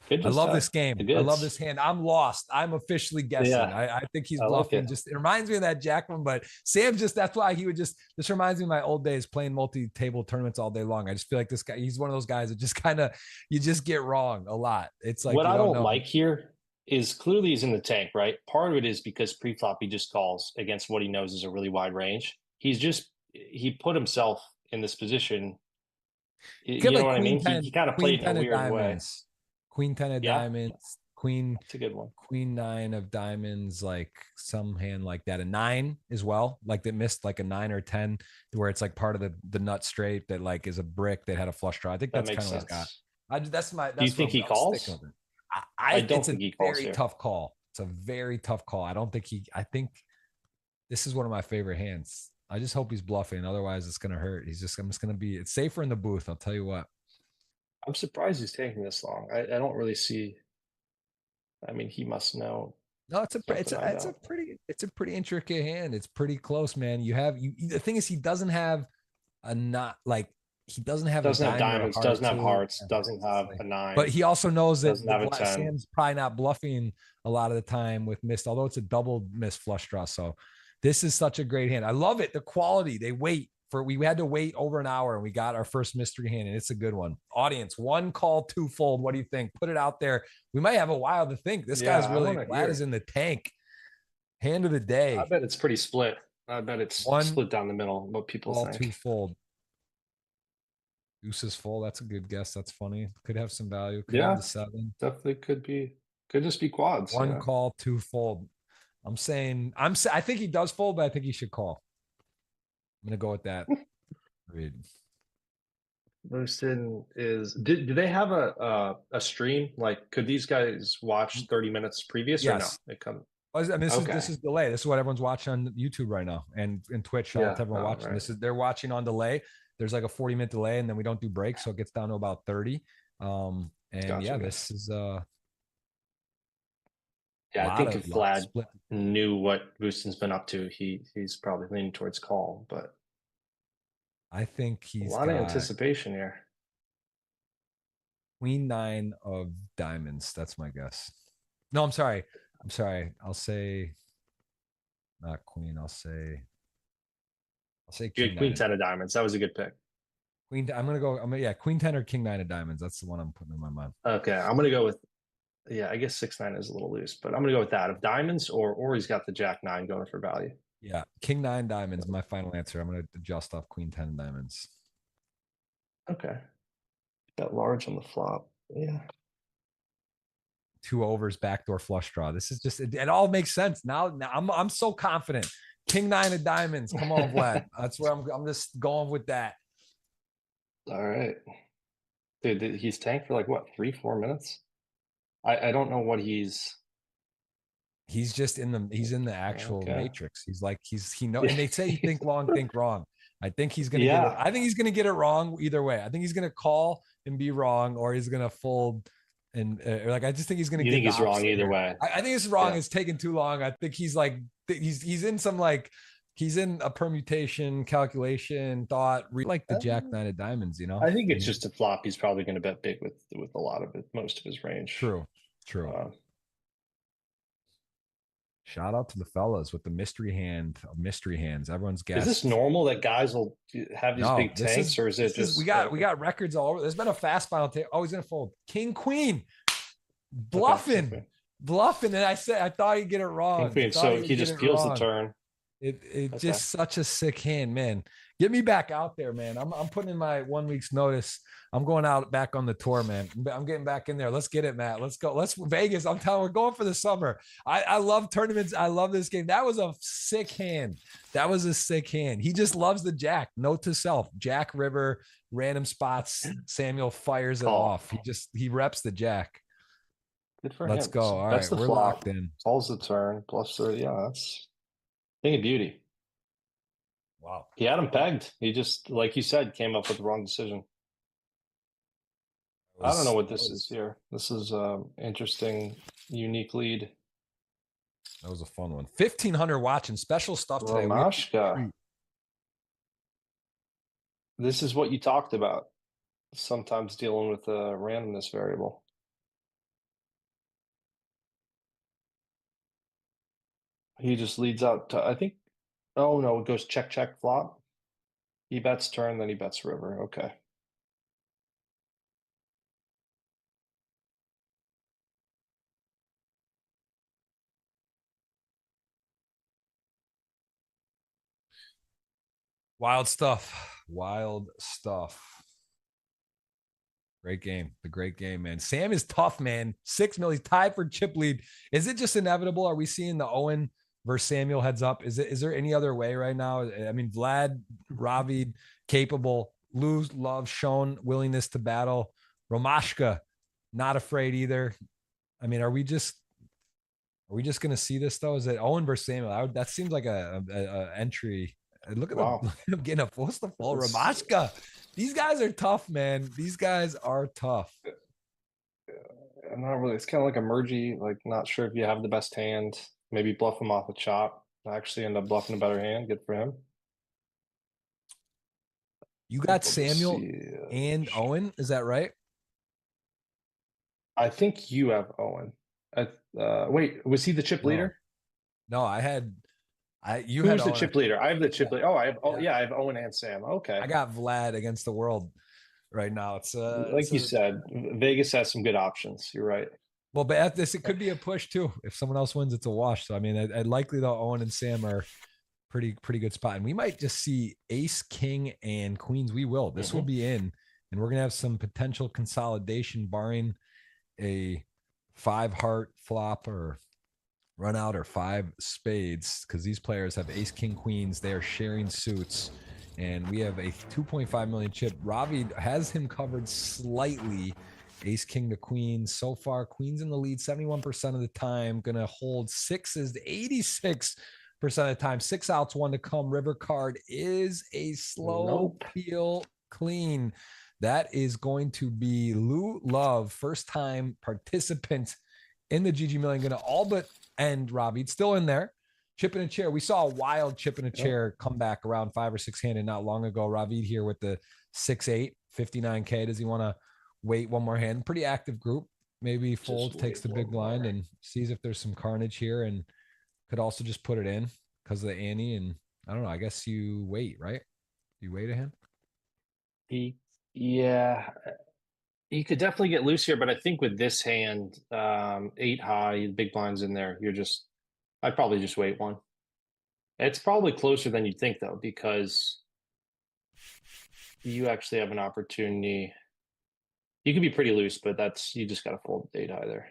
Could I just love have this the game. I love goods. this hand. I'm lost. I'm officially guessing. Yeah, I think he's I like bluffing. it. Just it reminds me of that Jack one, but Sam that's why he would this reminds me of my old days playing multi-table tournaments all day long. I just feel like this guy, he's one of those guys that just kind of you just get wrong a lot. It's like What you I don't don't know. like here is clearly he's in the tank, right? Part of it is because pre-flop he just calls against what he knows is a really wide range. He put himself in this position. You get You know like what I mean? He kind of queen played in a 10 of weird way. diamonds, queen 10 of Yeah, diamonds, queen it's a good one. queen nine of diamonds, like some hand like that, a nine as well, like that missed like a 9 or 10, where it's like part of the nut straight that like is a brick that had a flush draw. I think That that's makes kind of what he's got. sense. That's Do you what think he I'm sticking calls? with it. I don't It's a think he calls very here. tough call. It's a very tough call. I think this is one of my favorite hands. I just hope he's bluffing. Otherwise, it's gonna hurt. I'm just gonna be. It's safer in the booth. I'll tell you what. I'm surprised he's taking this long. I don't really see. I mean, he must know. No, it's Something I don't. it's a pretty intricate hand. It's pretty close, man. The thing is he doesn't have a not like he doesn't have a Doesn't have diamond or a diamonds, heart doesn't have too. hearts, doesn't have a But nine, he also knows that doesn't have a 10. Sam's probably not bluffing a lot of the time with missed, although it's a double missed flush draw. So this is such a great hand. I love it. The quality. We had to wait over an hour and we got our first mystery hand, and it's a good one. Audience, one call, twofold. What do you think? Put it out there. We might have a while to think. This guy's really glad is in the tank. Hand of the day. I bet it's pretty split. I bet it's split down the middle. What people call, think. twofold. Deuce is full. That's a good guess. That's funny. Could have some value. Could Yeah, have the 7. definitely could be. Could just be quads. One call, twofold. I think he does fold, but I think he should call. I'm gonna go with that. Read. Lewiston is. Do they have a stream? Like, could these guys watch 30 minutes previous or no? Yes. They come. I mean, this Okay. is delay. This is what everyone's watching on YouTube right now and Twitch. Shout out to everyone watching. Right. They're watching on delay. There's like a 40-minute delay, and then we don't do breaks, so it gets down to about 30. And Gotcha. yeah, this is Yeah, I think if Vlad knew what Booston's been up to, he's probably leaning towards call, but I think he's a lot of anticipation here. Queen 9 of diamonds. That's my guess. No, I'm sorry. I'll say not queen. I'll say king queen 10 of diamonds. That was a good pick. Queen. Queen 10 or king 9 of diamonds. That's the one I'm putting in my mind. Okay, I'm gonna go with. Yeah, I guess 6-9 is a little loose, but I'm gonna go with that of diamonds, or he's got the jack 9 going for value. Yeah, king 9 diamonds. My final answer. I'm gonna adjust off queen 10 diamonds. Okay, got large on the flop. Yeah. 2 overs, backdoor flush draw. This is just it all makes sense now. I'm so confident. King 9 of diamonds. Come on, Vlad. That's where I'm just going with that. All right. Dude, he's tanked for like what, 3-4 minutes? I don't know what he's just in the actual matrix. He's like and they say you think long, think wrong. I think he's gonna get it. I think he's gonna get it wrong either way. I think he's gonna call and be wrong, or he's gonna fold and I just think he's gonna. You think he's wrong either way? I think it's wrong. It's taking too long. I think he's like he's in some he's in a permutation calculation thought like the jack 9 of diamonds. I think it's just a flop. He's probably going to bet big with a lot of it, most of his range. True. Shout out to the fellas with the mystery hand of mystery hands. Everyone's guessed. Is this normal that guys will have these big this tanks, is, or is it just we got records all over. There's been a fast final take. Oh, he's gonna fold. King Queen. Bluffing. Okay. Bluffing. And I thought he'd get it wrong. King Queen. So he just peels the turn. It just such a sick hand, man. Get me back out there, man. I'm putting in my 1 week's notice. I'm going out back on the tour, man. I'm getting back in there. Let's get it, Matt. Let's go. Let's Vegas. I'm telling you, we're going for the summer. I love tournaments. I love this game. That was a sick hand. That was a sick hand. He just loves the jack. Note to self: Jack River, random spots. Samuel fires it off. He reps the jack. Good for Let's him. go. All right, we're locked in. Calls the turn. Bluffs 30. Yeah, that's thing of beauty. Wow. He had him pegged. He just, like you said, came up with the wrong decision. I don't know what this is here. This is interesting, unique lead. That was a fun one. 1,500 watching. Special stuff today. Romashka. This is what you talked about. Sometimes dealing with a randomness variable. He just leads out to, I think, oh no, it goes check, check, flop. He bets turn, then he bets river. Okay. Wild stuff. Wild stuff. Great game. The great game, man. Sam is tough, man. 6 mil. He's tied for chip lead. Is it just inevitable? Are we seeing the Owen versus Samuel heads up? Is there any other way right now? I mean, Vlad, Ravid, capable. Lose, love, shown willingness to battle. Romashka, not afraid either. I mean, are we just going to see this though? Is it Owen versus Samuel? That seems like a entry. Look at him getting a what's the full Romashka. These guys are tough, man. These guys are tough. I'm not really. It's kind of like a mergey. Like, not sure if you have the best hand. Maybe bluff him off the chop. Actually, end up bluffing a better hand. Good for him. You got Samuel and Owen. Is that right? I think you have Owen. Wait, was he the chip leader? No, I had. Who's the chip leader? I have the chip leader. Oh, I have. Oh, yeah, I have Owen and Sam. Okay. I got Vlad against the world right now. It's like you said, Vegas has some good options. You're right. Well, but at this, it could be a push too. If someone else wins, it's a wash. So I mean, I'd likely though Owen and Sam are pretty good spot, and we might just see Ace, King, and Queens. We will. This will be in, and we're gonna have some potential consolidation, barring a 5 heart flop or run out or 5 spades, because these players have Ace, King, Queens. They are sharing suits, and we have a 2.5 million chip. Ravi has him covered slightly. Ace, King to Queens. So far, Queens in the lead 71% of the time. Gonna hold sixes 86% of the time. 6 outs, 1 to come. River card is a slow peel clean. That is going to be Lou Love, first time participant in the GGMillion. Gonna all but end Robbie. It's still in there. Chip in a chair. We saw a wild chip in a chair come back around 5 or 6 handed not long ago. Ravid here with the 6-8, 59K. Does he want to wait one more hand? Pretty active group. Maybe folds, takes the big blind and sees if there's some carnage here, and could also just put it in because of the ante. And I don't know. I guess you wait, right? You wait a hand? Yeah. You could definitely get loose here, but I think with this hand, 8 high, big blinds in there, I'd probably just wait one. It's probably closer than you'd think though, because you actually have an opportunity. You could be pretty loose, but you just got to fold the 8 high there.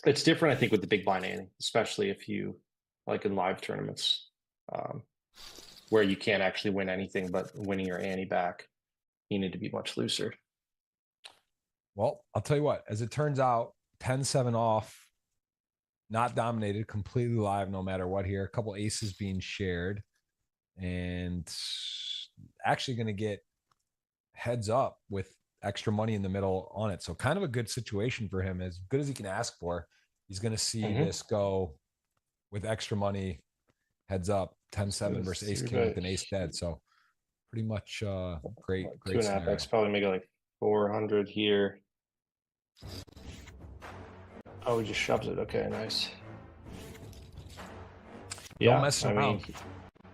It's different, I think, with the big blind ante, especially if you like in live tournaments, where you can't actually win anything but winning your ante back. You need to be much looser. Well, I'll tell you what, as it turns out, 10-7 off, not dominated, completely live no matter what here. A couple aces being shared, and actually going to get heads up with extra money in the middle on it. So kind of a good situation for him, as good as he can ask for. He's going to see this go with extra money, heads up, 10-7 versus ace king with an ace dead. So pretty much great 2.5x, probably make it like 400 here. Oh, he just shoves it. Okay, nice. No Yeah, messing I around. mean, good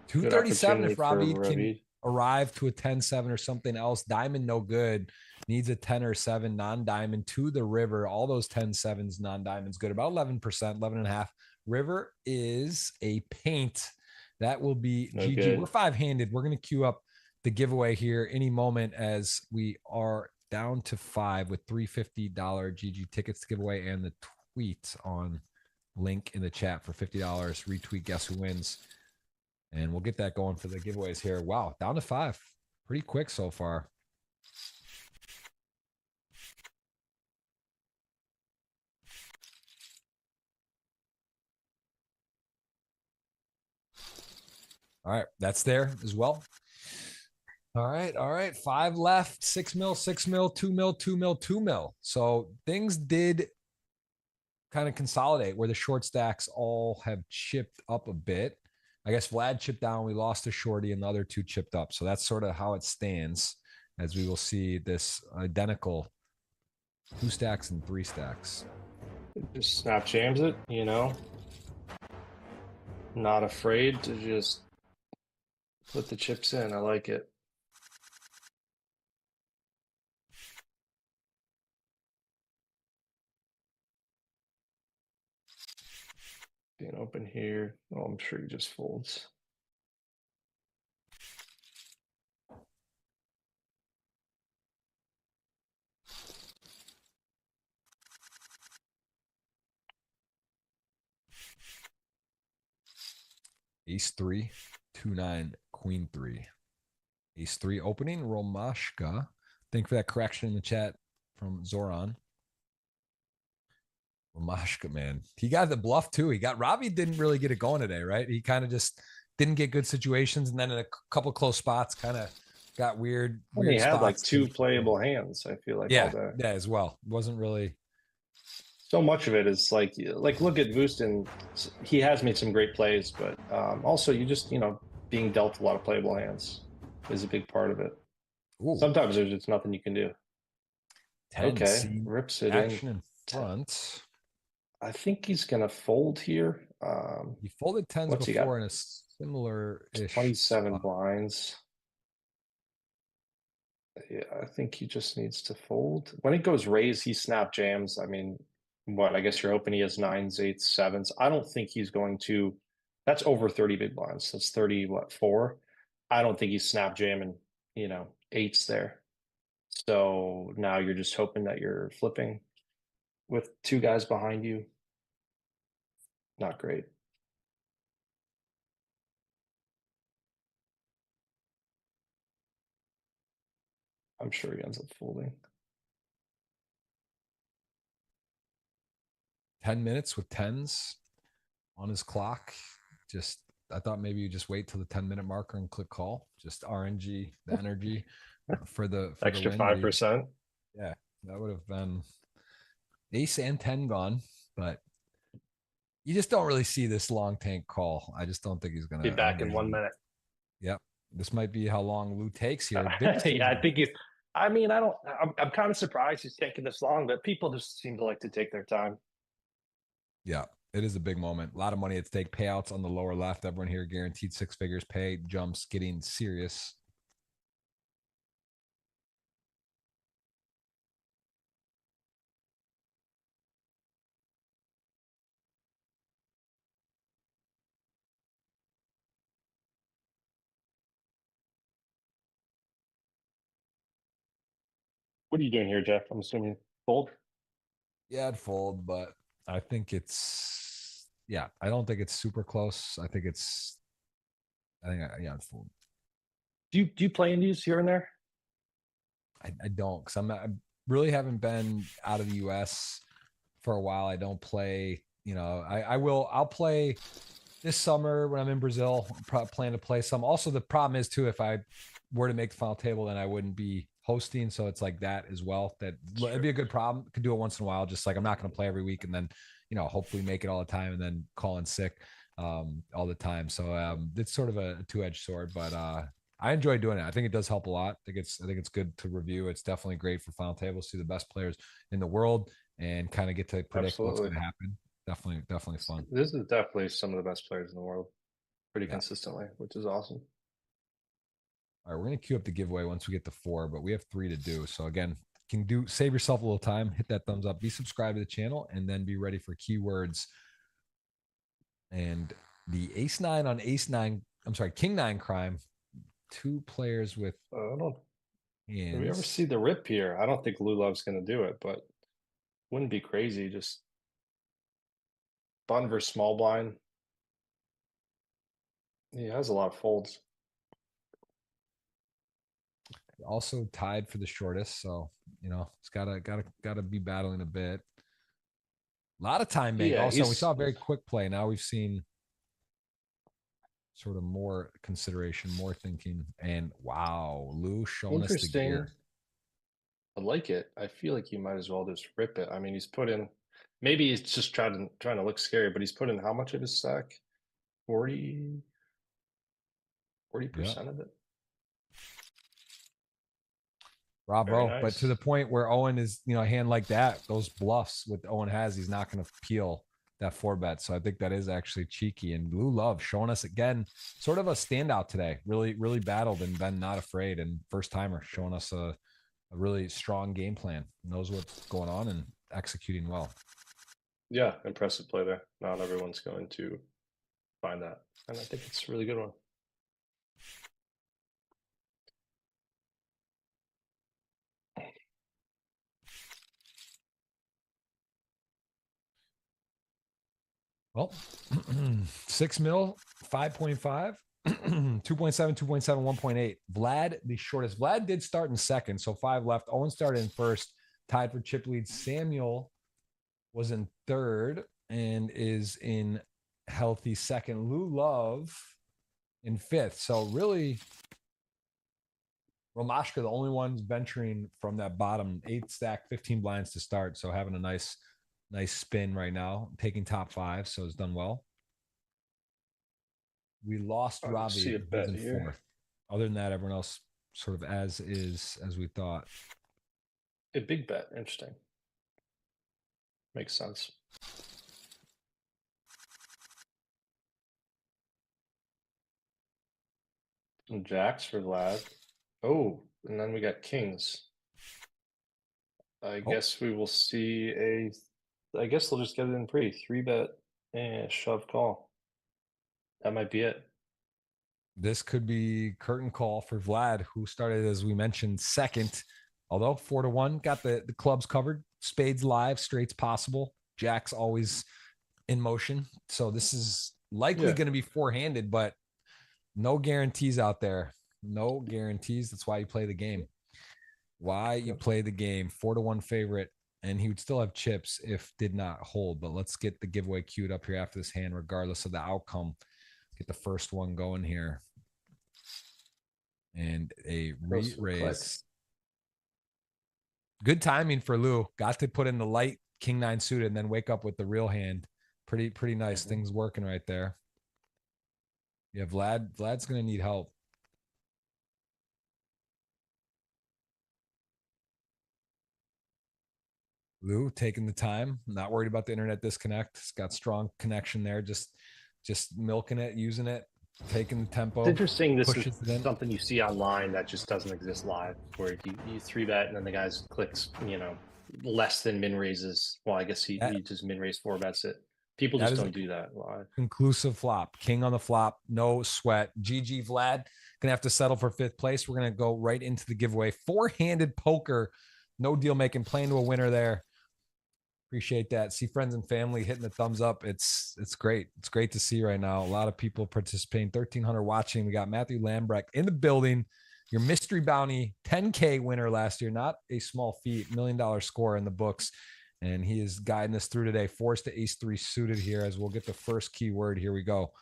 237 opportunity if for Ravid can Ravid. arrive to a 10-7 or something else. Diamond, no good. Needs a 10 or 7 non-diamond to the river. All those 10-7s non-diamonds good. About 11%, 11.5. River is a paint. That will be No GG. good. We're five-handed. We're going to queue up the giveaway here any moment as we are down to 5 with $350 GG tickets to give away and the tweet on link in the chat for $50. Retweet, guess who wins. And we'll get that going for the giveaways here. Wow, down to 5. Pretty quick so far. All right, that's there as well. All right. 5 left. 6 mil, 6 mil, 2 mil, 2 mil, 2 mil. So things did kind of consolidate where the short stacks all have chipped up a bit. I guess Vlad chipped down. We lost to Shorty, and the other two chipped up. So that's sort of how it stands as we will see this identical 2 stacks and 3 stacks. Just snap jams it, you know. Not afraid to just put the chips in. I like it. Being open here. Oh, I'm sure he just folds. Ace 3, 2-9, Queen 3. Ace 3 opening, Romashka. Thank you for that correction in the chat from Zoran. Romashka, man. He got the bluff too. He got Robbie didn't really get it going today, right? He kind of just didn't get good situations, and then in a couple close spots, kind of got weird. Well, he had like spots 2 playable hands, I feel like, all day. Yeah, as well. Wasn't really. So much of it is like look at Vooston. He has made some great plays, but also you just, you know, being dealt a lot of playable hands is a big part of it. Ooh, Sometimes there's just nothing you can do. 10 Okay, rips it action in. in front. I think he's gonna fold here. He folded 10s what's he got? before in a similar 27 blinds. Yeah, I think he just needs to fold. When it goes raise, he snap jams. I mean, what? I guess you're hoping he has 9s, 8s, 7s. I don't think he's going to. That's over 30 big blinds. That's 30, what, 4? I don't think he's snap jamming, you know, 8s there. So now you're just hoping that you're flipping with 2 guys behind you. Not great. I'm sure he ends up folding. 10 minutes with 10s on his clock. Just, I thought maybe you just wait till the 10-minute marker and click call. Just RNG, the energy for the Extra the 5%. Yeah, that would have been ace and 10 gone, but you just don't really see this long tank call. I just don't think he's going to Be back in 1 minute. Yep. This might be how long Lou takes here. Yeah, I think he's. I mean, I'm kind of surprised he's taking this long, but people just seem to like to take their time. Yeah, it is a big moment. A lot of money at stake. Payouts on the lower left. Everyone here guaranteed 6 figures. Pay jumps getting serious. What are you doing here, Jeff? I'm assuming fold. Yeah, I'd fold, but I think I don't think it's super close. I think I'd fold. Do you play indies here and there? I don't, because I really haven't been out of the US for a while. I don't play, I'll play this summer when I'm in Brazil. Plan to play some. Also, the problem is too, if I were to make the final table, then I wouldn't be hosting. So it's like that as well. It'd be a good problem. Could do it once in a while. Just like I'm not going to play every week, and then hopefully make it all the time, and then call in sick all the time. So it's sort of a two-edged sword, but I enjoy doing it. I think it does help a lot. I think it's good to review. It's definitely great for final tables. See the best players in the world. and kind of get to predict what's going to happen. Definitely fun. This is definitely some of the best players in the world, pretty Yeah. consistently, which is awesome. All right, we're going to queue up the giveaway once we get to 4, but we have 3 to do. So again, save yourself a little time, hit that thumbs up, be subscribed to the channel, and then be ready for keywords. And the ace 9 on ace 9, I'm sorry, king 9 crime, 2 players with I don't. hands. Did we ever see the rip here? I don't think Lou Love's going to do it, but wouldn't be crazy. Just button versus small blind. He has a lot of folds. Also tied for the shortest, so it's gotta be battling a bit. A lot of time bank. Also, we saw a very quick play. Now we've seen sort of more consideration, more thinking, and wow, Lou showing us the gear. I like it. I feel like you might as well just rip it. I mean, he's put in. Maybe he's just trying to look scary, but he's put in how much of his stack? 40% of it. Bravo. Nice. But to the point where Owen is, a hand like that, those bluffs with Owen has, he's not going to peel that 4-bet. So I think that is actually cheeky. And Lou Love showing us again, sort of a standout today. Really, really battled and been not afraid. And first timer showing us a really strong game plan. Knows what's going on and executing well. Yeah, impressive play there. Not everyone's going to find that. And I think it's a really good one. Well, 6 mil, 5.5, 2.7, 2.7, 1.8. Vlad, the shortest. Vlad did start in second, so 5 left. Owen started in first, tied for chip lead. Samuel was in third and is in healthy second. Lou Love in fifth. So really, Romashka, the only ones venturing from that bottom 8 stack, 15 blinds to start. So having a nice spin right now, taking top 5. So it's done well. We lost Ravi. See a bet here. Fourth. Other than that, everyone else sort of as is as we thought. A big bet. Interesting. Makes sense. Some jacks for Vlad. Oh, and then we got kings. I guess we will see I guess they'll just get it in pretty 3-bet and shove call. That might be it. This could be curtain call for Vlad, who started, as we mentioned, second. Although 4-1, got the clubs covered. Spades live, straights possible. Jacks always in motion. So this is likely going to be 4-handed, but no guarantees out there. No guarantees. That's why you play the game. Why you play the game. 4-1 favorite, and he would still have chips if did not hold. But let's get the giveaway queued up here after this hand, regardless of the outcome. Get the first one going here. And a re-raise. Good timing for Lou. Got to put in the light king 9 suited and then wake up with the real hand. Pretty nice. Things working right there. Yeah, Vlad's going to need help. Lou taking the time, not worried about the internet disconnect. It's got strong connection there. Just milking it, using it, taking the tempo. It's interesting. This is something you see online that just doesn't exist live, where you 3-bet and then the guy's clicks, less than min raises. Well, I guess he just min raise 4-bets it. People just don't do that live. Conclusive flop. King on the flop. No sweat. GG Vlad. Gonna have to settle for 5th place. We're gonna go right into the giveaway. 4-handed poker. No deal making. Playing to a winner there. Appreciate that. See friends and family hitting the thumbs up. It's great. It's great to see right now. A lot of people participating. 1,300 watching. We got Matthew Lambrecht in the building. Your mystery bounty 10K winner last year. Not a small feat. $1 million score in the books. And he is guiding us through today. 4s to ace 3 suited here as we'll get the first keyword. Here we go.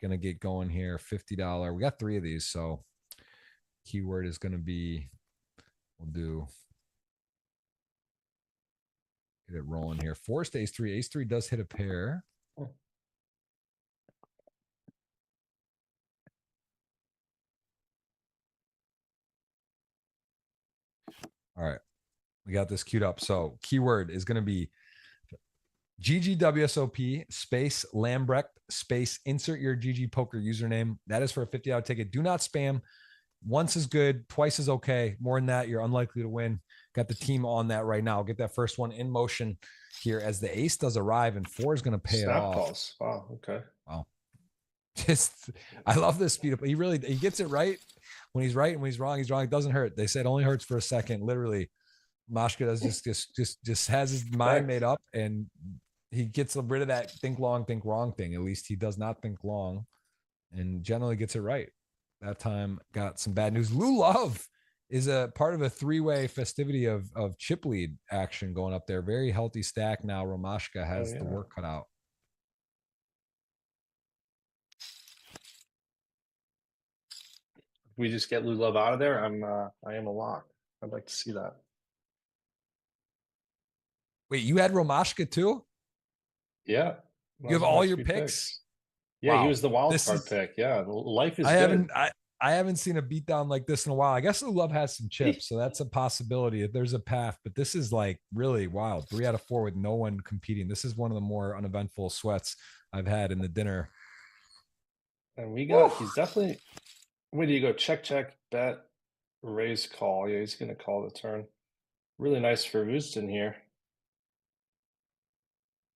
Gonna get going here. $50. We got 3 of these. So keyword is gonna be, we'll do, get it rolling here. 4s to ace 3. Ace 3 does hit a pair. All right. We got this queued up. So keyword is going to be GGWSOP space Lambrecht space insert your GGPoker username. That is for a $50 ticket. Do not spam. Once is good. Twice is okay. More than that, you're unlikely to win. Got the team on that right now. I'll get that first one in motion here as the ace does arrive, and 4 is going to pay it Snap off. calls. Wow. Okay. Wow. Just, I love this speed up. He gets it right when he's right, and when he's wrong, he's wrong. It doesn't hurt. They say it only hurts for a second. Literally, Mashka does just has his mind made up, and he gets rid of that think long, think wrong thing. At least he does not think long, and generally gets it right. That time got some bad news. Lou Love is a part of a 3-way festivity of chip lead action going up there. Very healthy stack now. Romashka has the work cut out. We just get Lou Love out of there. I am a lock. I'd like to see that. Wait, you had Romashka too? Yeah. You have all your picks? Yeah, Wow. he was the wild card pick. Yeah, life is good. I haven't seen a beatdown like this in a while. I guess Lou Love has some chips, so that's a possibility. There's a path, but this is like really wild. 3 out of 4 with no one competing. This is one of the more uneventful sweats I've had in the dinner. And we got, he's definitely, where do you go? Check, bet, raise, call. Yeah, he's going to call the turn. Really nice for Houston here.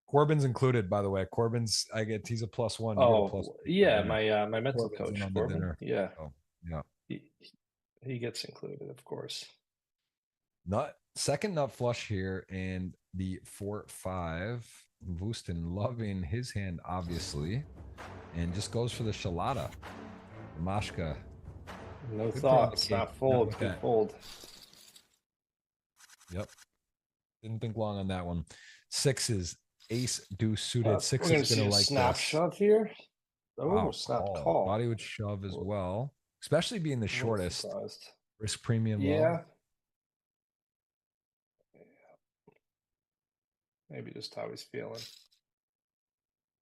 Corbin's included, by the way. Corbin's, he's a +1. Oh, yeah, my mental coach, Corbin. Yeah. Oh, yeah. He gets included, of course. Second nut flush here, and the 4-5. Houston loving his hand, obviously, and just goes for the shalata. Mashka. No thought. It's not fold. Good fold. Yep. Didn't think long on that one. 6s. Ace deuce suited. 6 is going to like snap shove here. Oh, wow, snap call. Body would shove as well, especially being the shortest. Risk premium. Yeah. Maybe just how he's feeling.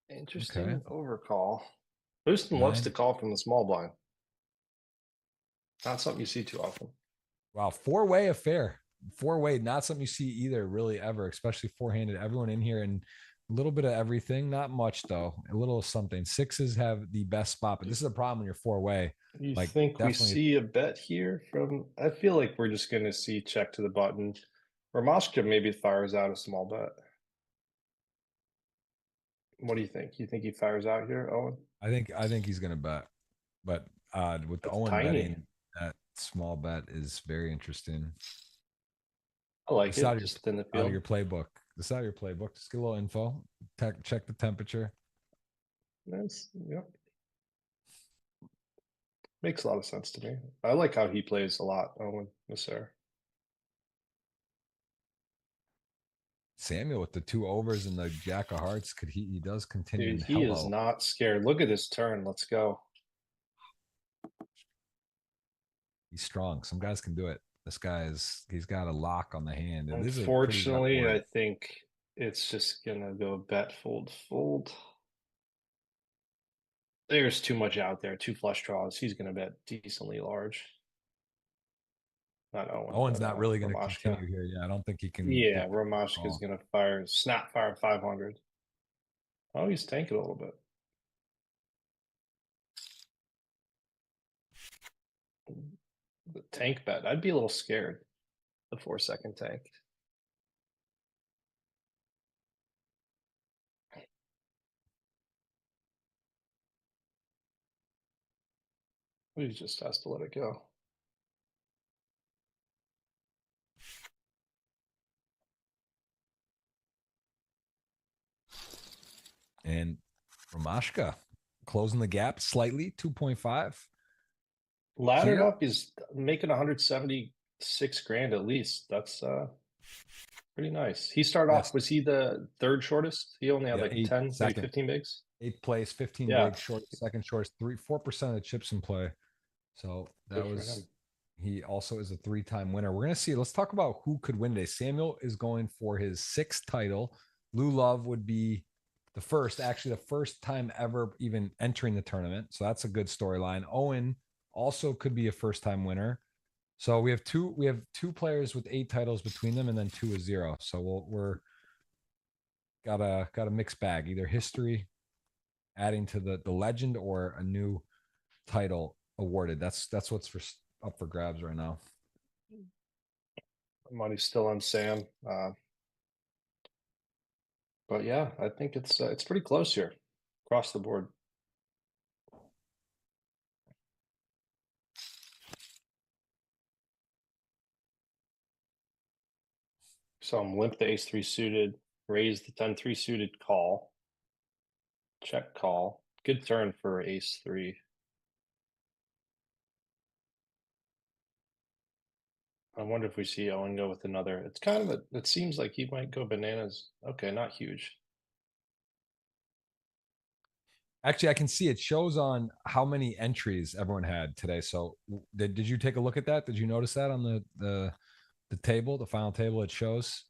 Interesting overcall. Houston loves to call from the small blind. Not something you see too often. Wow, 4-way affair. 4-way, not something you see either, really, ever, especially 4-handed. Everyone in here, and a little bit of everything. Not much, though. A little of something. 6s have the best spot, but this is a problem when you're 4-way. You think we see a bet here from? I feel like we're just going to see check to the button. Romashka maybe fires out a small bet. What do you think? You think he fires out here, Owen? I think he's going to bet, but with the Owen betting, that small bet is very interesting. I like it. Just in the field. Out of your playbook. This out of your playbook. Just get a little info. Check the temperature. Nice. Yep. Makes a lot of sense to me. I like how he plays a lot, Owen Nasser. Samuel with the 2 overs and the jack of hearts. He does continue? Dude, he is not scared. Look at this turn. Let's go. He's strong. Some guys can do it. This he's got a lock on the hand. And unfortunately, I think it's just gonna go bet fold. There's too much out there. 2 flush draws. He's gonna bet decently large. Not Owen. Owen's not really going to continue here. Yeah, I don't think he can. Yeah, Romashka's going to snap fire 500. Oh, he's tanking a little bit. The tank bet. I'd be a little scared. The 4-second tank. He just has to let it go. And Romashka closing the gap slightly, 2.5. Laddered up, he's making 176 grand at least. That's pretty nice. He started off, was he the 3rd shortest? He only had like 10, maybe 15 bigs. 8th place, 15 big, second shortest, 4% of the chips in play. So that was, he also is a 3-time winner. We're going to see, let's talk about who could win today. Samuel is going for his 6th title. Lou Love would be the first time ever even entering the tournament. So that's a good storyline. Owen also could be a first-time winner. So we have two players with 8 titles between them, and then 2 with 0. So we're got a mixed bag, either history adding to the legend or a new title awarded. That's what's up for grabs right now. Money's still on Sam. But yeah, I think it's pretty close here across the board. So I'm limp the ace-3 suited, raise the 10-3 suited, call, check call. Good turn for ace-3. I wonder if we see Owen go with another. It's kind of it seems like he might go bananas. Okay, not huge. Actually, I can see it shows on how many entries everyone had today. So did you take a look at that? Did you notice that on the table, the final table? It shows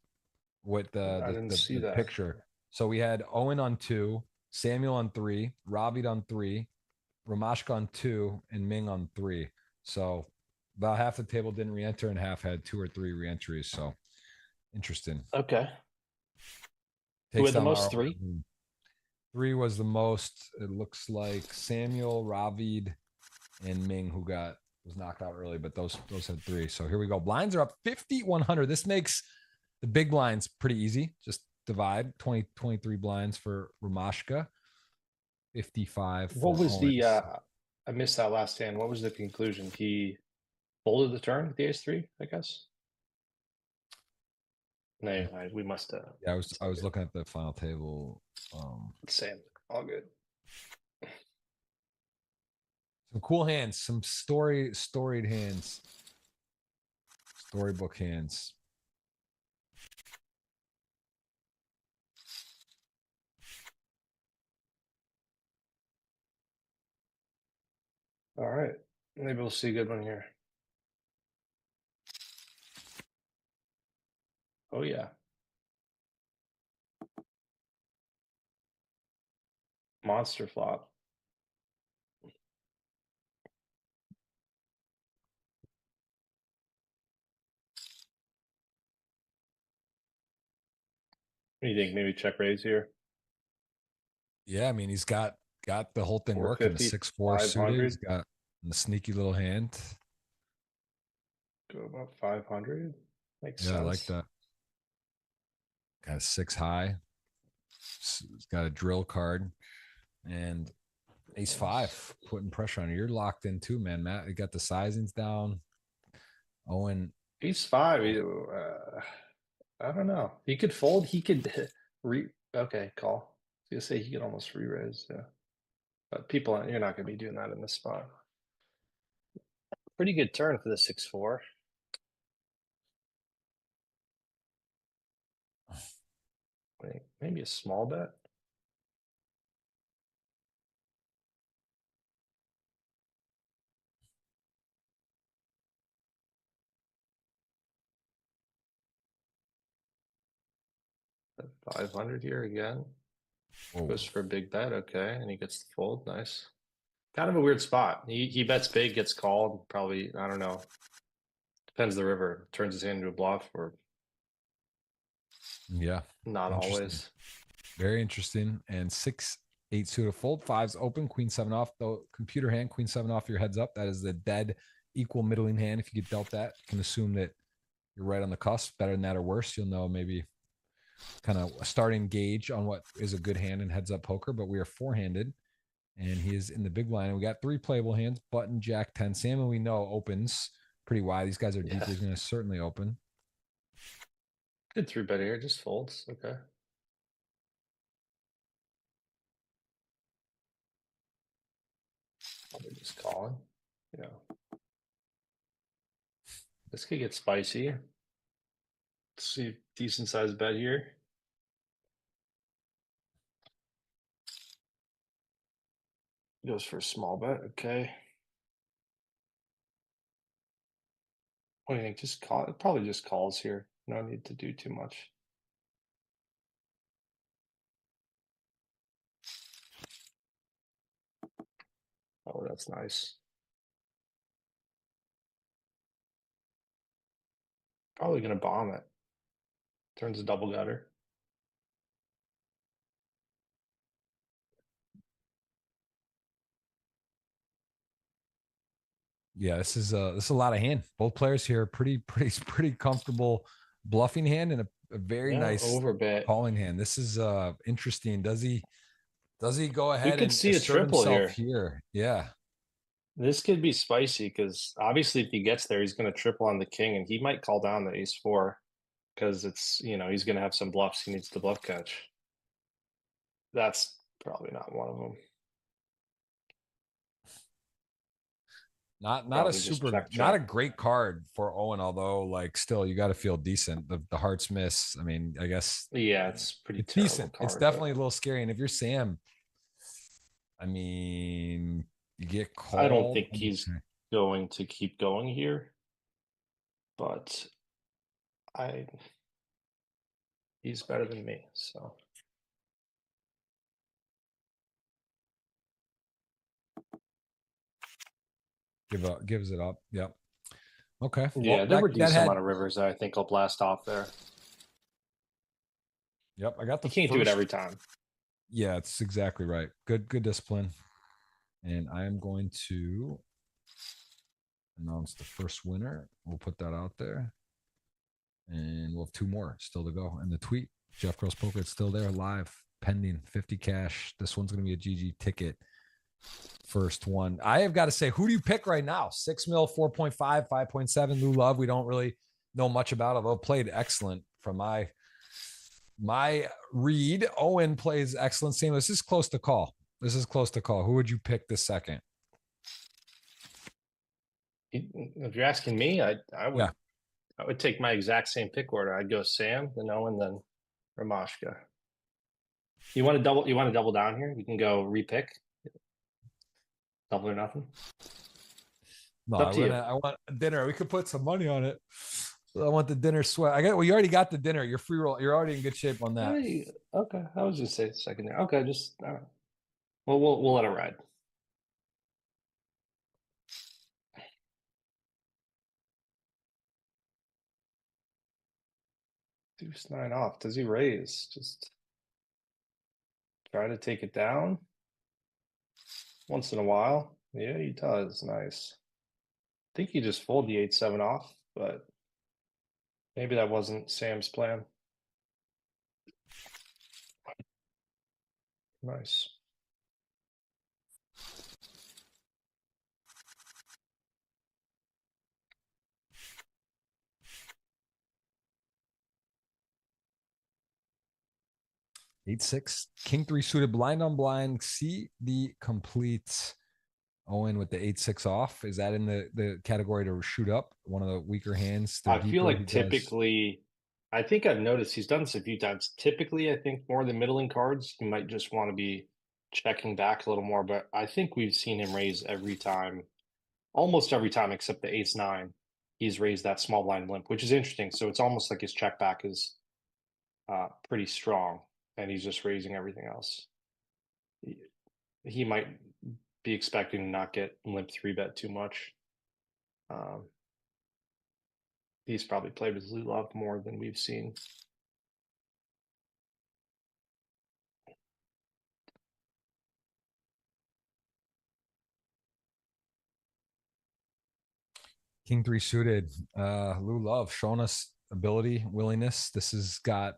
with I didn't see the that. picture. So we had Owen on 2, Samuel on 3, Ravid on 3, Romashka on 2, and Ming on 3. So about half the table didn't re-enter, and half had 2 or 3 re-entries. So interesting. Okay. Who Takes had the down most? our 3? 3 was the most. It looks like Samuel, Ravid, and Ming, who was knocked out early, but those had 3. So here we go. Blinds are up 5,100. This makes the big blinds pretty easy. Just divide 23 blinds for Romashka, 55 What for was the Owens. I missed that last hand. What was the conclusion? He folded the turn with the ace-3, I guess. No, we must have. Yeah, I was looking at the final table. Same. All good. Some cool hands, some storied hands, storybook hands. All right. Maybe we'll see a good one here. Oh yeah. Monster flop. What do you think? Maybe check raise here. Yeah, I mean he's got the whole thing working. The 450, 6-4 suited. He's 500. got the sneaky little hand. Go about 500. Makes Yeah, sense. I like that. Got a 6 high. He's got a drill card and ace-5 putting pressure on you. You're locked in too, man. Matt, you got the sizings down. Owen, Ace-5. I don't know. He could fold. He could Okay, call. I was gonna say he could almost re-raise. Yeah, but people, you're not gonna be doing that in this spot. Pretty good turn for the 6-4. Wait, maybe a small bet. At 500 here again. whoa. Goes for a big bet. Okay, and he gets the fold. Nice. Kind of a weird spot. He bets big, gets called. Probably, I don't know. Depends the river. Turns his hand into a bluff, or Yeah, not always. very interesting. And 6-8 suited fold, 5's open, queen-7 off. The computer hand, queen-7 off your heads up. That is the dead equal middling hand. If you get dealt that, you can assume that you're right on the cusp. Better than that or worse, you'll know maybe kind of a starting gauge on what is a good hand in heads up poker. But we are 4-handed, and he is in the big blind. And we got 3 playable hands: button, jack 10. Salmon, we know, opens pretty wide. These guys are deep. He's going to certainly open. Good 3-bet here. Just folds. Okay. Probably just calling. Yeah. This could get spicy. Let's see, decent sized bet here. Goes for a small bet. Okay. What do you think? Just call. It probably just calls here. No need to do too much. Oh, that's nice. Probably gonna bomb it. Turns a double gutter. Yeah, this is a lot of hand. Both players here are pretty comfortable bluffing hand and a very Yeah, nice overbet. calling hand. This is interesting. Does he go We ahead could and see a assert triple himself here. here? Yeah. This could be spicy because obviously if he gets there, he's going to triple on the king, and he might call down the ace four because it's, he's going to have some bluffs he needs to bluff catch. That's probably not one of them. Not a Probably just super, check, not a check. great card for Owen, although like still you got to feel decent. The hearts miss. I mean, I guess Yeah, it's pretty it's terrible decent. It's card. definitely a little scary. And if you're Sam, I mean, you get I don't called. think he's going to keep going here, but he's better than me, so. Gives it up. Yep. Okay. Yeah, Well, there were that decent had. amount of rivers that I think I'll blast off there. Yep. I got the You can't do it first. every time. Yeah, it's exactly right. Good discipline. And I am going to announce the first winner. We'll put that out there. And we'll have two more still to go. And the tweet, Jeff Gross Poker, it's still there live, pending 50 cash. This one's going to be a GG ticket. First one. I have got to say, who do you pick right now? 6 mil, 4.5, 5.7. Lou Love. We don't really know much about it, although played excellent from my read. Owen plays excellent. Same. This is close to call. Who would you pick the second? If you're asking me, I would take my exact same pick order. I'd go Sam, then Owen, then Ramashka. You want to double down here? You can go repick. Double or nothing. No, It's up to you. I want dinner. We could put some money on it. I want the dinner sweat. Well, you already got the dinner. You're free roll. You're already in good shape on that. Hey, okay, I was just say second there. Okay, just all right. Well, we'll let it ride. Deuce nine off. Does he raise? Just try to take it down once in a while. Yeah, he does. Nice. I think he just folded the 8-7 off, but maybe that wasn't Sam's plan. Nice. Eight six, king three suited, blind on blind. See the complete Owen with the 8-6 off. Is that in the category to shoot up? One of the weaker hands. I feel like typically, I think I've noticed he's done this a few times. Typically, I think more than middling cards, he might just want to be checking back a little more. But I think we've seen him raise every time, almost every time, except the ace nine. He's raised that small blind limp, which is interesting. So it's almost like his check back is pretty strong, and he's just raising everything else. He might be expecting to not get limp three bet too much. He's probably played with Lou Love more than we've seen. King three suited. Lou Love showing us ability, willingness. This has got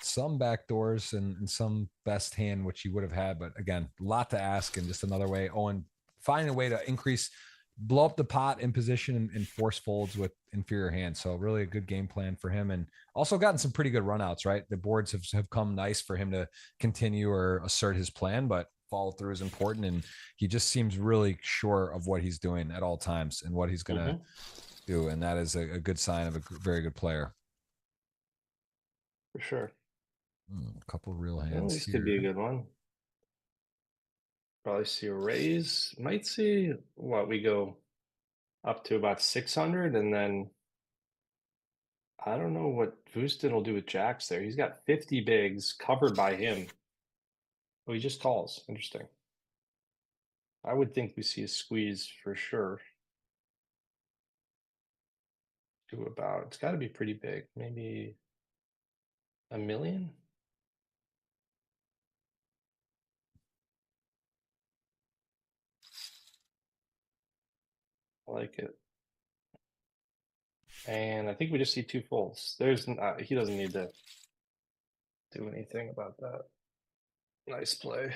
some backdoors and some best hand, which he would have had. But again, a lot to ask, and just another way. Owen finding a way to increase, blow up the pot in position and force folds with inferior hands. So really a good game plan for him, and also gotten some pretty good runouts, right? The boards have come nice for him to continue or assert his plan, but follow through is important. And he just seems really sure of what he's doing at all times and what he's going to do. And that is a good sign of a very good player. For sure. A couple real hands. This could be a good one. Probably see a raise. Might see what we go up to about 600, and then I don't know what Vustin will do with jacks there. He's got 50 bigs covered by him. Oh, he just calls. Interesting. I would think we see a squeeze for sure. do about? It's got to be pretty big. Maybe $1 million. I like it. And I think we just see 2 folds. There's he doesn't need to do anything about that. Nice play.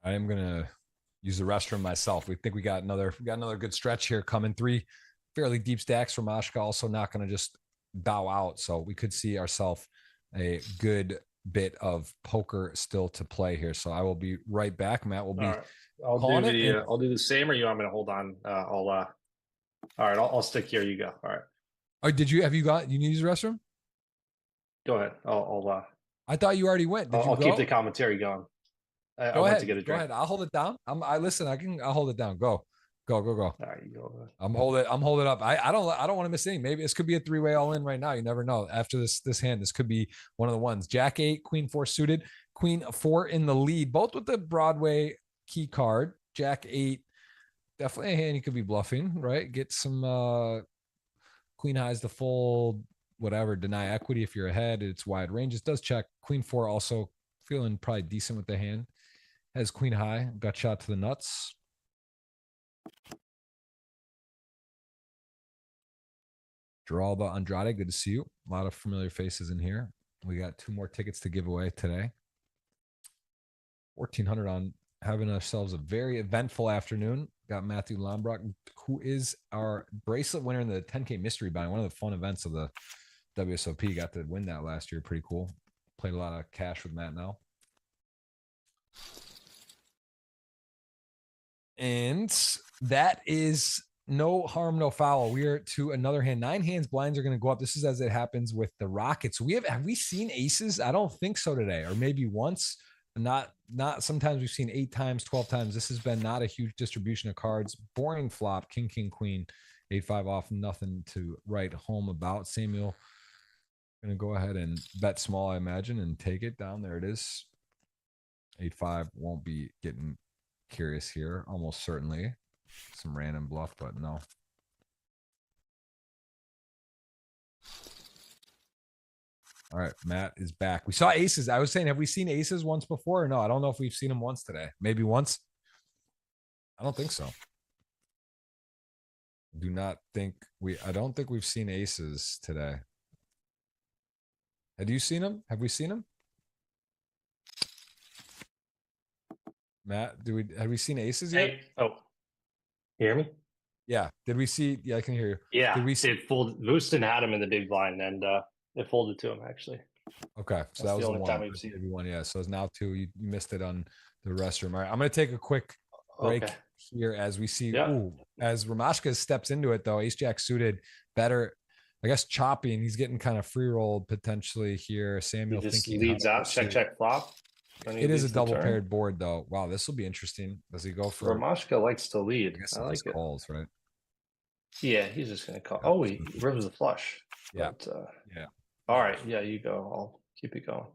I am gonna use the restroom myself. We think we got another good stretch here coming. 3 fairly deep stacks from Ashka. Also not gonna just bow out. So we could see ourselves a good bit of poker still to play here. So I will be right back. Matt will be I'll calling do it. I'll do the same, or you want me to hold on? All right, I'll stick here. You go. All right. Oh, you need to use the restroom? Go ahead. I thought you already went. Did you I'll go? keep the commentary going. I Go went to get ahead. a Go drink. ahead. I'll hold it down. I'll hold it down. Go. All right, you go. I'm holding up. I don't want to miss any. Maybe this could be a 3-way all in right now. You never know. After this hand, this could be one of the ones. Jack 8, Queen 4 suited, Queen 4 in the lead, both with the Broadway key card. Jack 8, definitely a hand you could be bluffing, right? Get some Queen highs to fold, whatever, deny equity if you're ahead. It's wide range. It does check. Queen 4 also feeling probably decent with the hand. Has Queen high, got shot to the nuts. Draw the Andrade, good to see you. A lot of familiar faces in here. We got 2 more tickets to give away today. 1,400 on having ourselves a very eventful afternoon. Got Matthew Lambrecht, who is our bracelet winner in the 10K mystery buy. One of the fun events of the WSOP. Got to win that last year. Pretty cool. Played a lot of cash with Matt now. And that is no harm, no foul. We are to another hand. 9 hands blinds are going to go up. This is as it happens with the Rockets. Have we seen aces? I don't think so today, or maybe once. Not sometimes we've seen 8 times, 12 times. This has been not a huge distribution of cards. Boring flop, king, queen, 8-5 off, nothing to write home about. Samuel going to go ahead and bet small, I imagine, and take it down. There it is. 8-5 won't be getting curious here, almost certainly. Some random bluff, but no. All right, Matt is back. We saw aces. I was saying, have we seen aces once before or no? I don't know if we've seen them once today. Maybe once. I don't think so. I don't think we've seen aces today. Have you seen them? Have we seen them? Matt, have we seen aces yet? Hey, you hear me? Yeah. Did we see? Yeah, I can hear you. Yeah. Did we see? It folded. Booston had him in the big blind, and it folded to him actually. Okay, so that was the only time we've seen one. Yeah, so it's now 2. You missed it on the restroom. All right, I'm going to take a quick break here as we see. Yeah. Ooh, as Ramashka steps into it though, Ace Jack suited, better, I guess, chopping. He's getting kind of free rolled potentially here. Samuel he just thinking leads out, check flop. It is a double paired board though. Wow, this will be interesting. Does he go for? Ramashka likes to lead. I guess he calls, right? Yeah, he's just going to call. Oh, he rivers the flush. Yeah. But, yeah. All right. Yeah, you go. I'll keep it going.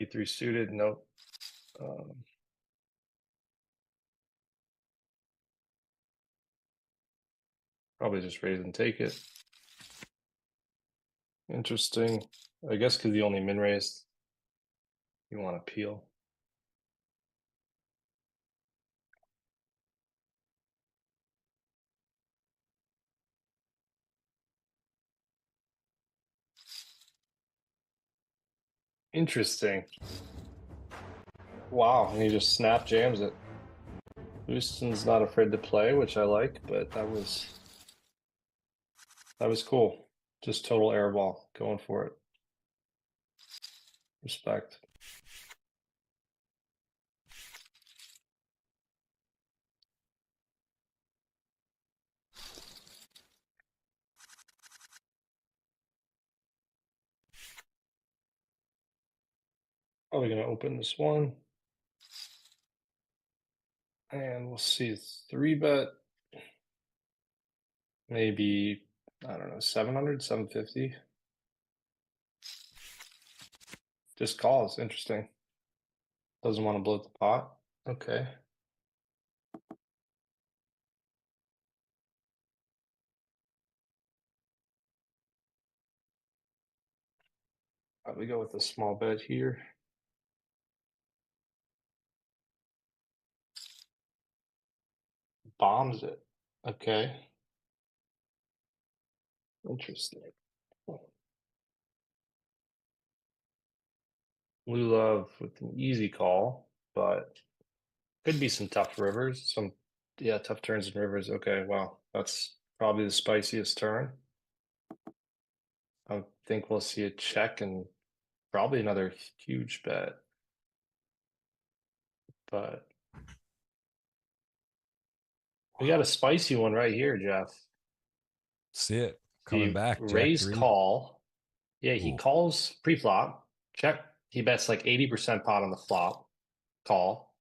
E3 suited. Nope. Probably just raise and take it. Interesting. I guess because he only min raised. You want to peel. Interesting. Wow, and he just snap jams it. Houston's not afraid to play, which I like, but that was cool. Just total airball, going for it. Respect. Probably gonna open this one. And we'll see 3-bet. Maybe, I don't know, 700, 750. Just calls. Interesting. Doesn't want to blow the pot. Okay. We go with a small bet here. Bombs it. Okay. Interesting. Blue love with an easy call, but could be some tough rivers. Yeah, tough turns and rivers. Okay, wow. That's probably the spiciest turn. I think we'll see a check and probably another huge bet. But we got a spicy one right here, Jeff. See it coming back. Raise Jack 3. call. Yeah, he Ooh. calls pre-flop. Check. He bets like 80% pot on the flop. Call.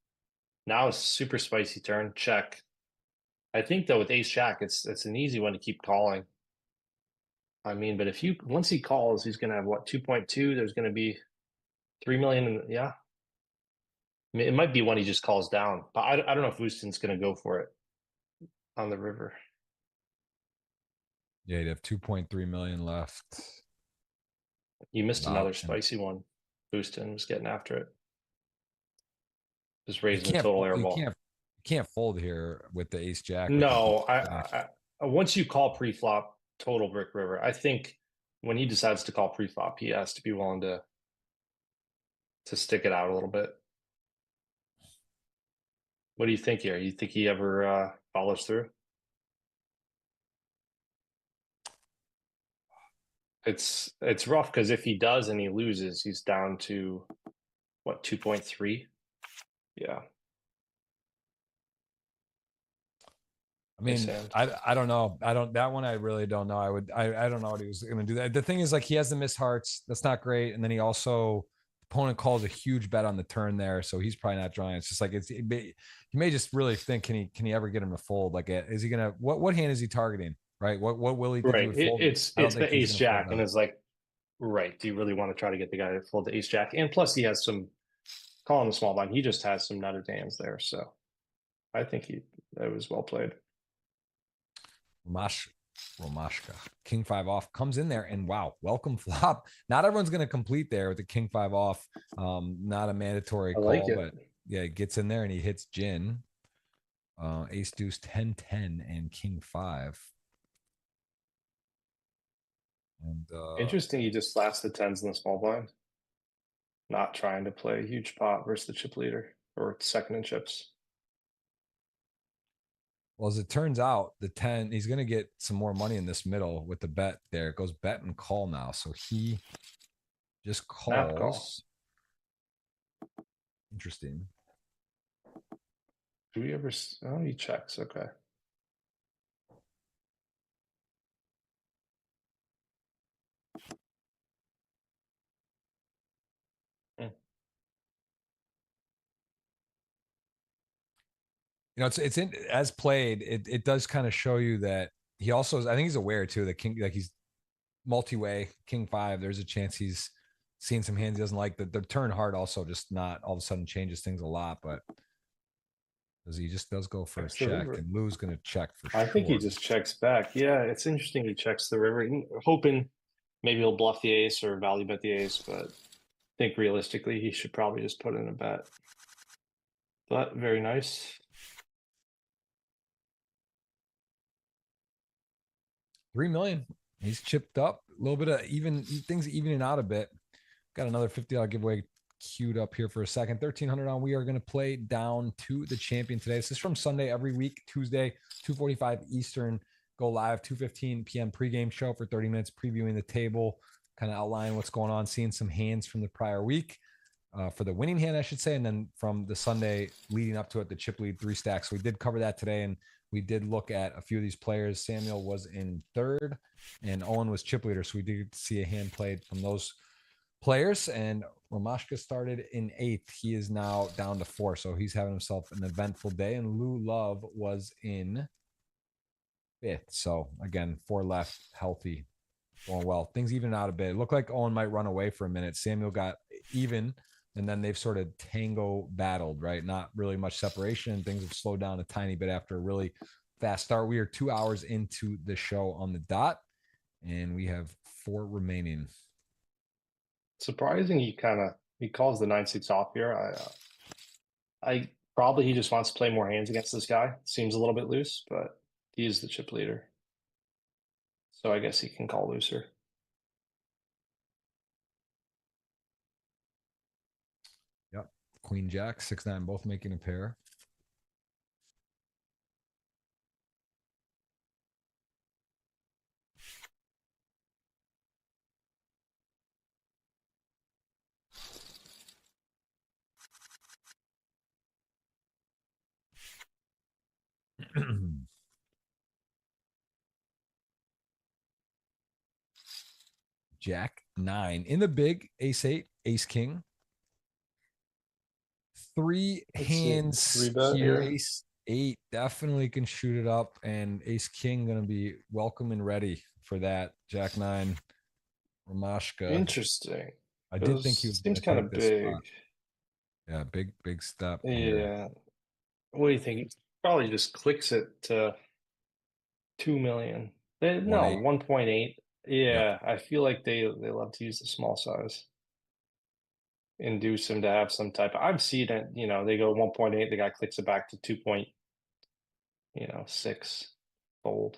Now it's super spicy turn. Check. I think though with ace jack, it's an easy one to keep calling. I mean, but once he calls, he's gonna have what, 2.2? There's gonna be 3 million. Yeah. I mean, it might be one he just calls down, but I don't know if Houston's gonna go for it on the river. Yeah, you'd have 2.3 million left. You missed Wow. another spicy one. Houston was getting after it. Just raising the can't total you airball. can't fold here with the ace jack. No, I once you call pre-flop total brick river, I think when he decides to call pre-flop, he has to be willing to stick it out a little bit. What do you think here? You think he ever follows through? It's rough because if he does and he loses, he's down to what, 2.3? Yeah. I mean, I don't know. That one I really don't know. I don't know what he was gonna do. The thing is, like, he has the missed hearts. That's not great. And then he also, opponent calls a huge bet on the turn there, so he's probably not drawing. It's just like he may just really think, can he ever get him to fold? Like, is he gonna, what hand is he targeting? Right? What will he think he would fold? It's the ace jack, and it's like, right, do you really want to try to get the guy to fold the ace jack? And plus he has some calling the small blind. He just has some nutted hands there, so I think that was well played. Romashka, king 5 off, comes in there, and wow, welcome flop. Not everyone's going to complete there with the king 5 off. Not a mandatory call, but yeah, it gets in there and he hits gin. Ace deuce 10-10 and king 5. And interesting, he just slats the tens in the small blind, not trying to play a huge pot versus the chip leader or second in chips. Well, as it turns out, the 10, he's going to get some more money in this middle with the bet there. It goes bet and call now. So he just calls. Interesting. Do we ever? Oh, he checks. Okay. You know, it's in, as played, it does kind of show you that he also is, I think he's aware too, that king, like, he's multi-way, king 5. There's a chance he's seen some hands he doesn't like. The turn hard also just not all of a sudden changes things a lot, but he just does go for a check, and Lou's going to check for sure. I think he just checks back. Yeah, it's interesting. He checks the river, hoping maybe he'll bluff the ace or value bet the ace, but I think realistically he should probably just put in a bet. But very nice. 3 million. He's chipped up a little bit of things evening out a bit. Got another $50 giveaway queued up here for a second. 1,300 on. We are going to play down to the champion today. This is from Sunday every week, Tuesday, 2:45 Eastern. Go live, 2:15 p.m. pregame show for 30 minutes, previewing the table, kind of outlining what's going on, seeing some hands from the prior week. For the winning hand, I should say, and then from the Sunday leading up to it, the chip lead 3 stacks. So we did cover that today, and we did look at a few of these players. Samuel was in third, and Owen was chip leader. So we did see a hand played from those players, and Romashka started in 8th. He is now down to 4. So he's having himself an eventful day. And Lou Love was in 5th. So again, 4 left, healthy, going well. Things even out a bit. It looked like Owen might run away for a minute. Samuel got even, and then they've sort of tango battled, right? Not really much separation. Things have slowed down a tiny bit after a really fast start. We are 2 hours into the show on the dot, and we have 4 remaining. Surprising, he calls the 9-6 off here. I probably he just wants to play more hands against this guy. Seems a little bit loose, but he is the chip leader, so I guess he can call looser. Yep. Queen Jack, 6-9, both making a pair. Jack 9 in the big, ace 8, ace king. 3 hands 3-bet here. here. Ace 8 definitely can shoot it up, and ace king going to be welcome and ready for that. Jack 9, Romashka. Interesting. I did think he was seems kind of big. spot. Yeah, big step. Yeah. Here. What do you think? He probably just clicks it to 2 million. No, 1.8. Yeah, I feel like they love to use the small size. Induce him to have some type of, I've seen it, they go 1.8, the guy clicks it back to 2.6 fold.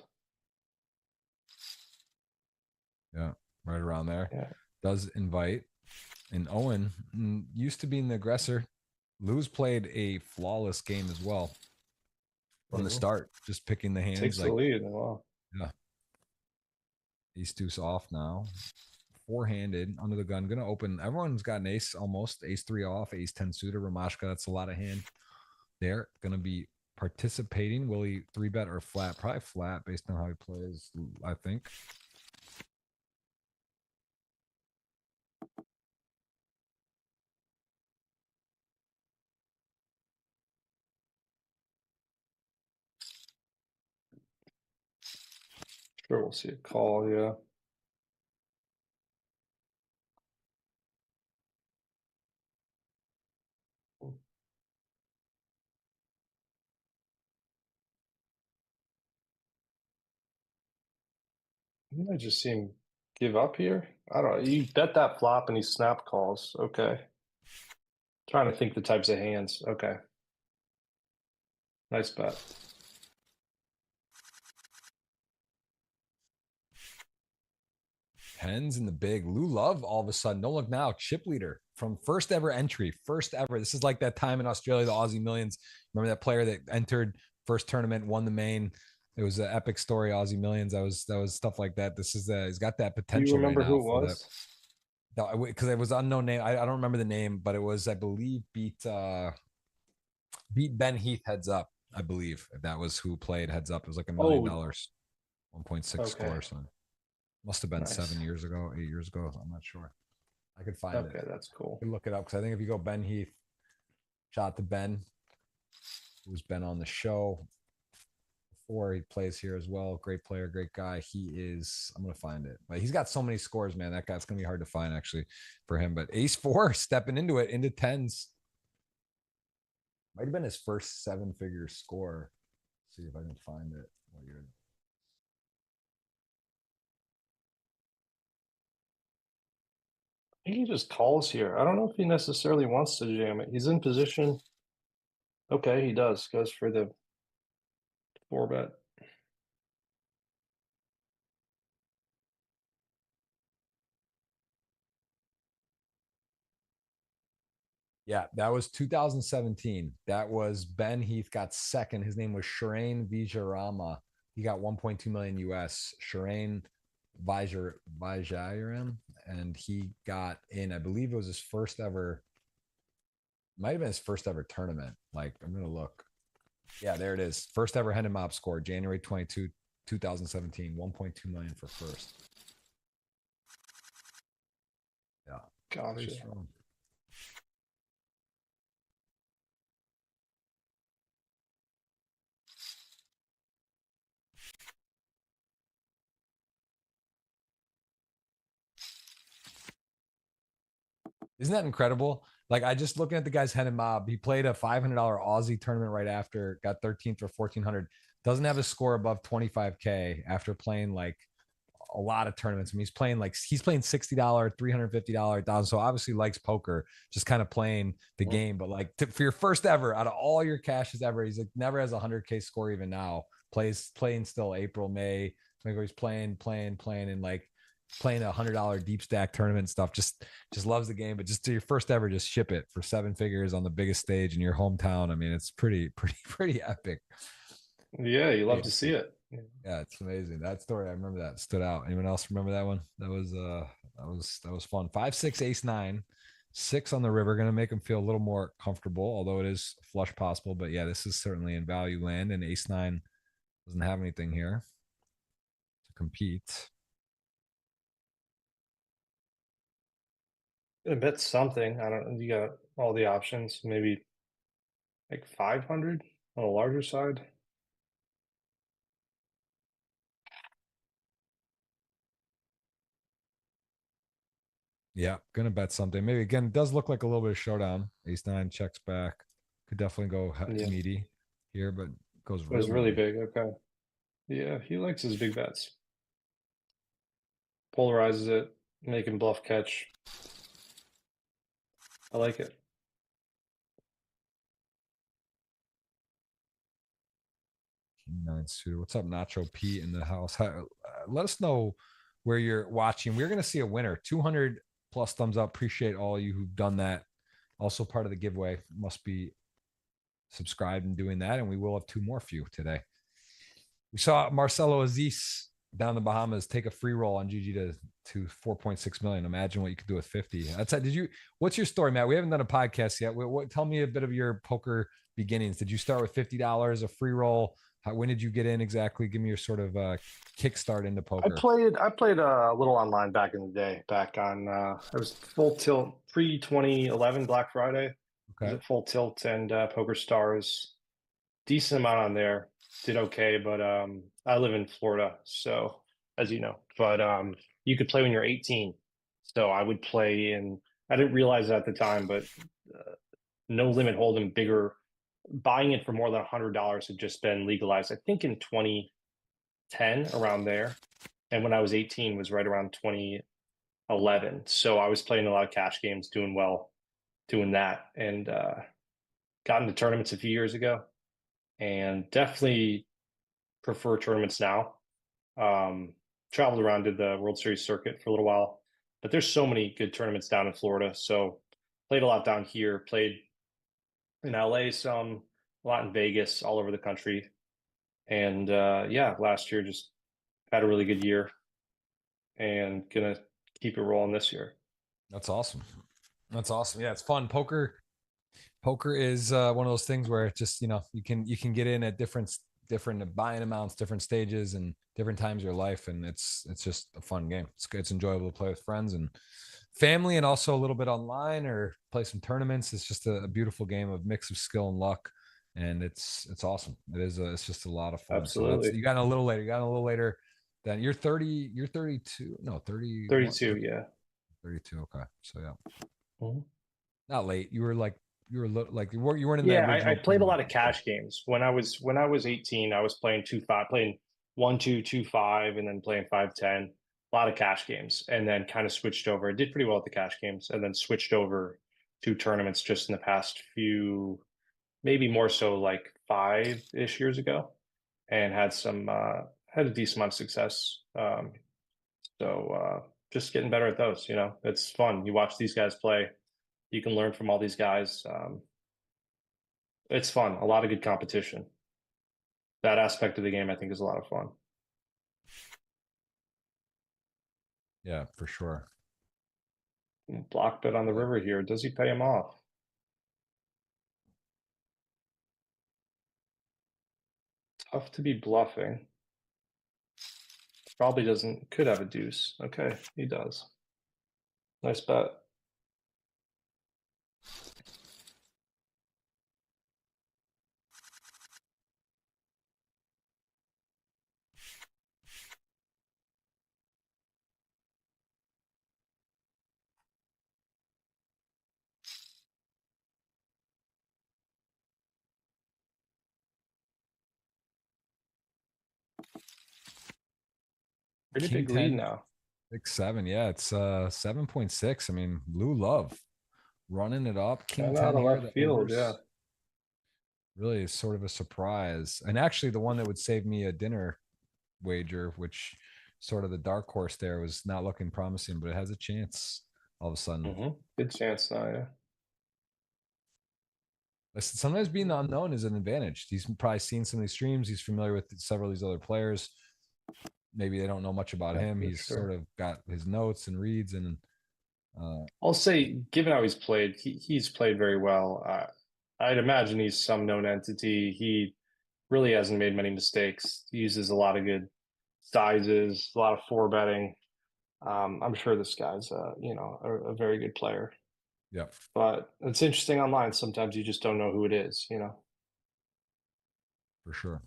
Yeah, right around there. Yeah. Does invite. And Owen used to being the aggressor. Lou's played a flawless game as well from the start, just picking the hands. Takes the lead. Wow. Yeah. Ace deuce off now. 4-handed under the gun. Gonna open. Everyone's got an ace almost. Ace 3 off. Ace 10 suited. Romashka. That's a lot of hand there. Gonna be participating. Will he 3-bet or flat? Probably flat based on how he plays, I think. Sure, we'll see a call. Yeah. I just see him give up here. I don't know. You bet that flop and he snap calls. Okay. Trying to think the types of hands. Okay. Nice bet. Tens in the big. Lou Love all of a sudden. Don't look now. Chip leader from first ever entry. First ever. This is like that time in Australia, the Aussie Millions. Remember that player that entered first tournament, won the main. It was an epic story, Aussie Millions. That was stuff like that. This is he's got that potential. Do you remember right now who it was? Because it was unknown name. I don't remember the name, but it was, I believe, beat Ben Heath heads up. I believe that was who played heads up. It was like $1 million, 1.6 score. So must have been 7 years ago, 8 years ago. I'm not sure. I could find it. Okay, that's cool. I can look it up because I think if you go Ben Heath, shout out to Ben, who's been on the show before. He plays here as well. Great player, great guy. He is, I'm going to find it. But he's got so many scores, man. That guy's going to be hard to find actually for him. But ace 4 stepping into it, into tens. Might have been his first 7-figure score. Let's see if I can find it. What year? I think he just calls here. I don't know if he necessarily wants to jam it. He's in position. Okay, he does. Goes for the 4-bet. Yeah, that was 2017. That was Ben Heath got second. His name was Shireen Vijayaram. He got 1.2 million US. Shireen Vijayaram, and he got in. I believe it was his first ever. Might have been his first ever tournament. Like, I'm gonna look. Yeah, there it is. First ever Hendon Mob score, January 22, 2017. 1.2 million for first. Yeah, Gotcha. strong. Isn't that incredible? Like I just looking at the guy's Hen and Mob. He played a $500 Aussie tournament right after, got 13th or 1400. Doesn't have a score above 25K after playing like a lot of tournaments. I mean, he's playing $60, $350, $1,000. So obviously likes poker, just kind of playing the game. But like for your first ever out of all your cashes ever, he's like never has a 100K score even now. Playing still April, May. Like he's playing, and like playing $100 deep stack tournament stuff. Just loves the game. But just to your first ever, just ship it for 7 figures on the biggest stage in your hometown. I mean, it's pretty epic. Yeah, you love to see it. Yeah, it's amazing. That story, I remember that stood out. Anyone else remember that one? That was fun. 5, 6, ace, 9, 6 on the river, gonna make them feel a little more comfortable, although it is flush possible. But yeah, this is certainly in value land, and ace 9 doesn't have anything here to compete. I bet something. I don't. You got all the options. Maybe like 500 on the larger side. Yeah, gonna bet something. Maybe again, it does look like a little bit of showdown. Ace 9 checks back. Could definitely go Yeah, meaty here, but goes it was real really meaty. big. Okay. Yeah, he likes his big bets. Polarizes it, making bluff catch. I like it. King 9 suited. What's up, Nacho Pete in the house? Let us know where you're watching. We're going to see a winner. 200 plus thumbs up. Appreciate all you who've done that. Also, part of the giveaway must be subscribed and doing that. And we will have 2 more for you today. We saw Marcelo Aziz down in the Bahamas take a free roll on GG to 4.6 million. Imagine what you could do with 50. That's what's your story, Matt? We haven't done a podcast yet. Tell me a bit of your poker beginnings. Did you start with $50, a free roll? When did you get in exactly? Give me your sort of kickstart into poker. I played a little online back in the day, back on I was full tilt pre 2011 Black Friday. I was Okay. at Full Tilt and Poker Stars. Decent amount on there. Did okay, but I live in Florida, so as you know, but you could play when you're 18. So I would play in. I didn't realize it at the time, but no limit hold'em bigger. Buying it for more than $100 had just been legalized. I think in 2010, around there, and when I was 18 was right around 2011. So I was playing a lot of cash games, doing well, doing that, and got into tournaments a few years ago, and definitely prefer tournaments now. Traveled around, did the World Series circuit for a little while, but there's so many good tournaments down in Florida. So played a lot down here, played in LA some, a lot in Vegas, all over the country. And yeah, last year just had a really good year and gonna keep it rolling this year. That's awesome. That's awesome. Yeah, it's fun. Poker is one of those things where it's just you can get in at different buying amounts, different stages, and different times of your life, and it's just a fun game. It's enjoyable to play with friends and family, and also a little bit online or play some tournaments. It's just a beautiful game of mix of skill and luck, and it's awesome. It's just a lot of fun. So that's Absolutely. you got a little later. You got a little later. Then you're 30. You're 32. No, 31. 32, yeah. 32. Okay, so yeah, Mhm. not late. You weren't in the Yeah, I original played a pool. lot of cash games. When I was 18, I was playing 2-5, playing 1-2, 2-5, and then playing 5-10. A lot of cash games, and then kind of switched over. I did pretty well at the cash games, and then switched over to tournaments just in the past few, maybe more so like 5-ish years ago, and had a decent amount of success. So just getting better at those. It's fun. You watch these guys play. You can learn from all these guys. It's fun. A lot of good competition. That aspect of the game, I think, is a lot of fun. Yeah, for sure. Block bet on the river here. Does he pay him off? Tough to be bluffing. Probably doesn't. Could have a deuce. Okay, he does. Nice bet. Pretty King big lead 10, now. 6-7. Yeah, it's 7.6. I mean, Blue Love running it up. King Kind of 10 out of here. left The field, overs yeah. really is sort of a surprise. And actually, the one that would save me a dinner wager, which sort of the dark horse there, was not looking promising, but it has a chance all of a sudden. Good chance now, yeah. Listen, sometimes being the unknown is an advantage. He's probably seen some of these streams. He's familiar with several of these other players. Maybe they don't know much about him. He's sort of got his notes and reads, and I'll say, given how he's played, he's played very well. I'd imagine he's some known entity. He really hasn't made many mistakes. He uses a lot of good sizes, a lot of four betting. I'm sure this guy's a very good player. yeah, But it's interesting online. Sometimes you just don't know who it is, you know. for sure.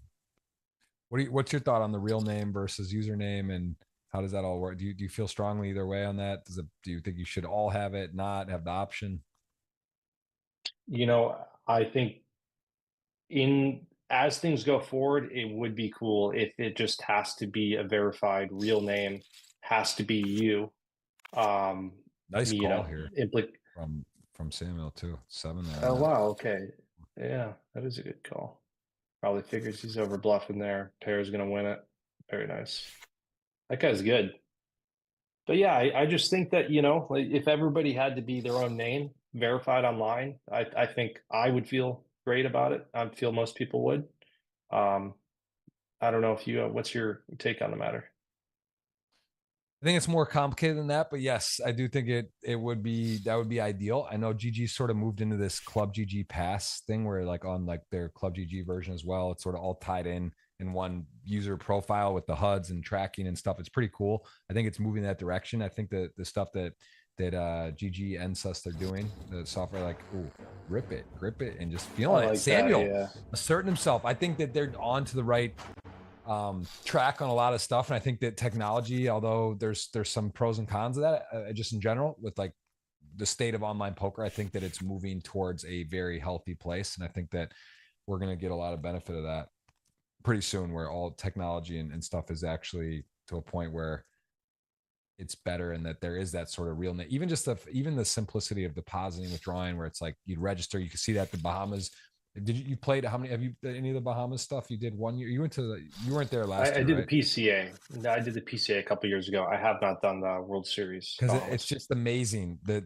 What's your thought on the real name versus username, and how does that all work? Do you feel strongly either way on that? Do you think you should all have it, not have the option? You know, I think in as things go forward, it would be cool if it just has to be a verified real name, has to be you. Nice You call know, here from Samuel too. 7 there. Oh wow, okay. Yeah, that is a good call. Probably figures he's over bluffing there. Pair's gonna win it. Very nice. That guy's good. But yeah, I just think that, you know, like if everybody had to be their own name verified online, I think I would feel great about it. I feel most people would. Um, I don't know if you, what's your take on the matter? I think it's more complicated than that, but yes, I do think it would be that would be ideal. I know GG sort of moved into this Club GG Pass thing where like on like their Club GG version as well, it's sort of all tied in one user profile with the HUDs and tracking and stuff. It's pretty cool. I think it's moving that direction. I think that the stuff that GG NSUS they're doing, the software, like, ooh, grip it, and just feeling like it. Samuel that, yeah. asserting himself. I think that they're on to the right track on a lot of stuff, and I think that technology, although there's some pros and cons of that, just in general with like the state of online poker, I think that it's moving towards a very healthy place, and I think that we're going to get a lot of benefit of that pretty soon, where all technology and stuff is actually to a point where it's better, and that there is that sort of realness. Even just even the simplicity of depositing, withdrawing, where it's like you'd register, you can see that the Bahamas. Did you played, how many have you, any of the Bahamas stuff you did 1 year? You went to you weren't there last I year, did right? the PCA. I did the PCA a couple years ago. I have not done the World Series. Because it's just amazing, the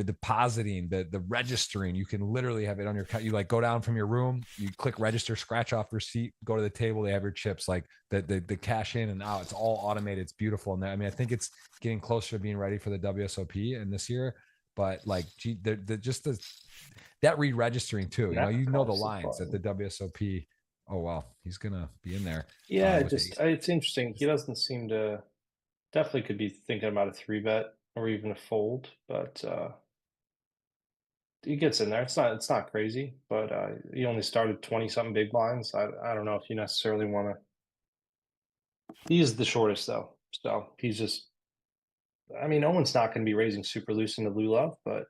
depositing, the registering. You can literally have it on your, you like go down from your room, you click register, scratch off receipt, go to the table, they have your chips, like the cash in and out. It's all automated. It's beautiful. And I mean, I think it's getting closer to being ready for the WSOP and this year, but like that re-registering too, you know the lines at the WSOP. Oh wow, he's gonna be in there. Yeah, it's interesting. He doesn't seem to, definitely could be thinking about a 3-bet or even a fold, but he gets in there. It's not crazy, but he only started 20 something big blinds. I don't know if you necessarily want to. He's the shortest though, so he's just. I mean, Owen's not going to be raising super loose into Blue Love, but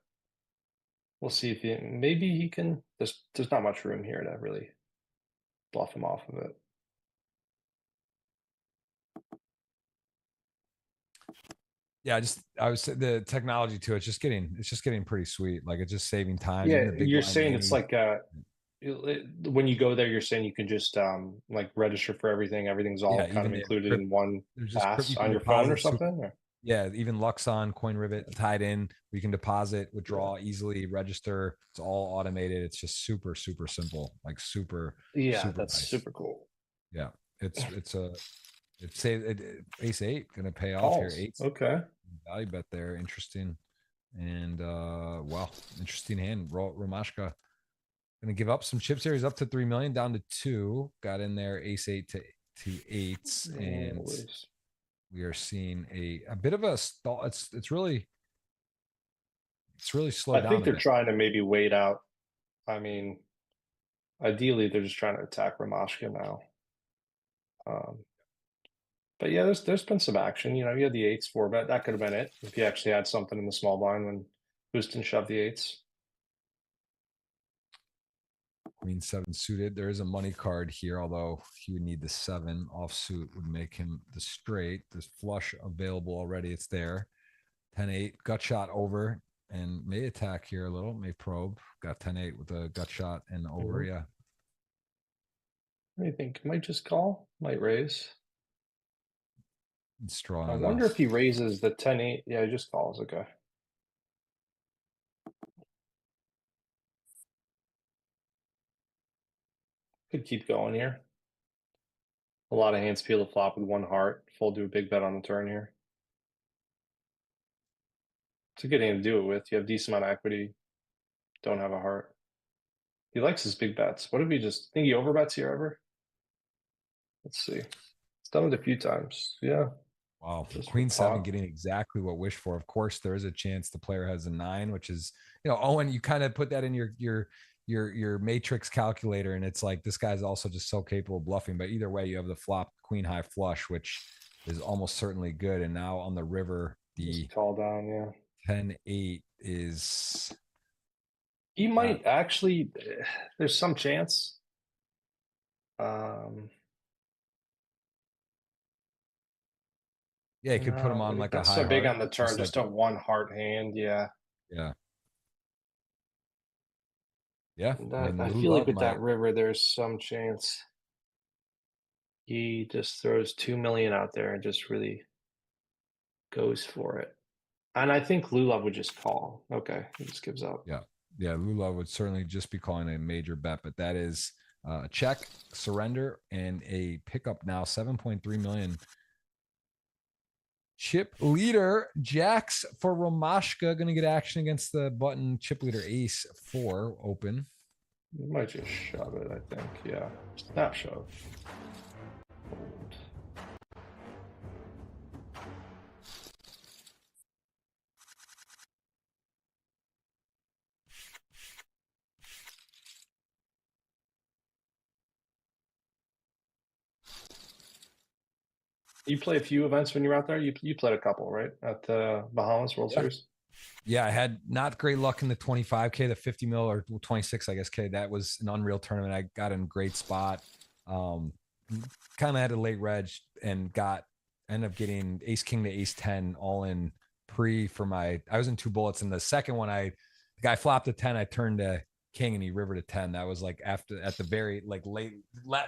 we'll see if maybe he can. There's not much room here to really bluff him off of it. Yeah, I was the technology too. It's just getting pretty sweet. Like it's just saving time. Yeah, Even the big you're blind saying it's games. like when you go there, you're saying you can just like register for everything. Everything's all kind of included in one pass on your phone or something. Or? Yeah, even Luxon, Coin Rivet tied in. We can deposit, withdraw easily, register. It's all automated. It's just super simple. Like super. Yeah, super that's nice. super cool. Yeah, it's ace 8 gonna pay off Holz. here. 8 Okay, value bet there. Interesting. And wow, interesting hand. Romashka gonna give up some chips here. He's up to 3 million, down to 2. Got in there ace 8 to 8s, and we are seeing a bit of a stall. It's really slowed down. I think they're trying to maybe wait out. I mean, ideally, they're just trying to attack Romashka now. But yeah, there's been some action. You know, you had the 8s 4-bet. That could have been it if you actually had something in the small blind when Houston shoved the 8s. Queen 7 suited. There is a money card here, although he would need the 7 offsuit would make him the straight. There's flush available already. It's there. 10-8, gut shot over, and may attack here a little, may probe. Got 10-8 with a gut shot and over, yeah. What do you think? Might just call? Might raise? It's strong I enough. wonder if he raises the 10-8. Yeah, he just calls. Okay. Could keep going here. A lot of hands peel the flop with one heart. Fold to a big bet on the turn here. It's a good hand to do it with. You have decent amount of equity. Don't have a heart. He likes his big bets. What if he just think he overbets here ever? Let's see. It's done it a few times. Yeah. Wow. Just for Queen 7 pot. getting exactly what wished for. Of course, there is a chance the player has a 9, which is, you know, Owen, you kind of put that in your matrix calculator, and it's like this guy's also just so capable of bluffing. But either way, you have the flop queen high flush, which is almost certainly good. And now on the river, the Just call down, yeah. 10-8 is He might actually, there's some chance. yeah, you could put him No, on but like a that's high so big heart, on the turn, just like, a one heart hand, yeah. yeah. Yeah. I feel like with that river, there's some chance. He just throws 2 million out there and just really goes for it. And I think Lulav would just call. Okay, he just gives up. Yeah. Yeah, Lulav would certainly just be calling a major bet, but that is a check, surrender, and a pickup now, 7.3 million. Chip leader, Jacks for Romashka, going to get action against the button. Chip leader Ace 4 open. You might just shove it, I think. Yeah, snap shove. Fold. You play a few events when you're out there. You played a couple, right? At the Bahamas World Series. Yeah, I had not great luck in the 25K, the 50 mil or 26, I guess, K. That was an unreal tournament. I got in a great spot. Kind of had a late reg and ended up getting ace king to ace 10 all in pre for my, I was in 2 bullets. And the second one, the guy flopped a 10. I turned to king and he rivered a 10. That was like after, at the very like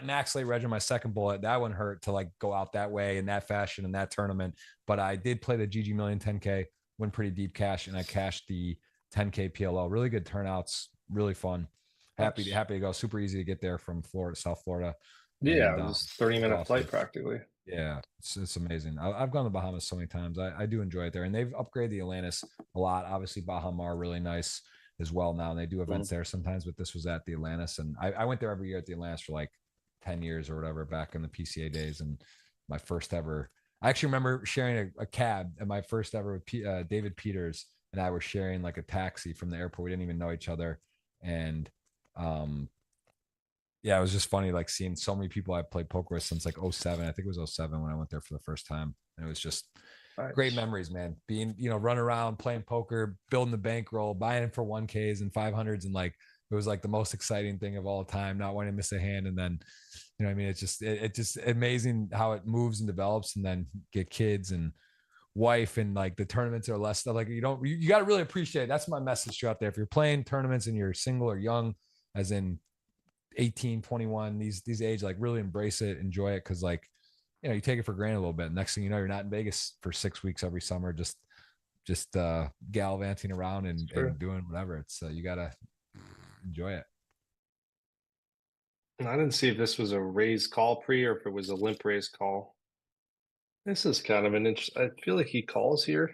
max late reg on my second bullet. That one hurt to like go out that way in that fashion in that tournament. But I did play the GGMillion 10K, went pretty deep cash, and I cashed the 10K PLO. Really good turnouts, really fun. Happy to go. Super easy to get there from Florida, South Florida. Yeah, it was 30-minute flight practically. Yeah, it's amazing. I've gone to Bahamas so many times. I do enjoy it there, and they've upgraded the Atlantis a lot. Obviously, Baha Mar really nice as well now, and they do events there sometimes. But this was at the Atlantis, and I went there every year at the Atlantis for like 10 years or whatever back in the PCA days. And my first ever, I actually remember sharing a cab at my first ever with David Peters, and I were sharing like a taxi from the airport. We didn't even know each other, and yeah, it was just funny, like seeing so many people I've played poker with since like 07. I think it was 07 when I went there for the first time. And it was just great memories, man. Being, running around, playing poker, building the bankroll, buying it for 1Ks and 500s. And like, it was like the most exciting thing of all time, not wanting to miss a hand. And then, I mean, it's just amazing how it moves and develops, and then get kids and wife, and like the tournaments are less stuff. Like you got to really appreciate it. That's my message to you out there. If you're playing tournaments and you're single or young, as in 18, 21, these age, like really embrace it, enjoy it. Cause like, you take it for granted a little bit. Next thing you know, you're not in Vegas for 6 weeks every summer, just gallivanting around and doing whatever. It's you gotta enjoy it. And I didn't see if this was a raise call pre or if it was a limp raise call. This is kind of an interesting. I feel like he calls here.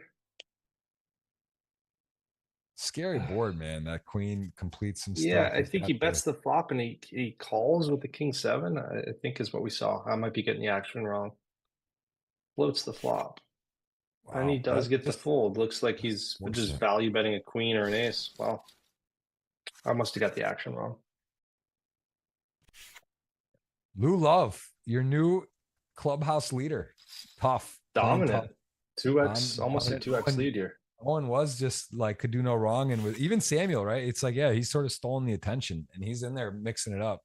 Scary board, man. That queen completes some stuff. Yeah, I think he bets the flop and he calls with the king 7. I think is what we saw. I might be getting the action wrong. Floats the flop. Wow, and he does get the fold. Looks like he's just value betting a queen or an ace. Wow. I must have got the action wrong. Lou Love, your new clubhouse leader. Tough. Dominant. 2x, almost a 2x lead here. Owen was just like could do no wrong, and with even Samuel, right? It's like, yeah, he's sort of stolen the attention, and he's in there mixing it up.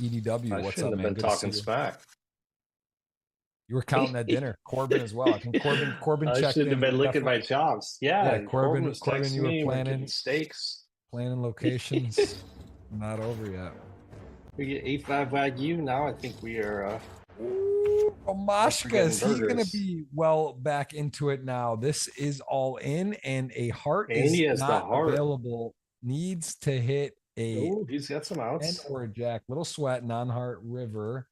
EDW, I what's shouldn't up, have man? been Good to see talking you. smack. You were counting that dinner. Corbin as well. I think Corbin I checked shouldn't have in. been licking my Definitely. chops. Yeah, Yeah, Corbin Corbin. was Corbin, texting you were me. We're getting planning steaks. locations. Not over yet. We get 8-5 Wagyu. Now I think we are Ooh, up for Romashka, getting is he gonna burgers. be well back into it now? This is all in, and a heart And he is has the not heart. available. Needs to hit a Oh, he's got some 10 outs. or a jack. Little sweat, non-heart river.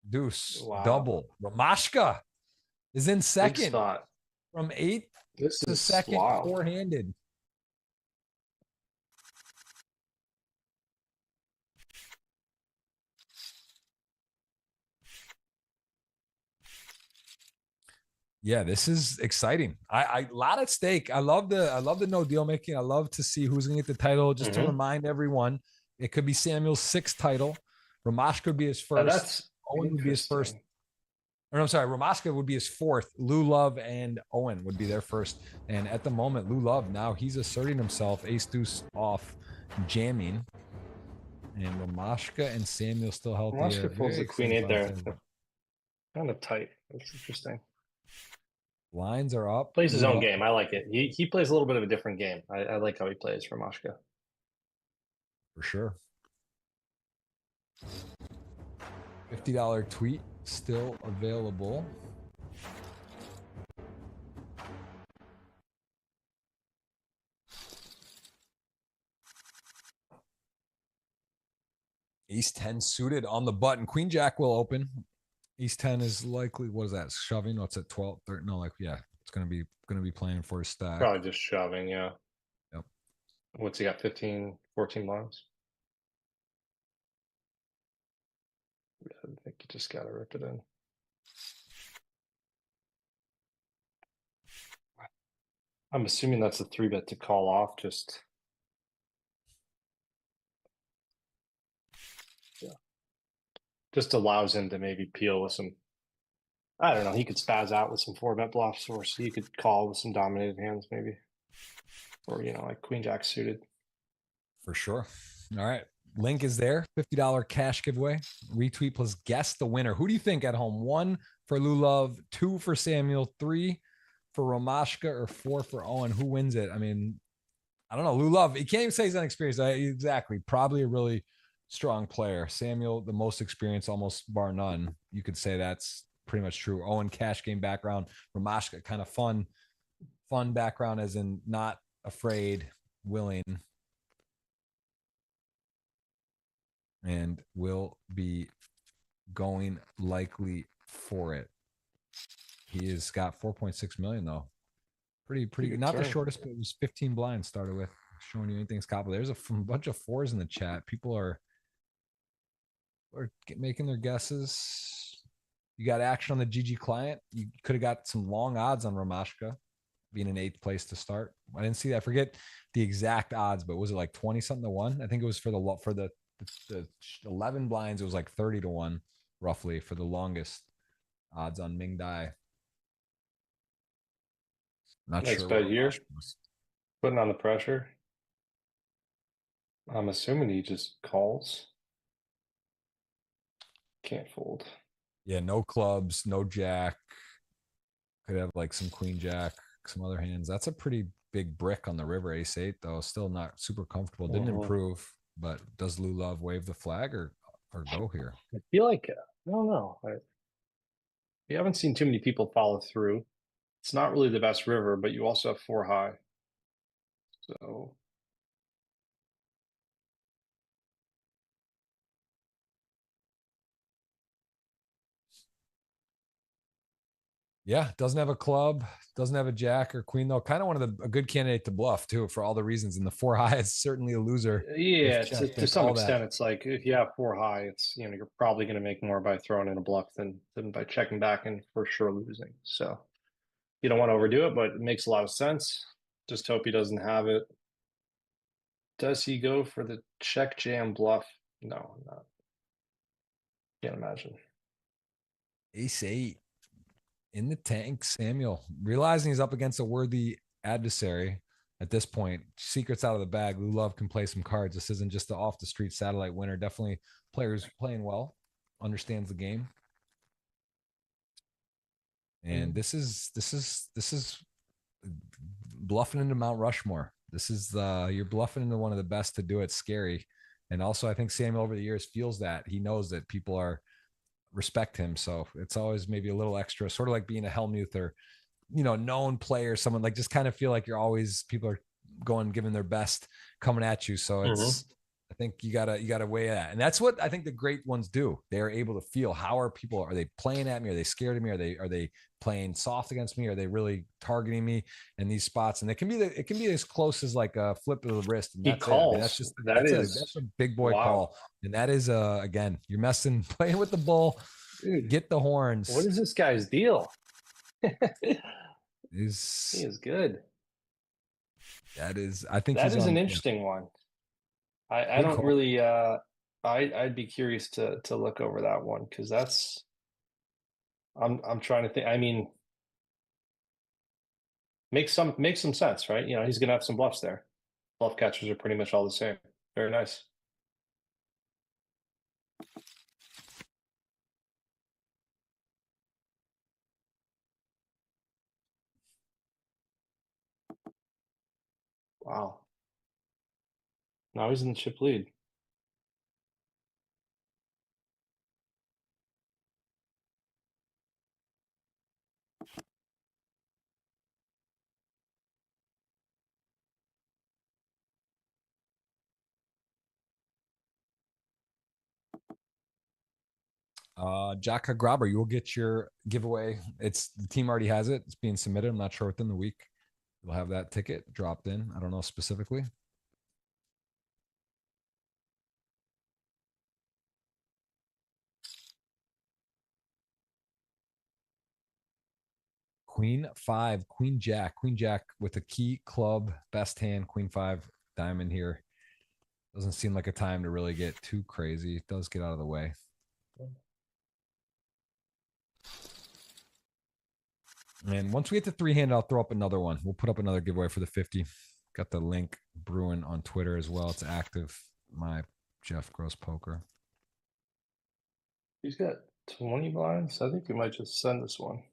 Deuce, Wow. double. Romashka is in Big second spot. from eighth This to is second, wow. four-handed. Yeah, this is exciting. I lot at stake. I love the no deal making. I love to see who's gonna get the title. Just to Mm-hmm. remind everyone, it could be Samuel's sixth title. Ramashka would be his first. That's Owen would be his first. interesting. Or no, I'm sorry, Ramashka would be his fourth. Lou Love and Owen would be their first. And at the moment, Lou Love now he's asserting himself. Ace deuce off, jamming. And Ramashka and Samuel still healthy. Mosca folds Very the queen excited 8 about there. that. Kind of tight. That's interesting. Lines are up. Plays his Lou own Love game. I like it. He plays a little bit of a different game. I like how he plays for Moshka. for sure. $50 tweet still available. Ace 10 suited on the button. Queen Jack will open. Ace 10 is likely, what is that? Shoving? What's at 12? 13? No, like, yeah, it's gonna be playing for a stack. Probably just shoving, yeah. Yep. What's he got? 15, 14 lines? Yeah, I think you just gotta rip it in. I'm assuming that's a 3-bet to call off, just yeah. Just allows him to maybe peel with some, I don't know, he could spaz out with some 4-bet bluffs, or he could call with some dominated hands maybe. Or like Queen Jack suited. For sure. All right. Link is there. $50 cash giveaway. Retweet plus guess the winner. Who do you think at home? 1 for Lulov, 2 for Samuel, 3 for Romashka, or 4 for Owen? Who wins it? I mean, I don't know. Lulov, you can't even say he's unexperienced. Exactly. Probably a really strong player. Samuel, the most experienced, almost bar none. You could say that's pretty much true. Owen, cash game background. Romashka, kind of fun background, as in not afraid, willing, and will be going likely for it. He has got 4.6 million though. Pretty not the shortest, but it was 15 blinds started with, showing you anything's copy. There's a bunch of 4s in the chat. People are making their guesses. You got action on the GG client. You could have got some long odds on Romashka being in 8th place to start. I didn't see that. I forget the exact odds, but was it like 20 something to 1? I think it was for the 11 blinds. It was like 30 to 1 roughly for the longest odds on Ming Dai. Not Nice sure bet here. was. Putting on the pressure. I'm assuming he just calls. Can't fold. Yeah, no clubs, no jack. Could have like some queen jack, some other hands. That's a pretty big brick on the river. Ace 8 though, still not super comfortable. Didn't improve, but does Lou Love wave the flag or go here? I feel like, I don't know. We haven't seen too many people follow through. It's not really the best river, but you also have 4 high. So yeah, doesn't have a club, doesn't have a jack or queen though. Kind of one of a good candidate to bluff too, for all the reasons. And the 4 high is certainly a loser. yeah, to some extent, it's like if you have 4 high, it's you're probably going to make more by throwing in a bluff than by checking back and for sure losing. So you don't want to overdo it, but it makes a lot of sense. Just hope he doesn't have it. Does he go for the check jam bluff? No, not. Can't imagine. Ace 8. In the tank, Samuel, realizing he's up against a worthy adversary at this point. Secrets out of the bag. Lou Love can play some cards. This isn't just the off the street satellite winner. Definitely players playing well, understands the game. And this is bluffing into Mount Rushmore. This is you're bluffing into one of the best to do it. Scary. And also I think Samuel over the years feels that he knows that people are respect him. So it's always maybe a little extra, sort of like being a Helmuth or, known player, someone like just kind of feel like you're always, people are giving their best coming at you. So it's, I think you gotta weigh that. And that's what I think the great ones do. They are able to feel, how are people, are they playing at me? Are they scared of me? Are they playing soft against me? Are they really targeting me in these spots? And it can be as close as like a flip of the wrist. And He that's calls. it. I mean, that's just, that's a big boy call. And that is again, you're playing with the bull. Dude, get the horns. What is this guy's deal? He is good. That is, I think that is an interesting one. I don't really I'd be curious to look over that one, because that's I'm trying to think. I mean, makes some sense, right? He's gonna have some bluffs there. Bluff catchers are pretty much all the same. Very nice. Wow. Now he's in the chip lead. Jaka Grabber, you will get your giveaway. The team already has it. It's being submitted. I'm not sure within the week we'll have that ticket dropped in. I don't know specifically. Queen 5, Queen Jack with a key club, best hand, Queen 5 diamond here. Doesn't seem like a time to really get too crazy. It does get out of the way. And once we get to 3-hand, I'll throw up another one. We'll put up another giveaway for the 50. Got the link brewing on Twitter as well. It's active. My Jeff Gross Poker. He's got 20 blinds. I think we might just send this one.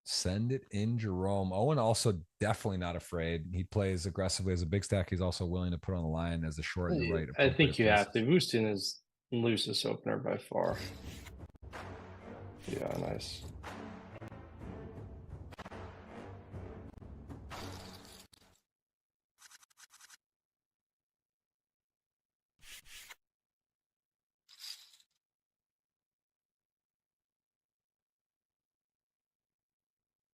Send it in, Jerome. Owen also definitely not afraid. He plays aggressively as a big stack. He's also willing to put on the line as a short and the right. I think you have to. Boostin is loosest opener by far. Yeah, nice.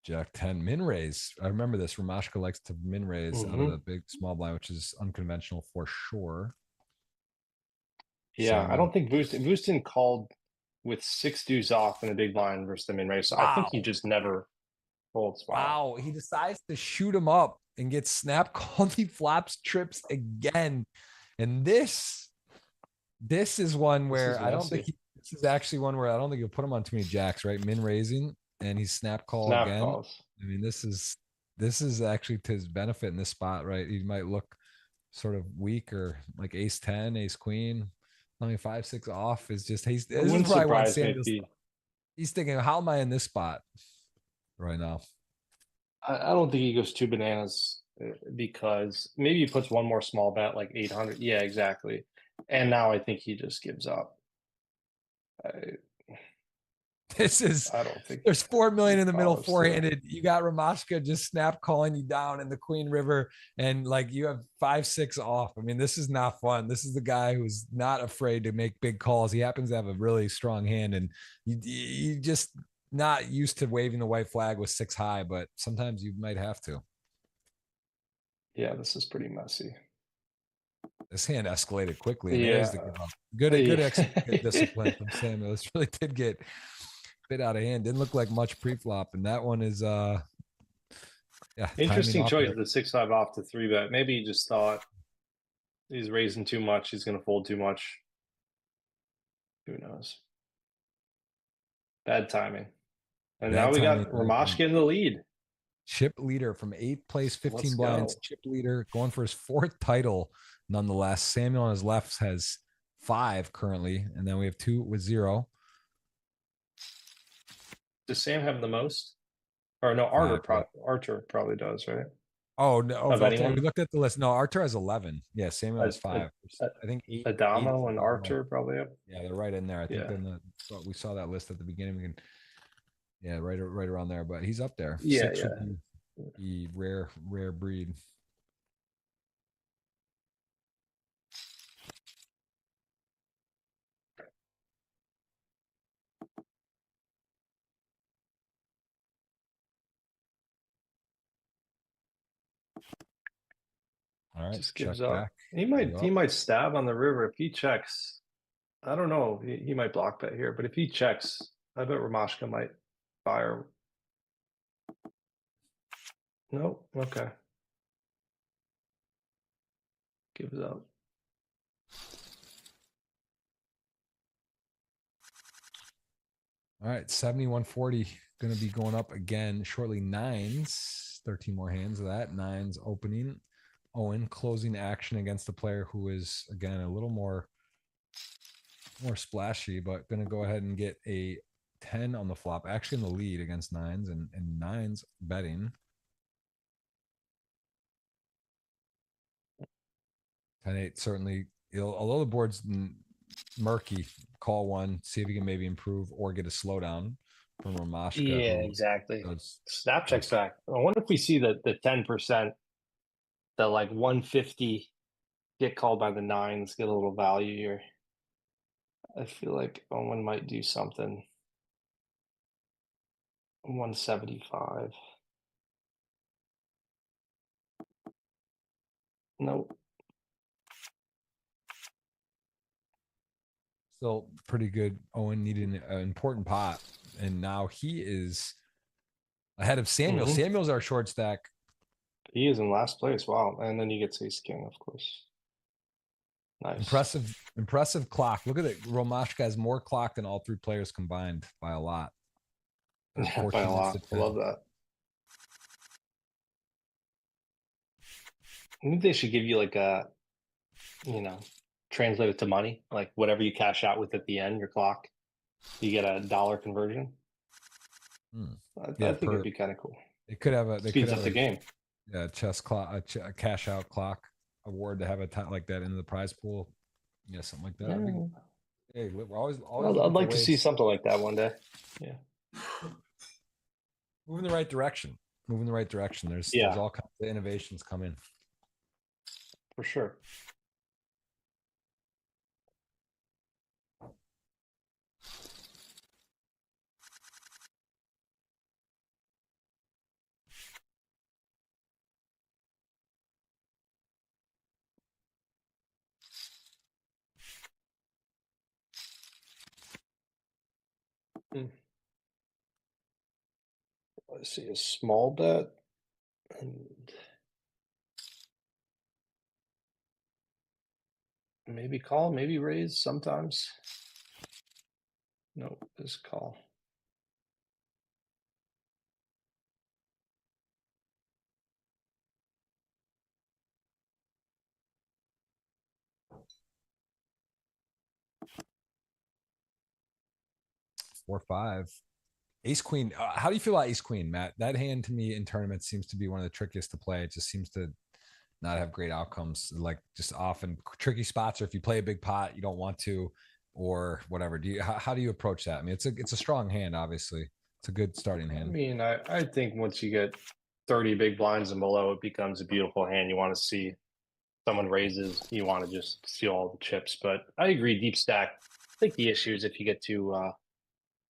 Jack 10 min raise. I remember this. Ramashka likes to min raise out of the big small blind, which is unconventional for sure. Yeah, I don't think Boostin called with 6 deuce off in a big blind versus the min raise. So I think he just never folds. Wow. He decides to shoot him up and gets snap called. He flops trips again. And this is one where I don't think this is actually one where I don't think you'll put him on too many jacks, right? Min raising. And he's snap call again. Calls. I mean, this is actually to his benefit in this spot, right? He might look sort of weak, or like ace 10, ace queen. I mean, 5-6 off is just he's thinking, how am I in this spot right now? I don't think he goes too bananas, because maybe he puts one more small bet, like 800. Yeah, exactly. And now I think he just gives up. I don't think there's 4 million in the middle, 4-handed. You got Ramashka just snap calling you down in the Queen River, and like you have 5-6 off. I mean, this is not fun. This is the guy who's not afraid to make big calls. He happens to have a really strong hand, and you just not used to waving the white flag with 6 high, but sometimes you might have to. Yeah, this is pretty messy. This hand escalated quickly. And there's the good discipline from Samuel. This really did get bit out of hand. Didn't look like much pre-flop, and that one is interesting choice. The 6-5 off to 3-bet. Maybe he just thought he's raising too much. He's going to fold too much. Who knows? Bad timing. And Bad now we timing. got Ramashka in the lead. Chip leader from 8th place, 15 Let's blinds. go. Chip leader going for his 4th title. Nonetheless, Samuel on his left has 5 currently, and then we have 2 with 0. Does Sam have the most? Or no, 5, yeah. Archer probably does, right? Oh no! Of anyone? We looked at the list. No, Archer has 11. Yeah, Samuel has 5. I think 8. Adamo and Adamo. Archer probably have. Yeah, they're right in there. I think Yeah. we saw that list at the beginning. We can, yeah, right around there. But he's up there. Yeah, 6 yeah. would be rare breed. All right, Just check gives up. back. He might stab on the river if he checks. I don't know. He might block bet here, but if he checks, I bet Ramashka might fire. Nope. Okay. Gives up. All right, 7140 going to be going up again shortly. 9s, 13 more hands of that. 9s opening. Owen closing action against the player who is again a little more splashy, but going to go ahead and get a 10 on the flop. Actually in the lead against 9s and 9s betting. 10-8 certainly. Although the board's murky, call one, see if you can maybe improve or get a slowdown from Ramashka. Yeah, exactly. Snap checks back. I wonder if we see the 10%, the like 150 get called by the 9s, get a little value here. I feel like Owen might do something. 175. Nope. Still pretty good. Owen needed an important pot, and now he is ahead of Samuel. Mhm. Samuel's our short stack. He is in last place. Wow. And then he gets ace king, of course. Nice. Impressive clock. Look at it. Romashka has more clock than all 3 players combined by a lot. Yeah, by a lot. I love that. I think they should give you like a, translate it to money, like whatever you cash out with at the end, your clock, you get a dollar conversion. I think it'd be kind of cool. It could have speeds up the game. Yeah, chess clock, a cash out clock award to have a time like that into the prize pool. Yeah, something like that. Yeah. Hey, we're always. I'd like to see something like that one day. Yeah. Moving the right direction. There's all kinds of innovations coming. For sure. Let's see, a small bet and maybe call, maybe raise sometimes. No, just call. Four, 5. Ace queen. How do you feel about ace queen, Matt? That hand to me in tournaments seems to be one of the trickiest to play. It just seems to not have great outcomes. Like just often tricky spots, or if you play a big pot, you don't want to, or whatever. How do you approach that? I mean, it's a strong hand, obviously. It's a good starting hand. I mean, I think once you get 30 big blinds and below, it becomes a beautiful hand. You want to see someone raises, you want to just steal all the chips. But I agree, deep stack. I think the issue is if you get to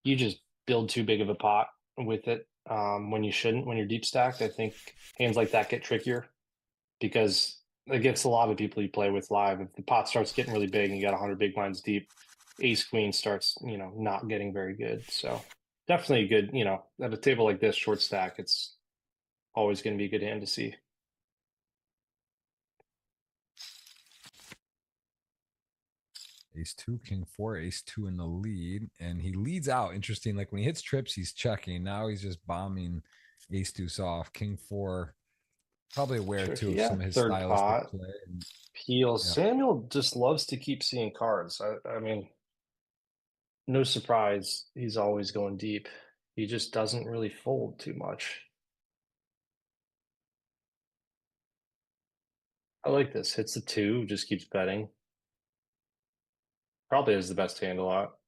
you just build too big of a pot with it when you shouldn't. When you're deep stacked, I think hands like that get trickier because against a lot of people you play with live, if the pot starts getting really big and you got 100 big blinds deep, ace queen starts not getting very good. So definitely a good, at a table like this, short stack, it's always going to be a good hand to see. Ace two, king four, ace two in the lead, and he leads out. Interesting. Like when he hits trips, he's checking. Now he's just bombing ace two soft, king four. Probably aware too Tricky, of yeah. some of his Third stylistic pot. play. And, Peels. yeah. Samuel just loves to keep seeing cards. I mean, no surprise. He's always going deep. He just doesn't really fold too much. I like this. Hits the two, just keeps betting. Probably has the best handle out.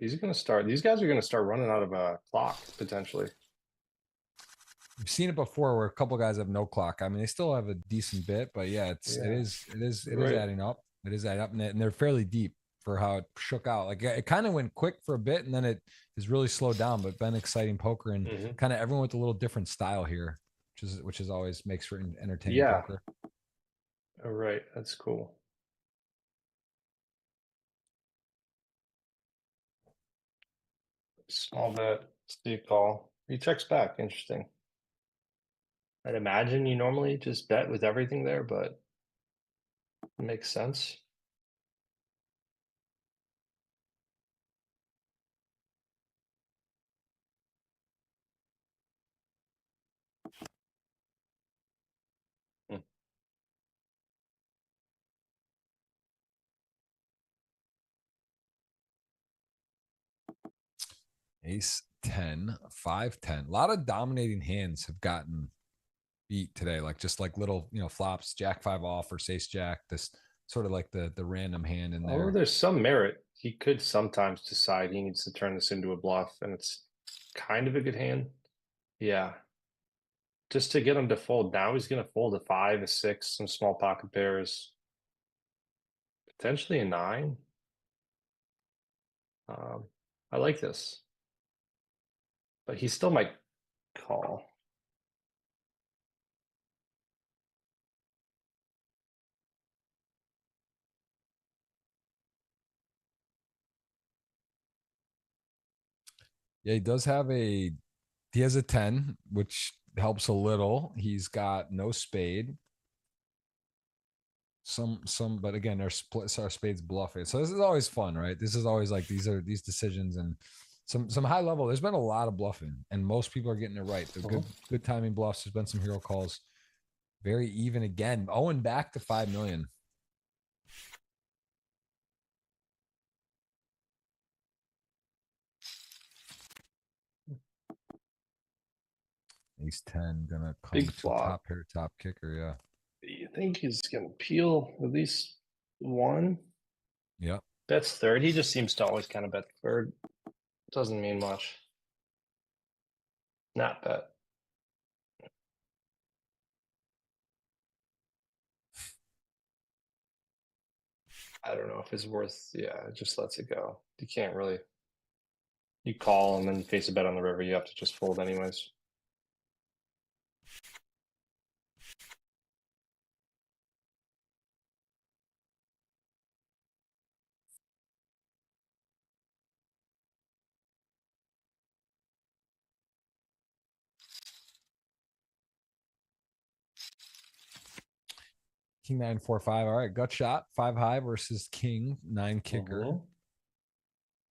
These guys are gonna start running out of a clock potentially. We've seen it before where a couple guys have no clock. I mean, they still have a decent bit, but yeah, it is Right. adding up. It is adding up, and they're fairly deep for how it shook out. Like it kind of went quick for a bit, and then it has really slowed down. But been exciting poker, and kind of everyone with a little different style here, which is always makes for entertaining poker. All right, that's cool. Small bet, steep call. He checks back. Interesting. I'd imagine you normally just bet with everything there, but it makes sense. Hmm. Ace 10, 5-10. A lot of dominating hands have gotten beat today, like just like little, flops, jack five off or ace jack, this sort of like the random hand in there. Although there's some merit, he could sometimes decide he needs to turn this into a bluff, and it's kind of a good hand. Yeah. Just to get him to fold. Now he's gonna fold a 5, a 6, some small pocket pairs, potentially a 9. I like this, but he still might call. Yeah, he has a 10, which helps a little. He's got no spade. But again, our spades bluffing. So this is always fun, right? This is always like these decisions and some high level. There's been a lot of bluffing, and most people are getting it right. The good timing bluffs. There's been some hero calls. Very even again. Owen back to 5 million. Ace 10 gonna come Big to flop. top pair, top kicker. Yeah. You think he's gonna peel at least one? Yep. That's third. He just seems to always kind of bet third. Doesn't mean much. Not bet. I don't know if it's worth. Yeah, it just lets it go. You can't really. You call and then face a bet on the river. You have to just fold anyways. King 9-4-5. All right, gut shot 5 high versus King 9 kicker.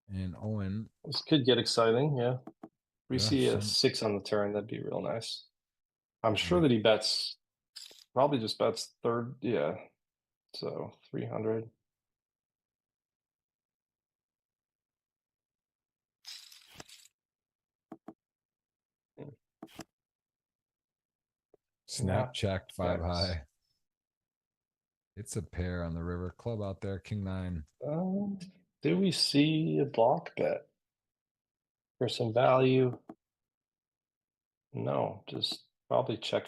And Owen. This could get exciting. Yeah. We see a some 6 on the turn. That'd be real nice. I'm sure that he bets. Probably just bets third. Yeah. So 300. snap checked 5 checks. high. It's a pair on the river. Club out there, King 9. Do we see a block bet for some value? No, just probably check.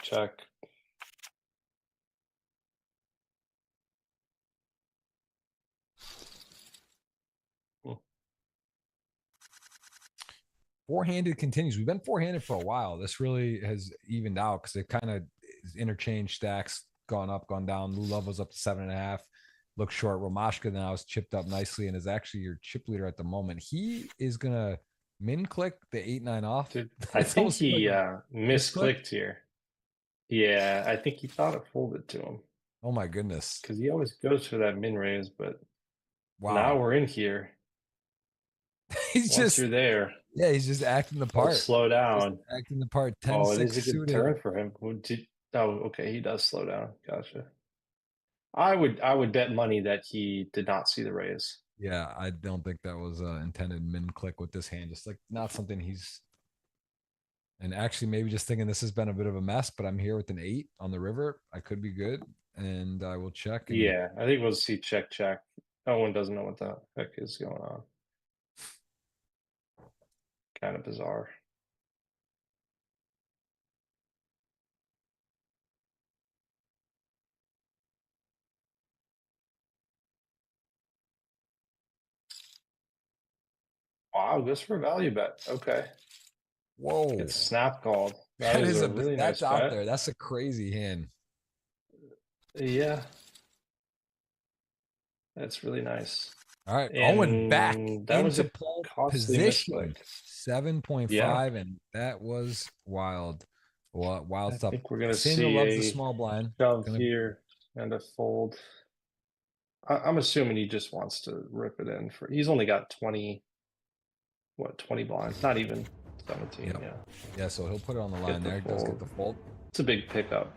Four-handed continues. We've been four-handed for a while. This really has evened out because it kind of is interchanged stacks, gone up, gone down. Lou Love was up to 7.5. Looks short. Romashka now is chipped up nicely and is actually your chip leader at the moment. He is gonna Min click the 8-9 off. Dude, I That's think almost he like misclick. misclicked here. Yeah, I think he thought it folded to him Oh my goodness. because he always goes for that min raise, but now Wow. we're in here. He's Once just you're there, yeah, he's just acting the don't part. slow Just down. acting the part. Oh, it 10-6 is a good suited. turn for him. Oh, okay, he does slow down. Gotcha. I would bet money that he did not see the raise. Yeah, I don't think that was intended min click with this hand. Just like not something he's and actually maybe just thinking this has been a bit of a mess, but I'm here with an 8 on the river. I could be good. And I will check and Yeah, I think we'll see check check. Owen doesn't know what the heck is going on. Kind of bizarre. Wow, goes for a value bet. Okay. whoa. Gets snap called. That That is is a a really that's nice out bet. there. That's a crazy hand. Yeah, that's really nice. All right. Owen back And that was into a pole costly misclick. position. 7.5. Yeah, And that was wild. Wild I stuff. think we're gonna Samuel see loves the a small blind. shove Gonna here and a fold. I'm assuming he just wants to rip it in for. He's only got 20, what, 20 blinds? Not even 17. Yep. Yeah, Yeah, so he'll put it on the line the there. He does get fold. the fold It's a big pickup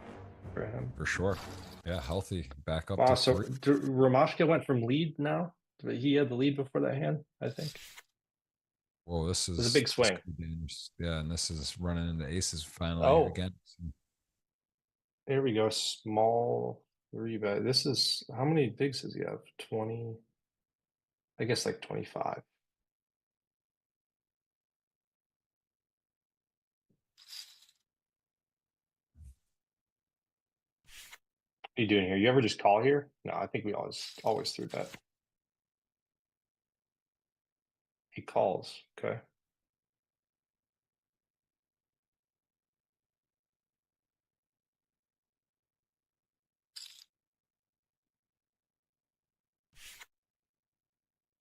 for him. for sure. Yeah, healthy. Back up Wow, to so 3. Ramashka went from lead now. He had the lead before that hand, I think. Whoa, this It was a is big swing. could be dangerous. Yeah, and this is running into aces finally Oh, again. here we go. Small three bet. This is how many bigs does he have? 20. I guess like 25. What are you doing here? You ever just call here? No, I think we always through bet. He calls. Okay.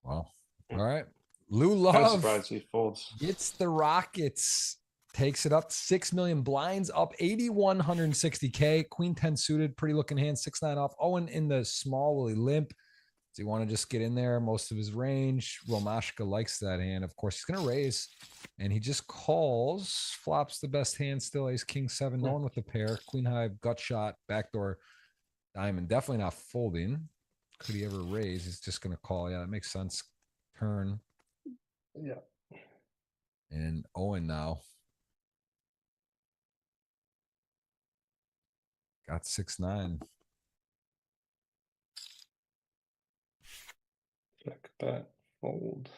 Wow. All right. Lou Kind of Love surprised he folds. gets the Rockets, takes it up 6 million blinds, up 8,160K. Queen 10 suited, pretty looking hand, 6-9 off. Owen in the small, will he limp? Does he want to just get in there most of his range? Romashka likes that hand. Of course, he's going to raise, and he just calls, flops the best hand still, ace, king, 7, no one with the pair. Queen high, gut shot, backdoor, diamond. Definitely not folding. Could he ever raise? He's just going to call. Yeah, that makes sense. Turn. Yeah. And Owen now got 6-9. Check bet. Fold.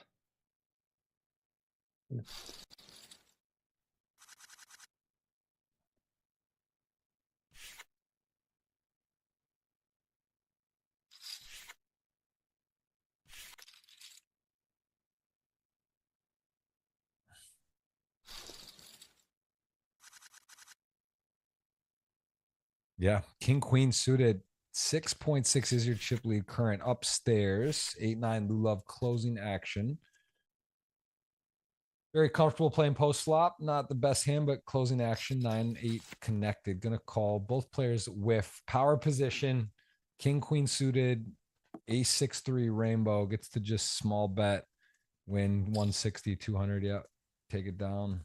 Yeah. King, queen suited. 6.6 is your chip lead current upstairs. 8-9 Lulov closing action. Very comfortable playing post flop. Not the best hand, but closing action. 9-8 connected. Gonna call both players with power position. King, queen suited. Ace 6-3 rainbow gets to just small bet. Win 160, 200. Yeah. Take it down.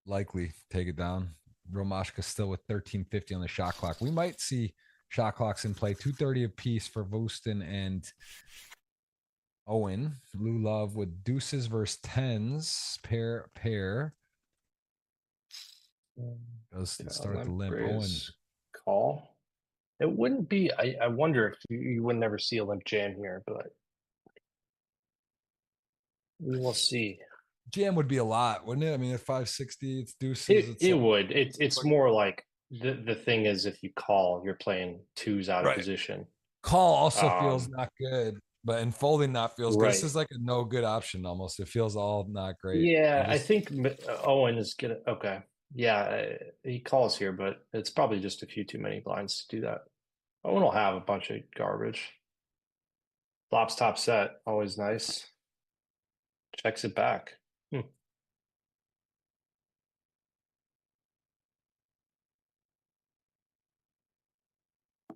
Likely take it down. Romashka still with 1350 on the shot clock. We might see shot clocks in play. 230 apiece for Vostin and Owen. Lou Love with deuces versus tens. Pair. Does start at the limp. Owen. Call. It wouldn't be. I wonder if you would never see a limp jam here, but we will see. Jam would be a lot, wouldn't it? I mean, at 560, it's deuces. It would. It's more like the thing is if you call, you're playing twos out of right. position. Call also feels not good, but and folding not feels good. Right. This is like a no good option almost. It feels all not great. Yeah, I think Owen is gonna. Okay. Yeah, he calls here, but it's probably just a few too many blinds to do that. Owen will have a bunch of garbage. Flops top set, always nice. Checks it back.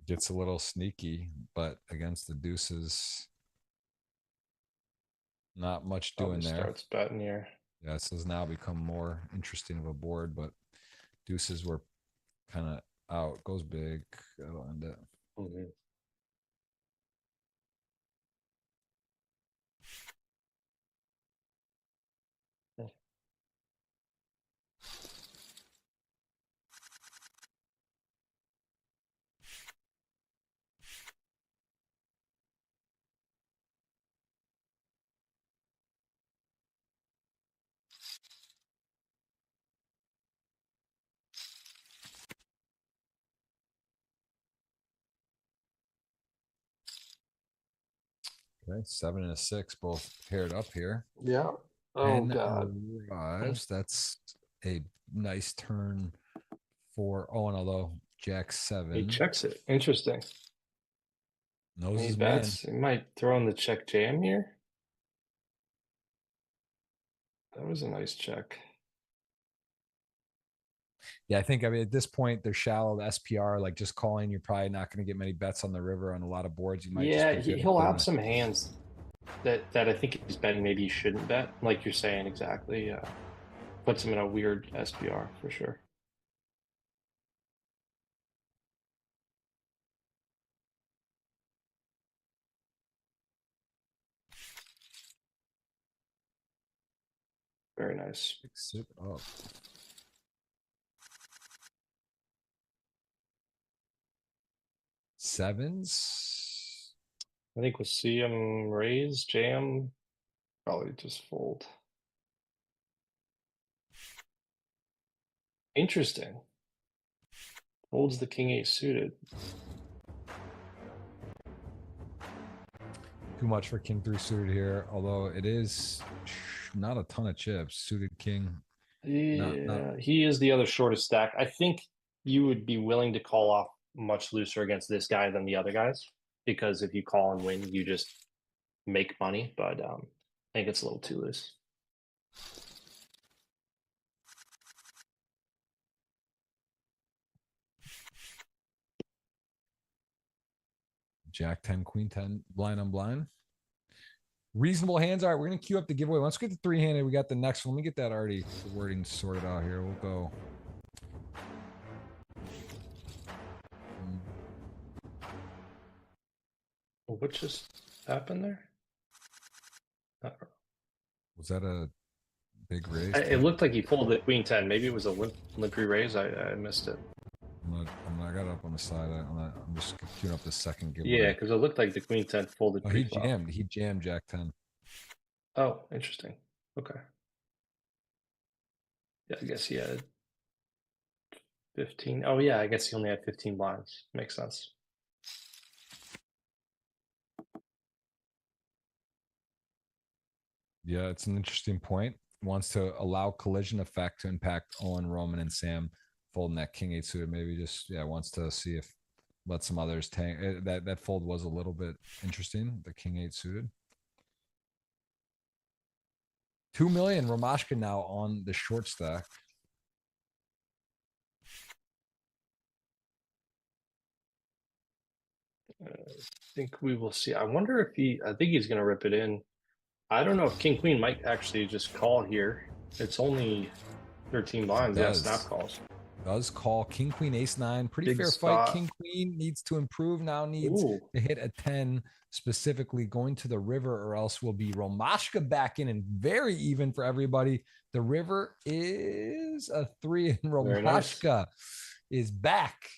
Gets a little sneaky, but against the deuces, not much doing Probably there. starts betting here. Yeah, this has now become more interesting of a board, but deuces were kind of out. Goes big. That'll end it. Mhm. Okay, 7 and a 6, both paired up here. Yeah. Oh 10 God. arrives. That's a nice turn for Owen, although Jack 7. He checks it. Interesting. Knows He his man. bets. He might throw in the check jam here. That was a nice check. Yeah, I mean, at this point, they're shallow. The SPR, like just calling, you're probably not going to get many bets on the river on a lot of boards. You might just Yeah, be good at he'll doing have it. some hands that I think he's betting maybe he shouldn't bet, like you're saying exactly. Puts him in a weird SPR for sure. Very nice. Fix it up. Sevens. I think we'll see him raise, jam, probably just fold. Interesting. Folds the king eight suited. Too much for king 3 suited here, although it is not a ton of chips. Suited king. Yeah, he is the other shortest stack. I think you would be willing to call off much looser against this guy than the other guys, because if you call and win, you just make money. But I think it's a little too loose. Jack 10, Queen 10, blind on blind. Reasonable hands. All right, we're going to queue up the giveaway. Once we get the 3-handed, we got the next one. Let me get that already, the wording sorted out here. We'll go. What just happened there? Was that a big raise? It looked like he folded queen 10. Maybe it was a limp raise. I missed it. I got it up on the side. I'm just queuing up the second giveaway. Yeah, because it looked like the queen 10 folded. Oh, he jammed. He jammed Jack 10. Oh, interesting. Okay. Yeah, I guess he had 15. Oh, yeah, I guess he only had 15 blinds. Makes sense. Yeah, it's an interesting point. Wants to allow collision effect to impact Owen, Roman, and Sam folding that king 8 suited. Maybe just wants to see if let some others tank. That fold was a little bit interesting. The king 8 suited. 2 million Romashka now on the short stack. I think we will see. I wonder if I think he's going to rip it in. I don't know if king queen might actually just call here. It's only 13 blinds. Yeah, snap calls. Does call king queen ace 9. Pretty Big fair spot. fight. King queen needs to improve now. Needs to hit a 10, specifically going to the river, or else will be Romashka back in and very even for everybody. The river is a 3 and Romashka is back,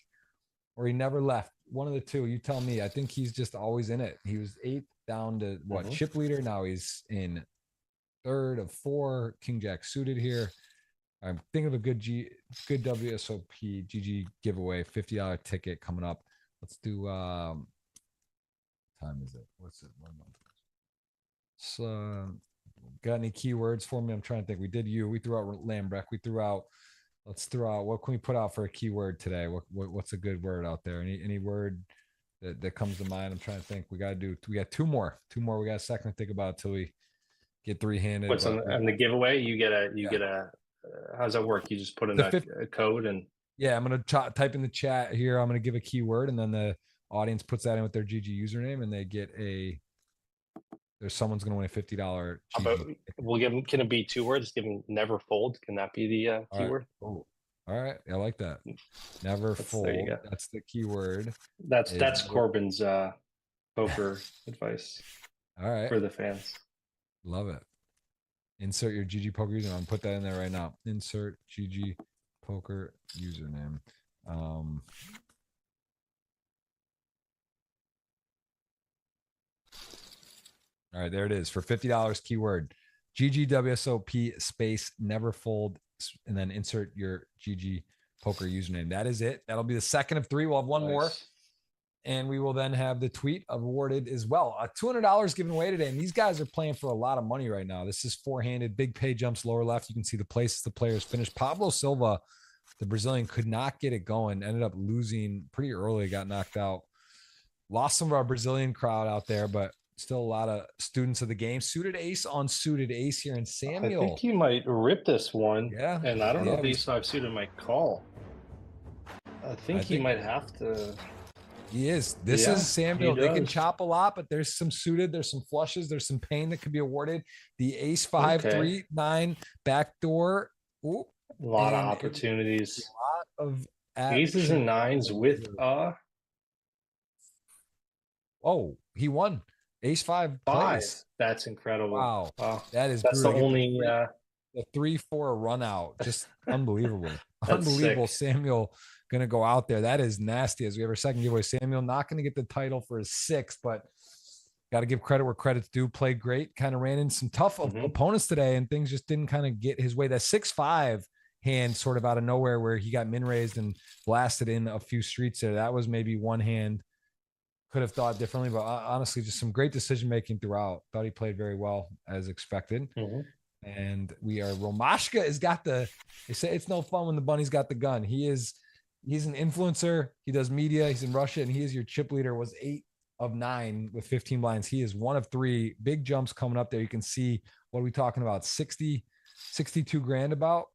or he never left. One of the two. You tell me. I think he's just always in it. He was 8th down to what, chip leader. Now he's in 3rd of 4. King Jack suited here. I'm thinking of a good WSOP GG giveaway, $50 ticket coming up. Let's do time is it? What's it? 1 month. So got any keywords for me? I'm trying to think. We threw out Lambrecht. Let's throw out, what can we put out for a keyword today? What's a good word out there? Any word that comes to mind. I'm trying to think. We got two more. We got a second to think about till we get three-handed. What's on the giveaway? You get a how does that work? You just put in a code and I'm gonna type in the chat here. I'm gonna give a keyword, and then the audience puts that in with their GG username, and they get someone's gonna win a $50 GG. We'll give them. Can it be 2 words? Give them never fold. Can that be the keyword? Right. Oh, all right. I like that. Never fold. That's the keyword. That's Corbin's poker advice. All right. For the fans. Love it. Insert your GG poker username. I'll put that in there right now. Insert GG poker username. All right, there it is. For $50 keyword, GGWSOP space never fold, and then insert your GG poker username. That is it. That'll be the second of 3. We'll have one more. And we will then have the tweet awarded as well. $200 given away today. And these guys are playing for a lot of money right now. This is four-handed, big pay jumps lower left. You can see the places the players finished. Pablo Silva, the Brazilian, could not get it going. Ended up losing pretty early, got knocked out. Lost some of our Brazilian crowd out there, but still a lot of students of the game. Suited ace on suited ace here in Samuel. I think you might rip this one. Yeah. And I don't know if ace-5 suited might call. I think he might have to... He is. This is Samuel. They can chop a lot, but there's some suited, there's some flushes, there's some pain that could be awarded. The ace-5, 3, 9, backdoor. Ooh, a lot of opportunities. A lot of aces and nines with Oh, he won. Ace-5 plays. That's incredible. Wow. That's the only the 3-4 run out. Just unbelievable. Unbelievable. Sick. Samuel going to go out there. That is nasty. As we have our second giveaway, Samuel not going to get the title for his 6th, but got to give credit where credit's due. Played great. Kind of ran in some tough opponents today, and things just didn't kind of get his way. That 6-5 hand sort of out of nowhere where he got min raised and blasted in a few streets there. That was maybe one hand. Could have thought differently, but honestly, just some great decision making throughout. Thought he played very well as expected. And we are Romashka has got they say it's no fun when the bunny's got the gun. He's an influencer. He does media. He's in Russia, and he is your chip leader. Was 8 of 9 with 15 blinds. He is 1 of 3. Big jumps coming up there. You can see, what are we talking about? 62 grand about.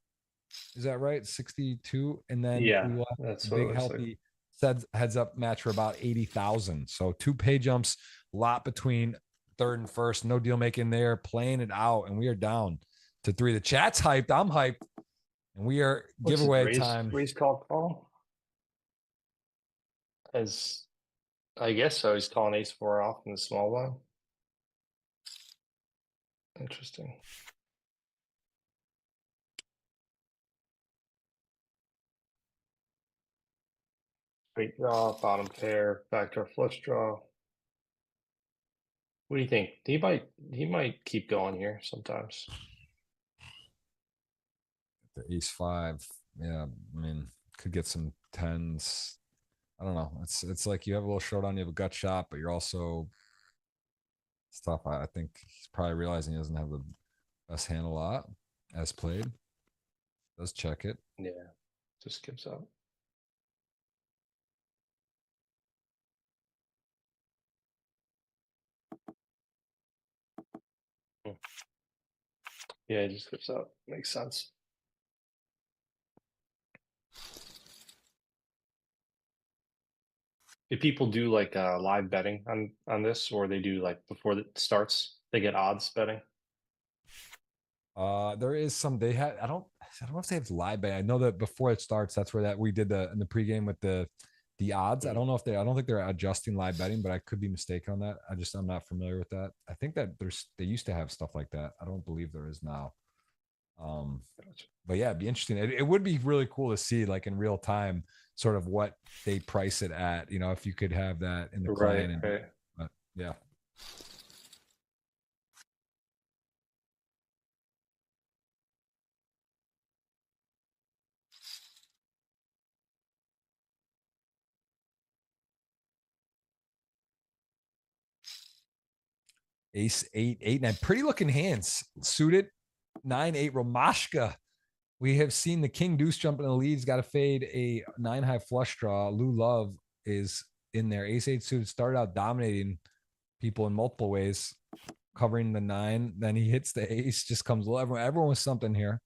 Is that right? 62. And then we will have that's a big healthy heads up match for about 80,000. So 2 pay jumps, a lot between 3rd and 1st. No deal making there, playing it out, and we are down to 3. The chat's hyped. I'm hyped. And we are giveaway time. Raise call. As I guess so. He's calling ace-4 off in the small one. Interesting. Straight draw, bottom pair, backdoor flush draw. What do you think? He might keep going here sometimes. The ace-5, yeah. I mean, could get some 10s. I don't know. It's like you have a little showdown, you have a gut shot, but you're also tough. I think he's probably realizing he doesn't have the best hand a lot as played. Does check it. Yeah, just skips out. Yeah, he just skips out. Makes sense. Do people do like live betting on this, or they do like before it starts, they get odds betting? There is some. They had. I don't know if they have live betting. I know that before it starts, that's where we did in the pregame with the odds. I don't know if I don't think they're adjusting live betting, but I could be mistaken on that. I'm not familiar with that. I think that they used to have stuff like that. I don't believe there is now. But yeah, it'd be interesting. It would be really cool to see, like, in real time, sort of what they price it at. You know, if you could have that in the client. Right. But yeah. Ace 8, 8, 9. Pretty looking hands. Suited 9, 8. Romashka. We have seen the king deuce jump in the lead. He's got to fade a 9 high flush draw. Lou Love is in there. Ace-8 suited started out dominating people in multiple ways, covering the 9. Then he hits the ace, just comes low. Everyone was something here.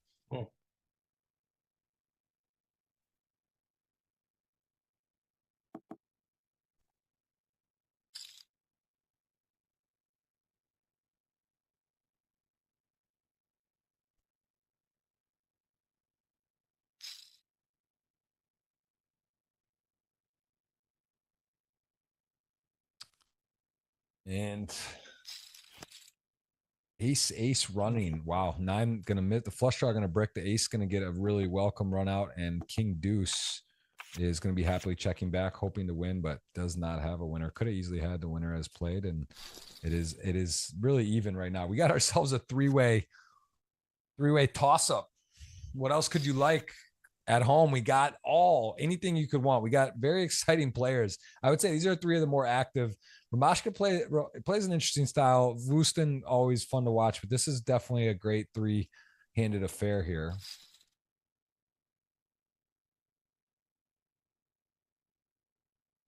And ace running. Wow. 9 gonna miss the flush draw, gonna brick. The ace gonna get a really welcome run out, and king deuce is gonna be happily checking back, hoping to win, but does not have a winner. Could have easily had the winner as played, and it is really even right now. We got ourselves a three-way toss up. What else could you like? At home, we got anything you could want. We got very exciting players. I would say these are 3 of the more active. Ramashka plays an interesting style. Vustin, always fun to watch, but this is definitely a great 3-handed affair here.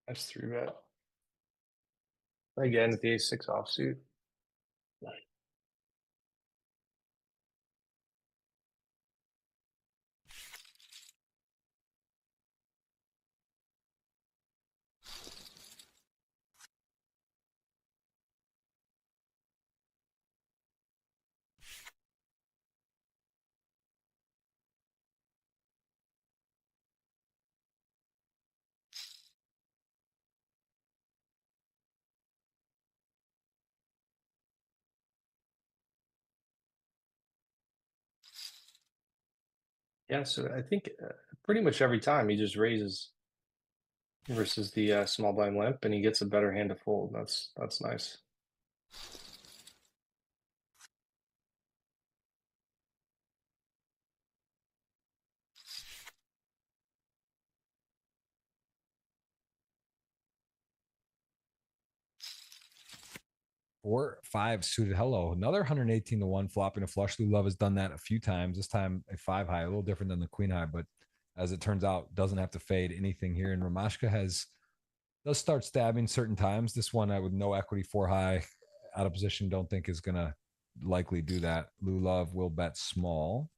That's 3-bet. Again, at the ace-6 offsuit. 'Yeah, so I think pretty much every time he just raises versus the small blind limp, and he gets a better hand to fold. That's nice. Four, 5 suited. Hello. Another 118 to 1 flopping a flush. Lou Love has done that a few times. This time a 5 high, a little different than the queen high, but as it turns out, doesn't have to fade anything here. And Ramashka does start stabbing certain times. This one, I would no equity 4 high out of position, don't think is gonna likely do that. Lou Love will bet small.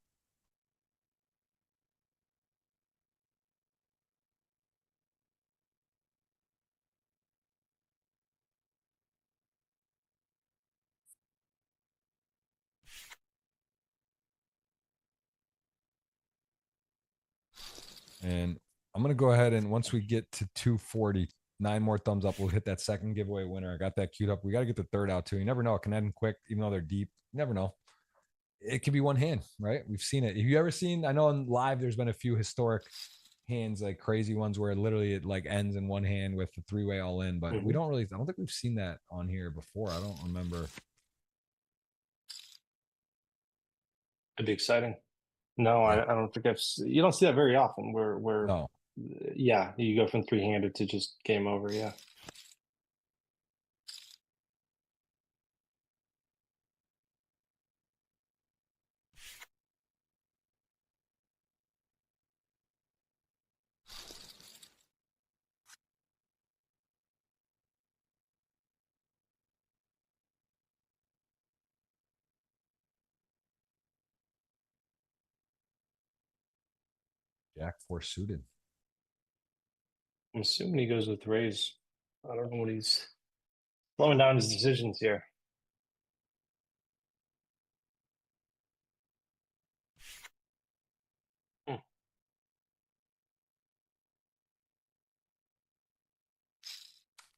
And I'm going to go ahead and once we get to 240, 9 more thumbs up, we'll hit that second giveaway winner. I got that queued up. We got to get the third out too. You never know. It can end quick, even though they're deep. You never know. It could be one hand, right? We've seen it. Have you ever seen, I know on live, there's been a few historic hands, like crazy ones where literally it like ends in one hand with the 3-way all in, but we don't really, I don't think we've seen that on here before. I don't remember. It'd be exciting. No, Yeah. I don't think you don't see that very often where No. yeah, you go from 3-handed to just game over. Yeah. Jack 4 suited. I'm assuming he goes with raise. I don't know what he's slowing down his decisions here.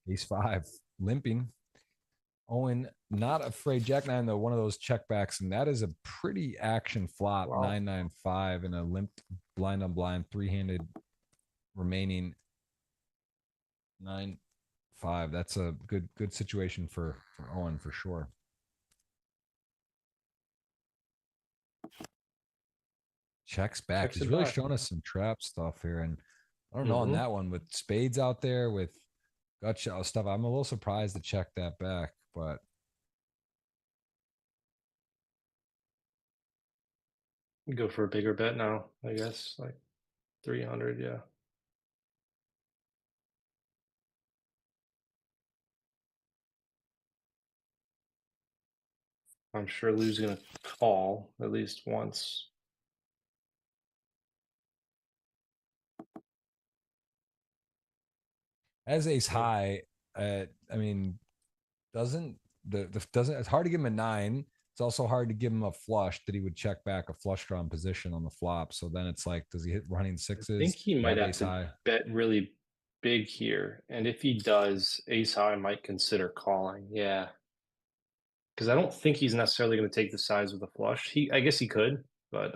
Ace 5 limping. Owen, not afraid. Jack 9, though, one of those checkbacks, and that is a pretty action flop. Wow. 9-9-5 and a limped blind on blind, 3-handed remaining 9-5. That's a good situation for Owen for sure. Checks back. He's really showing us some trap stuff here, and I don't know on that one with spades out there with gut shot stuff. I'm a little surprised to check that back, but. Go for a bigger bet now, I guess, like 300. Yeah. I'm sure Lou's going to call at least once. As ace high, I mean, doesn't doesn't it's hard to give him a 9. It's also hard to give him a flush that he would check back a flush drawn position on the flop. So then it's like, does he hit running sixes? I think he might have ace to high? bet really big here. And if he does, ace high might consider calling. Yeah. Because I don't think he's necessarily going to take the size with a flush. I guess he could, but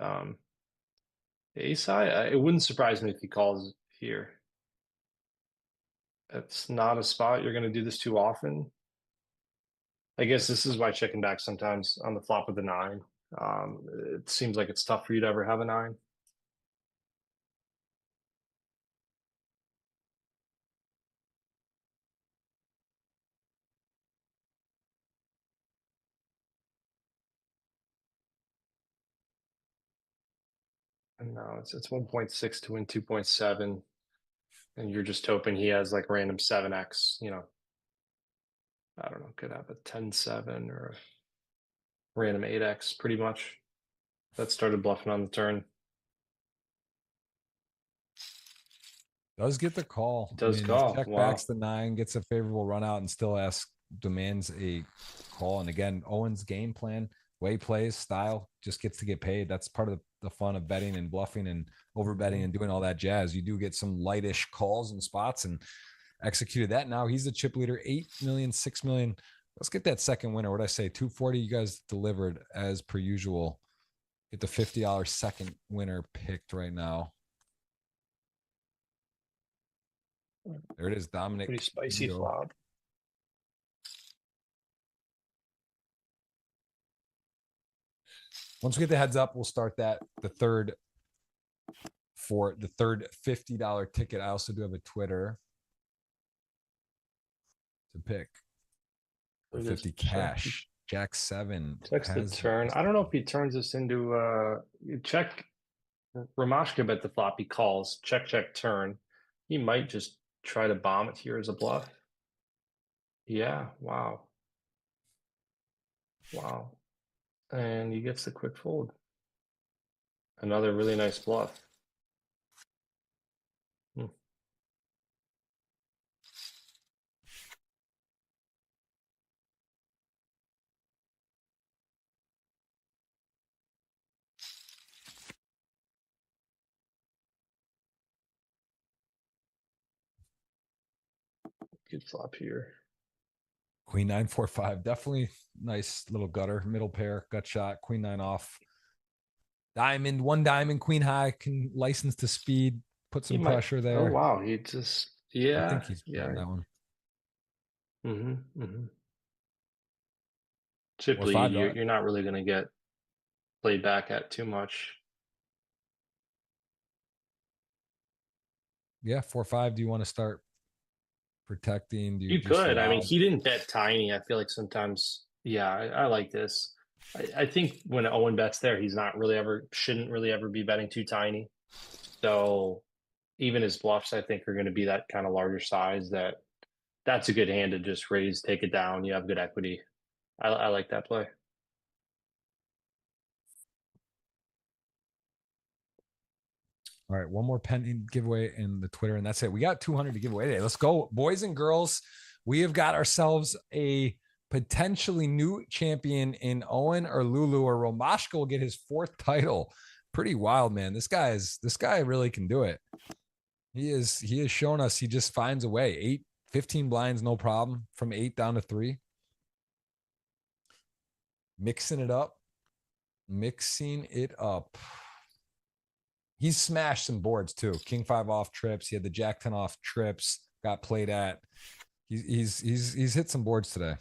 ace high, it wouldn't surprise me if he calls here. It's not a spot you're going to do this too often. I guess this is why checking back sometimes on the flop with a 9. It seems like it's tough for you to ever have a 9. And now it's 1.6 to win 2.7. And you're just hoping he has like random 7x, you know. I don't know, could have a 10-7 or a random 8x pretty much. That started bluffing on the turn. Does get the call. Does call. Check Wow. backs the 9, gets a favorable run out, and still demands a call. And again, Owen's game plan, way plays, style, just gets to get paid. That's part of the fun of betting and bluffing and over betting and doing all that jazz. You do get some lightish calls and spots, and executed that. Now he's the chip leader, 8 million, 6 million. Let's get that second winner. What did I say? 240. You guys delivered as per usual. Get the $50 second winner picked right now. There it is, Dominic. Pretty spicy flop. Once we get the heads up, we'll start that. The third $50 ticket. I also do have a Twitter to pick. 50 cash. Jack 7. Checks the turn. I don't know if he turns this into check. Ramashka bet the flop. He calls. Check, turn. He might just try to bomb it here as a bluff. Yeah. Wow. Wow. And he gets the quick fold. Another really nice bluff. Good flop here. Queen 9-4-5. Definitely nice little gutter. Middle pair. Gut shot. Queen 9 off. Diamond. 1 diamond. Queen high. Can license to speed. Put some pressure there. Oh, wow. He just, yeah. I think he's that one. Chip lead, you're not really going to get played back at too much. Yeah, 4-5. Do you want to start protecting? You could. I mean, he didn't bet tiny. I feel like sometimes, yeah, I like this. I think when Owen bets there, he's not really shouldn't really ever be betting too tiny. So even his bluffs, I think, are going to be that kind of larger size. That's a good hand to just raise, take it down. You have good equity. I like that play. All right, one more pending giveaway in the Twitter, and that's it. We got 200 to give away today. Let's go, boys and girls. We have got ourselves a potentially new champion in Owen or Lulu, or Romashka will get his 4th title. Pretty wild, man. This guy really can do it. He has shown us he just finds a way. 15 blinds, no problem. From 8 down to 3. Mixing it up. He's smashed some boards too. King 5 off trips. He had the Jack 10 off trips. Got played at. He's hit some boards today.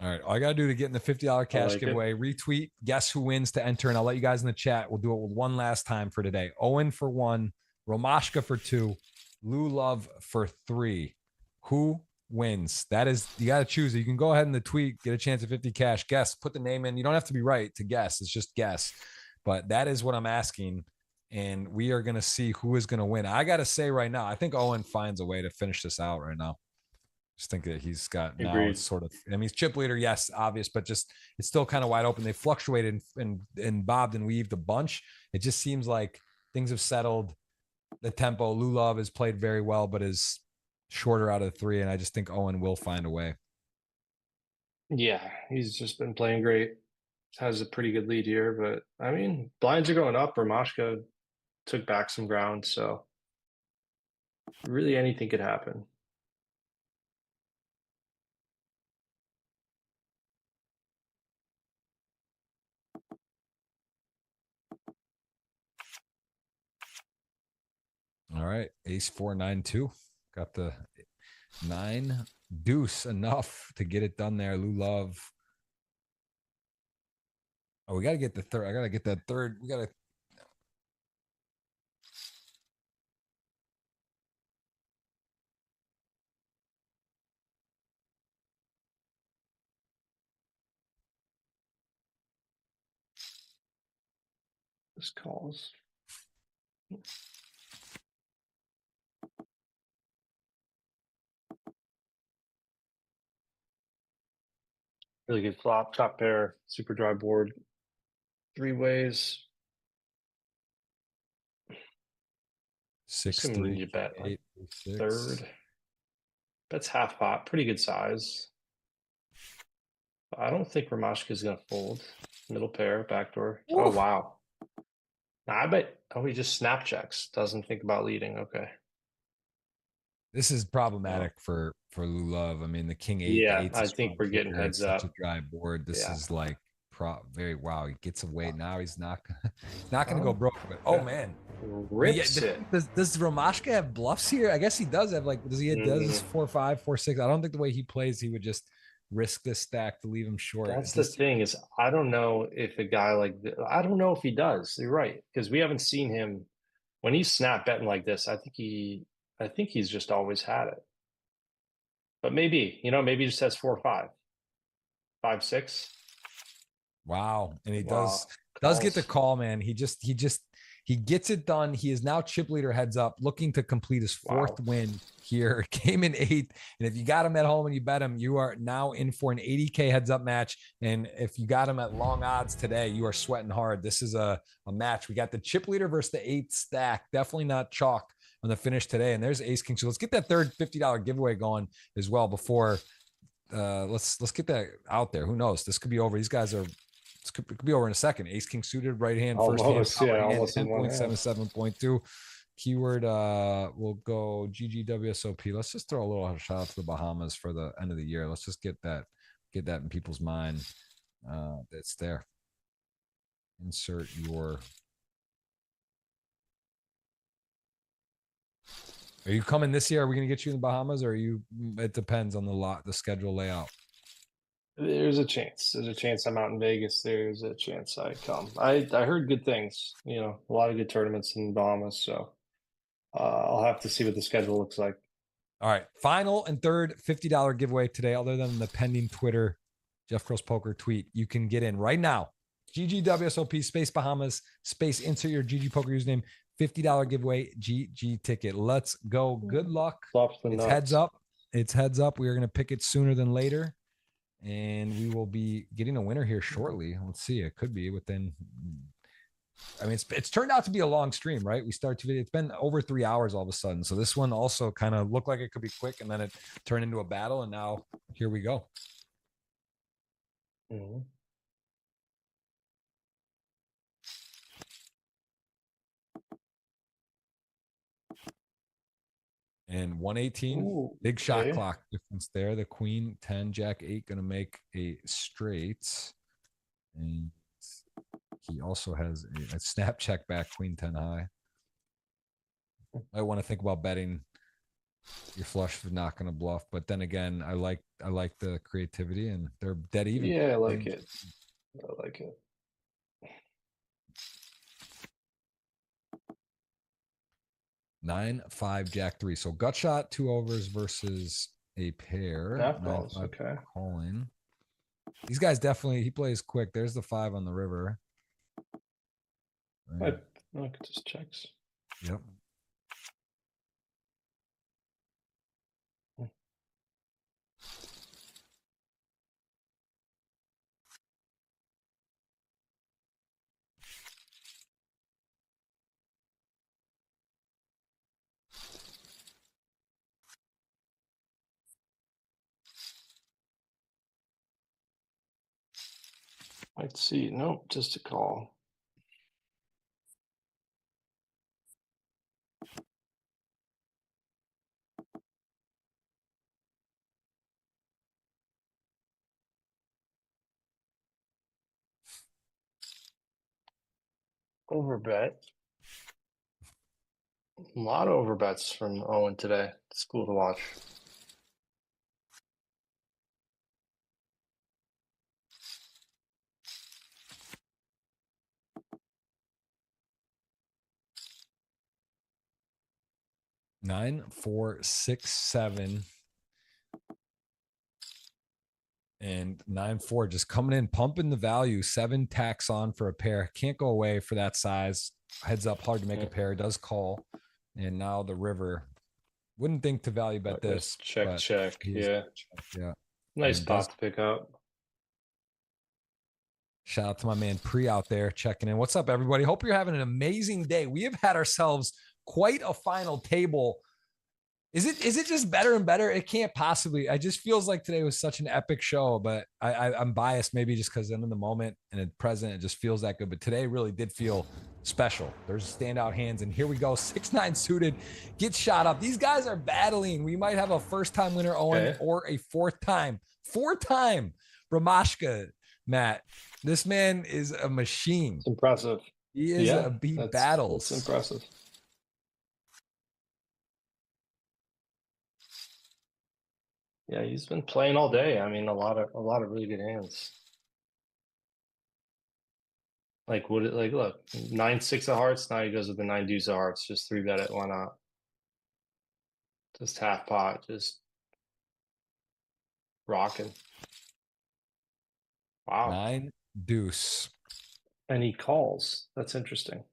All right. All I got to do to get in the $50 cash giveaway, retweet, guess who wins to enter, and I'll let you guys in the chat. We'll do it one last time for today. Owen for 1, Romashka for 2, Lou Love for 3. Who wins? That is, you got to choose. You can go ahead in the tweet, get a chance at 50 cash. Guess, put the name in. You don't have to be right to guess. It's just guess. But that is what I'm asking. And we are going to see who is going to win. I got to say right now, I think Owen finds a way to finish this out right now. Just think that he's got now Agreed. it's sort of, I mean, he's chip leader, yes, obvious, but just it's still kind of wide open. They fluctuated and bobbed and weaved a bunch. It just seems like things have settled. The tempo, Lou Love has played very well, but is shorter out of the 3. And I just think Owen will find a way. Yeah, he's just been playing great. Has a pretty good lead here, but I mean, blinds are going up. Romashka took back some ground, so really anything could happen. All right. Ace 4, 9, 2. Got the 9 deuce enough to get it done there. Lou Love. Oh, we got to get the third. I got to get that third. We got to. This calls. Really good flop, top pair, super dry board. 3 ways. 6, Just gonna 3, need to bet 8, 6. third. That's half pot, pretty good size. I don't think Romashka is gonna fold. Middle pair, backdoor. Oh Oof. wow. Nah, I bet. Oh, he just snap checks. Doesn't think about leading. Okay. This is problematic for Lou Love. I mean, the king 8, the Yeah, 8's I a think strong we're getting kicker. heads It's such a up. dry board. This Yeah. is like very wow. He gets away now. He's not gonna go broke. But oh man, Rips it. Does Romashka have bluffs here? I guess he does have. Like, does he? Does this 4, 5, 4, 6? I don't think the way he plays, he would just risk this stack to leave him short. That's the thing is, I don't know if a guy like I don't know if he does. You're right, because we haven't seen him when he's snap betting like this. I think he's just always had it. But maybe, maybe he just has 4, 5, 5, 6. Wow, and he Wow. does get the call, man. He gets it done. He is now chip leader heads up, looking to complete his 4th win here. Came in 8th, and if you got him at home and you bet him, you are now in for an 80K heads up match. And if you got him at long odds today, you are sweating hard. This is a match. We got the chip leader versus the 8 stack. Definitely not chalk on the finish today. And there's Ace King. So let's get that third $50 giveaway going as well before. Let's get that out there. Who knows? This could be over. These guys are. It could be over in a second. Ace King suited, right hand, first hand, almost 10.77.2. Keyword we'll go GGWSOP. Let's just throw a little shout out to the Bahamas for the end of the year. Let's just get that in people's mind. That's there. Insert your. Are you coming this year? Are we gonna get you in the Bahamas, or are you? It depends on the schedule layout. There's a chance. There's a chance I'm out in Vegas. There's a chance I come. I heard good things. A lot of good tournaments in the Bahamas. So I'll have to see what the schedule looks like. All right, final and third $50 giveaway today. Other than the pending Twitter Jeff Gross Poker tweet, you can get in right now. GGWSOP space Bahamas space insert your GGPoker username. $50 giveaway GG ticket. Let's go. Good luck. It's heads up. It's heads up. We are going to pick it sooner than later. And we will be getting a winner here shortly. Let's see. It could be within. I mean, it's turned out to be a long stream, right? It's been over 3 hours all of a sudden. So this one also kind of looked like it could be quick, and then it turned into a battle. And now here we go. Mm-hmm. And 118, big shot clock difference there. The queen, 10, jack 8, going to make a straight. And he also has a snap check back, queen 10 high. I want to think about betting your flush for not going to bluff. But then again, I like the creativity, and they're dead even. Yeah, I like it. I like it. 9-5 Jack 3. So gut shot 2 overs versus a pair. Half balls. Okay. Calling. These guys definitely, he plays quick. There's the 5 on the river. Right. Look, it just checks. Yep. Let's see. Nope, just a call. Overbet. A lot of overbets from Owen today. It's cool to watch. Nine, 4, 6, 7. And 9-4 just coming in, pumping the value. 7 tacks on for a pair. Can't go away for that size. Heads up, hard to make a pair. Does call. And now the river. Wouldn't think to value bet this. Check, check. Yeah. Yeah. Nice spot to pick up. Shout out to my man Pre out there checking in. What's up, everybody? Hope you're having an amazing day. We have had ourselves quite a final table. Is it just better and better? It can't possibly. I just feels like today was such an epic show, but I'm biased maybe just because I'm in the moment and at present it just feels that good. But today really did feel special. There's standout hands, and here we go. 6-9 suited, gets shot up. These guys are battling. We might have a first-time winner Owen or a fourth-time Ramashka. Matt, this man is a machine. It's impressive. He is he battles. It's impressive. Yeah, he's been playing all day. I mean, a lot of really good hands. Like look, 9-6 of hearts. Now he goes with the 9 deuce of hearts. Just 3-bet it. Why not? Just half pot. Just rocking. Wow. 9 deuce. And he calls. That's interesting.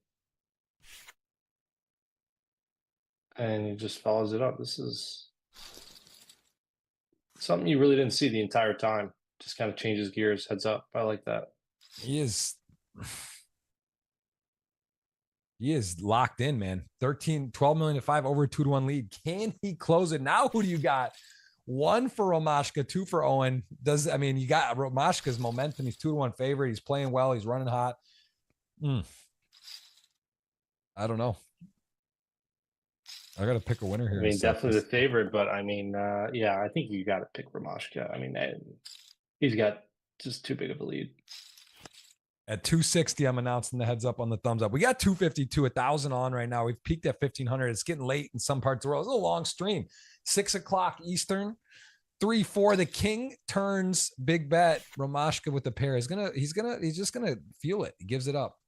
And he just follows it up. This is something you really didn't see the entire time. Just kind of changes gears, heads up. I like that. He is locked in, man. 12 million to 5 over 2-1 lead. Can he close it? Now who do you got? 1 for Romashka, 2 for Owen. You got Romashka's momentum. He's 2-1 favorite. He's playing well. He's running hot. I don't know. I got to pick a winner here. I mean, definitely the favorite, but I mean, yeah, I think you got to pick Ramashka. I mean, he's got just too big of a lead. At 260, I'm announcing the heads up on the thumbs up. We got 252, 1,000 on right now. We've peaked at 1,500. It's getting late in some parts of the world. It's a long stream. 6 o'clock Eastern. 3-4. The king turns big bet. Ramashka with the pair he's just gonna feel it. He gives it up.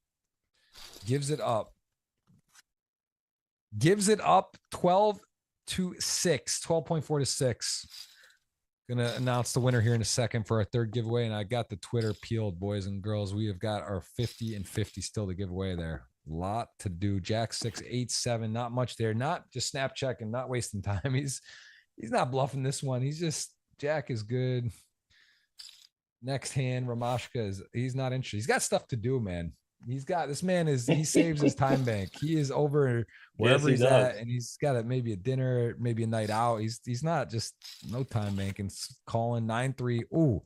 Gives it up. 12 to 6, 12.4 to 6. Gonna announce the winner here in a second for our third giveaway. And I got the Twitter peeled, boys and girls. We have got our 50 and 50 still to give away there. Lot to do. Jack 6, 8, 7. Not much there. Not just snap checking, not wasting time. He's not bluffing this one. He's just, Jack is good. Next hand, Ramashka he's not interested. He's got stuff to do, man. He saves his time bank. He is over wherever he's at, and he's got maybe a dinner, maybe a night out. He's not just no time bank and calling 9-3. Ooh,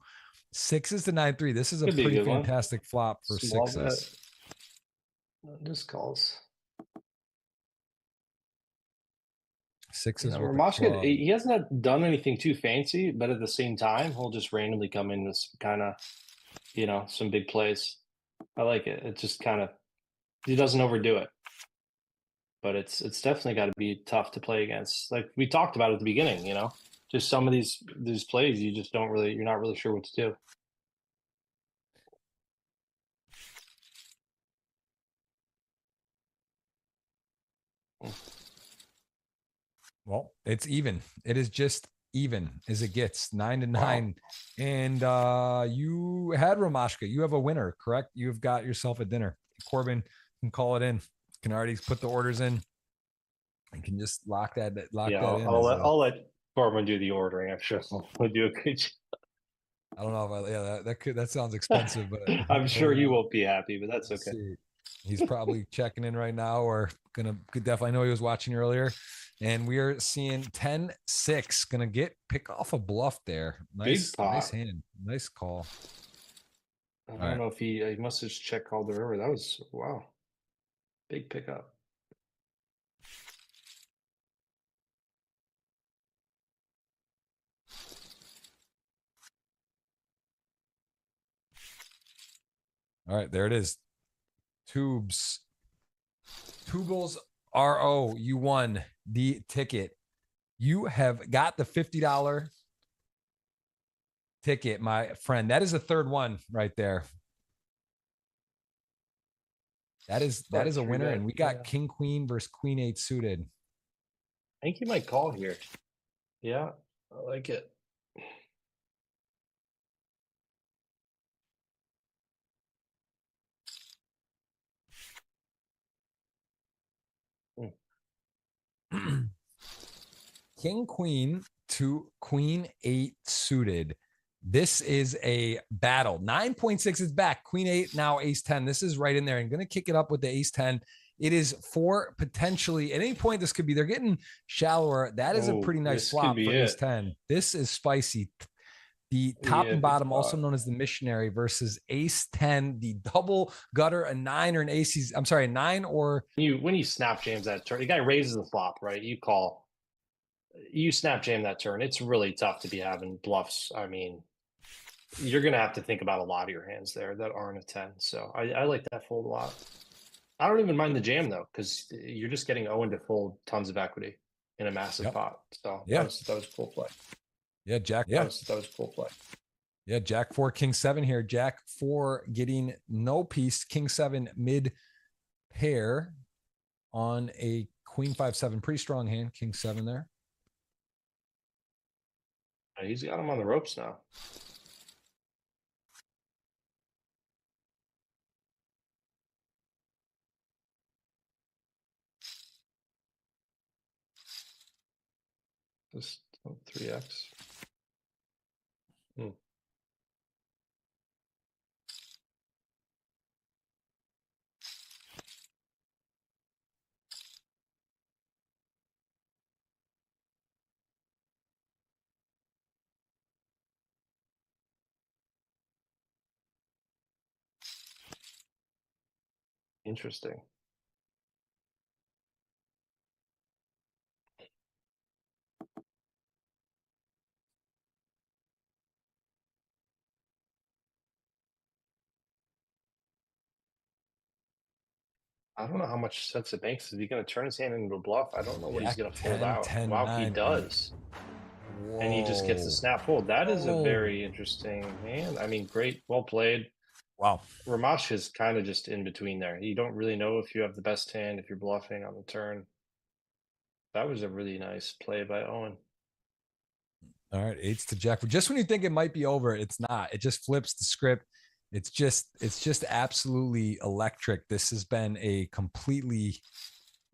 6s to 9-3. This is a pretty fantastic flop for 6s. Just calls. 6s. Ramashka, he hasn't done anything too fancy, but at the same time, he'll just randomly come in with kind of, some big plays. I like it. It just kind of, he doesn't overdo it, but it's definitely got to be tough to play against. Like we talked about at the beginning, just some of these plays you just you're not really sure what to do. Well, it's even. It is just even as it gets, 9-9. Wow. And you had Romashka. You have a winner, correct? You've got yourself a dinner. Corbin can call it in. Can already put the orders in. And can just lock that in. I'll let Corbin do the ordering. I'm sure we'll do a good job. I don't know if that sounds expensive, but I'm sure he won't be happy, but that's okay. See. He's probably checking in right now, or could definitely know he was watching earlier. And we are seeing 10-6. Gonna pick off a bluff there. Nice hand. Nice call. I don't know if he must have just check called the river. That was wow. Big pickup. All right, there it is. Tubes. Tubles RO. You won the ticket. You have got the $50 ticket, my friend. That is the third one right there. That is a winner, and we got King Queen versus Queen 8 suited. I think he might call here. Yeah, I like it. King Queen to Queen 8 suited. This is a battle. 9.6 is back. Queen 8, now Ace 10. This is right in there. I'm going to kick it up with the Ace 10. It is for potentially, at any point, this could be, they're getting shallower. That is a pretty nice flop for Ace 10. This is spicy. The top and bottom, also known as the missionary, versus Ace 10, the double gutter, a 9 or an ace. I'm sorry, a 9 or. When you snap jams that turn, the guy raises the flop, right? You call. You snap jam that turn. It's really tough to be having bluffs. I mean, you're going to have to think about a lot of your hands there that aren't a 10. So I like that fold a lot. I don't even mind the jam, though, because you're just getting Owen to fold tons of equity in a massive pot. So that was cool play. Yeah, Jack. That was cool play. Yeah, Jack 4, King 7 here. Jack 4 getting no piece. King 7 mid pair on a Queen 5-7. Pretty strong hand. King 7 there. He's got him on the ropes now. Just 3x. Interesting. I don't know how much sense it makes. Is he going to turn his hand into a bluff? I don't know what he's going to fold out. 10, wow, 9, he does. Whoa. And he just gets a snap fold. That is a very interesting hand. I mean, great. Well played. Wow. Ramash is kind of just in between there. You don't really know if you have the best hand, if you're bluffing on the turn. That was a really nice play by Owen. All right, 8s to Jack. Just when you think it might be over, it's not. It just flips the script. It's just absolutely electric. This has been a completely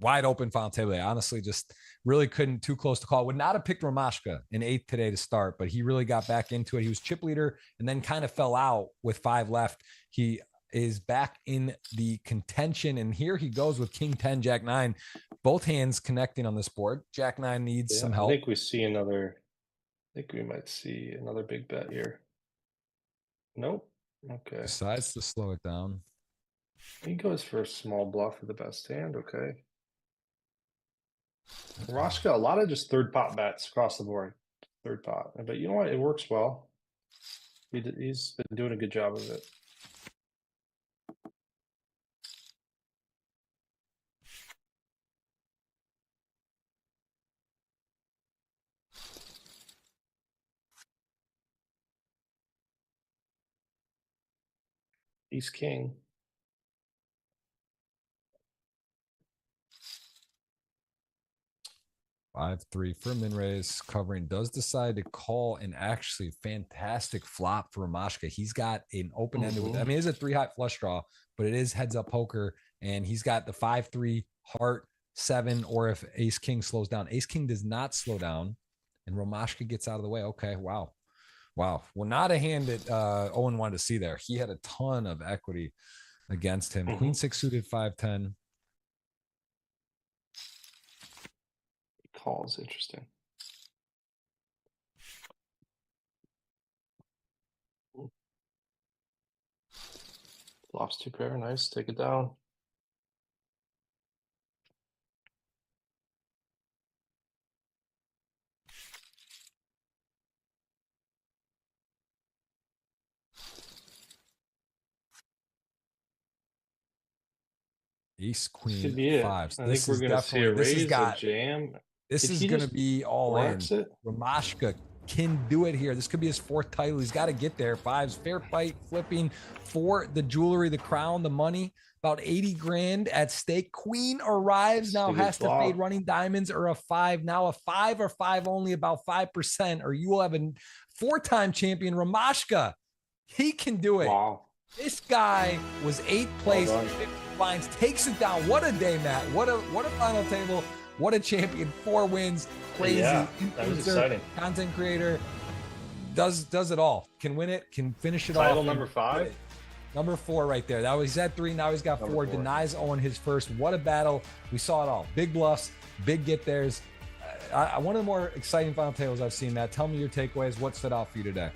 wide open final table. I honestly just really couldn't, too close to call. Would not have picked Romashka in 8th today to start, but he really got back into it. He was chip leader and then kind of fell out with 5 left. He is back in the contention, and here he goes with King 10, Jack 9. Both hands connecting on this board. Jack 9 needs some help. I think we might see another big bet here. Nope. Okay. Decides to slow it down. He goes for a small bluff for the best hand. Okay. Rashka, a lot of just third pot bets across the board. Third pot. But you know what? It works well. He's been doing a good job of it. He's king. 5-3 for min raise, covering, does decide to call, and actually fantastic flop for Ramashka. He's got an open-ended with, I mean, it's a 3-high flush draw, but it is heads up poker, and he's got the 5-3 heart 7, or if ace king slows down. Ace king does not slow down, and Ramashka gets out of the way. Okay, wow. Well, not a hand that Owen wanted to see there. He had a ton of equity against him. Queen 6 suited 5-10. Calls, interesting. Flops 2 pair, nice. Take it down. Ace queen 5. I think we're gonna see a raise, a jam. This is going to be all in. Ramashka can do it here. This could be his 4th title. He's got to get there. 5s, fair fight, flipping for the jewelry, the crown, the money. About 80 grand at stake. Queen arrives now, has to fade running diamonds or a 5. Now a 5 or 5 only, about 5%, or you will have a 4-time champion. Ramashka, he can do it. Wow. This guy was 8th place, 50 blinds, takes it down. What a day, Matt. What a final table. What a champion. 4 wins. Crazy. Yeah, that was exciting. Content creator. Does it all. Can win it. Can finish it off. Title number 5. Number 4 right there. That was, he's at 3. Now he's got 4. Denies Owen his first. What a battle. We saw it all. Big bluffs. Big get theirs. One of the more exciting final tables I've seen, Matt. Tell me your takeaways. What stood out for you today?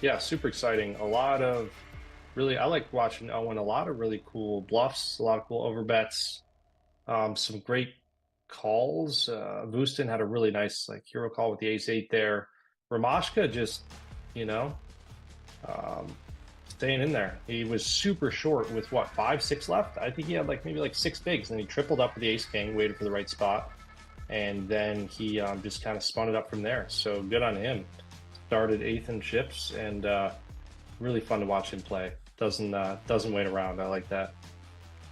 Yeah, super exciting. A lot of really, I like watching Owen. A lot of really cool bluffs. A lot of cool overbets. Some great calls. Vustin had a really nice hero call with the ace-8 there. Ramashka just, staying in there. He was super short with 5, 6 left. I think he had maybe 6 bigs, and he tripled up with the ace-king, waited for the right spot, and then he just kind of spun it up from there. So good on him. Started 8th in chips, and really fun to watch him play. Doesn't wait around. I like that.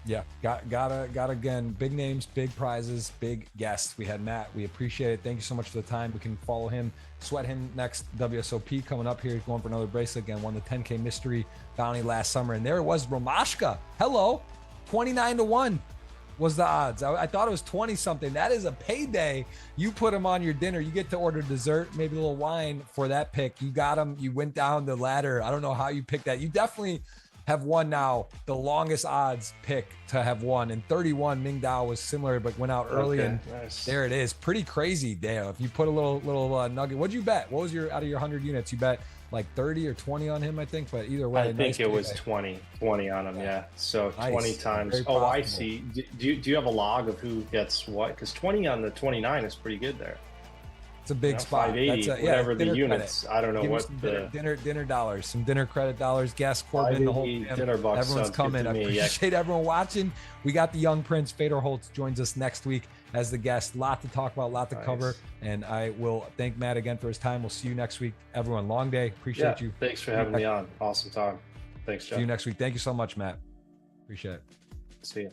Yeah, got again, big names, big prizes, big guests. We had Matt. We appreciate it. Thank you so much for the time. We can follow him, sweat him next WSOP coming up here, going for another bracelet again. Won the 10K mystery bounty last summer, and there it was, Ramashka. Hello, 29-1 was the odds. I thought it was 20 something. That is a payday. You put him on your dinner. You get to order dessert, maybe a little wine for that pick. You got him. You went down the ladder. I don't know how you picked that. You definitely have won now the longest odds pick to have won. And 31, Ming Dao was similar, but went out early. Okay, and nice. There it is. Pretty crazy, Dale. If you put a little nugget, what'd you bet? What was your, out of your 100 units, you bet 30 or 20 on him, I think, but either way. I think it was 20 on him. Yeah. So nice. 20 times. Oh, I see. Do you have a log of who gets what? Because 20 on the 29 is pretty good there. It's a big spot. 580, whatever the units. Credit. I don't know what the dinner dollars, some dinner credit dollars, gas, Corbin, the whole dinner bucks. Everyone's coming. I appreciate everyone watching. We got the young prince, Fedor Holz, joins us next week as the guest. Lot to talk about, lot to cover. And I will thank Matt again for his time. We'll see you next week. Everyone, long day. Appreciate you. Thanks for having me on. Awesome time. Thanks, Jeff. See you next week. Thank you so much, Matt. Appreciate it. See you.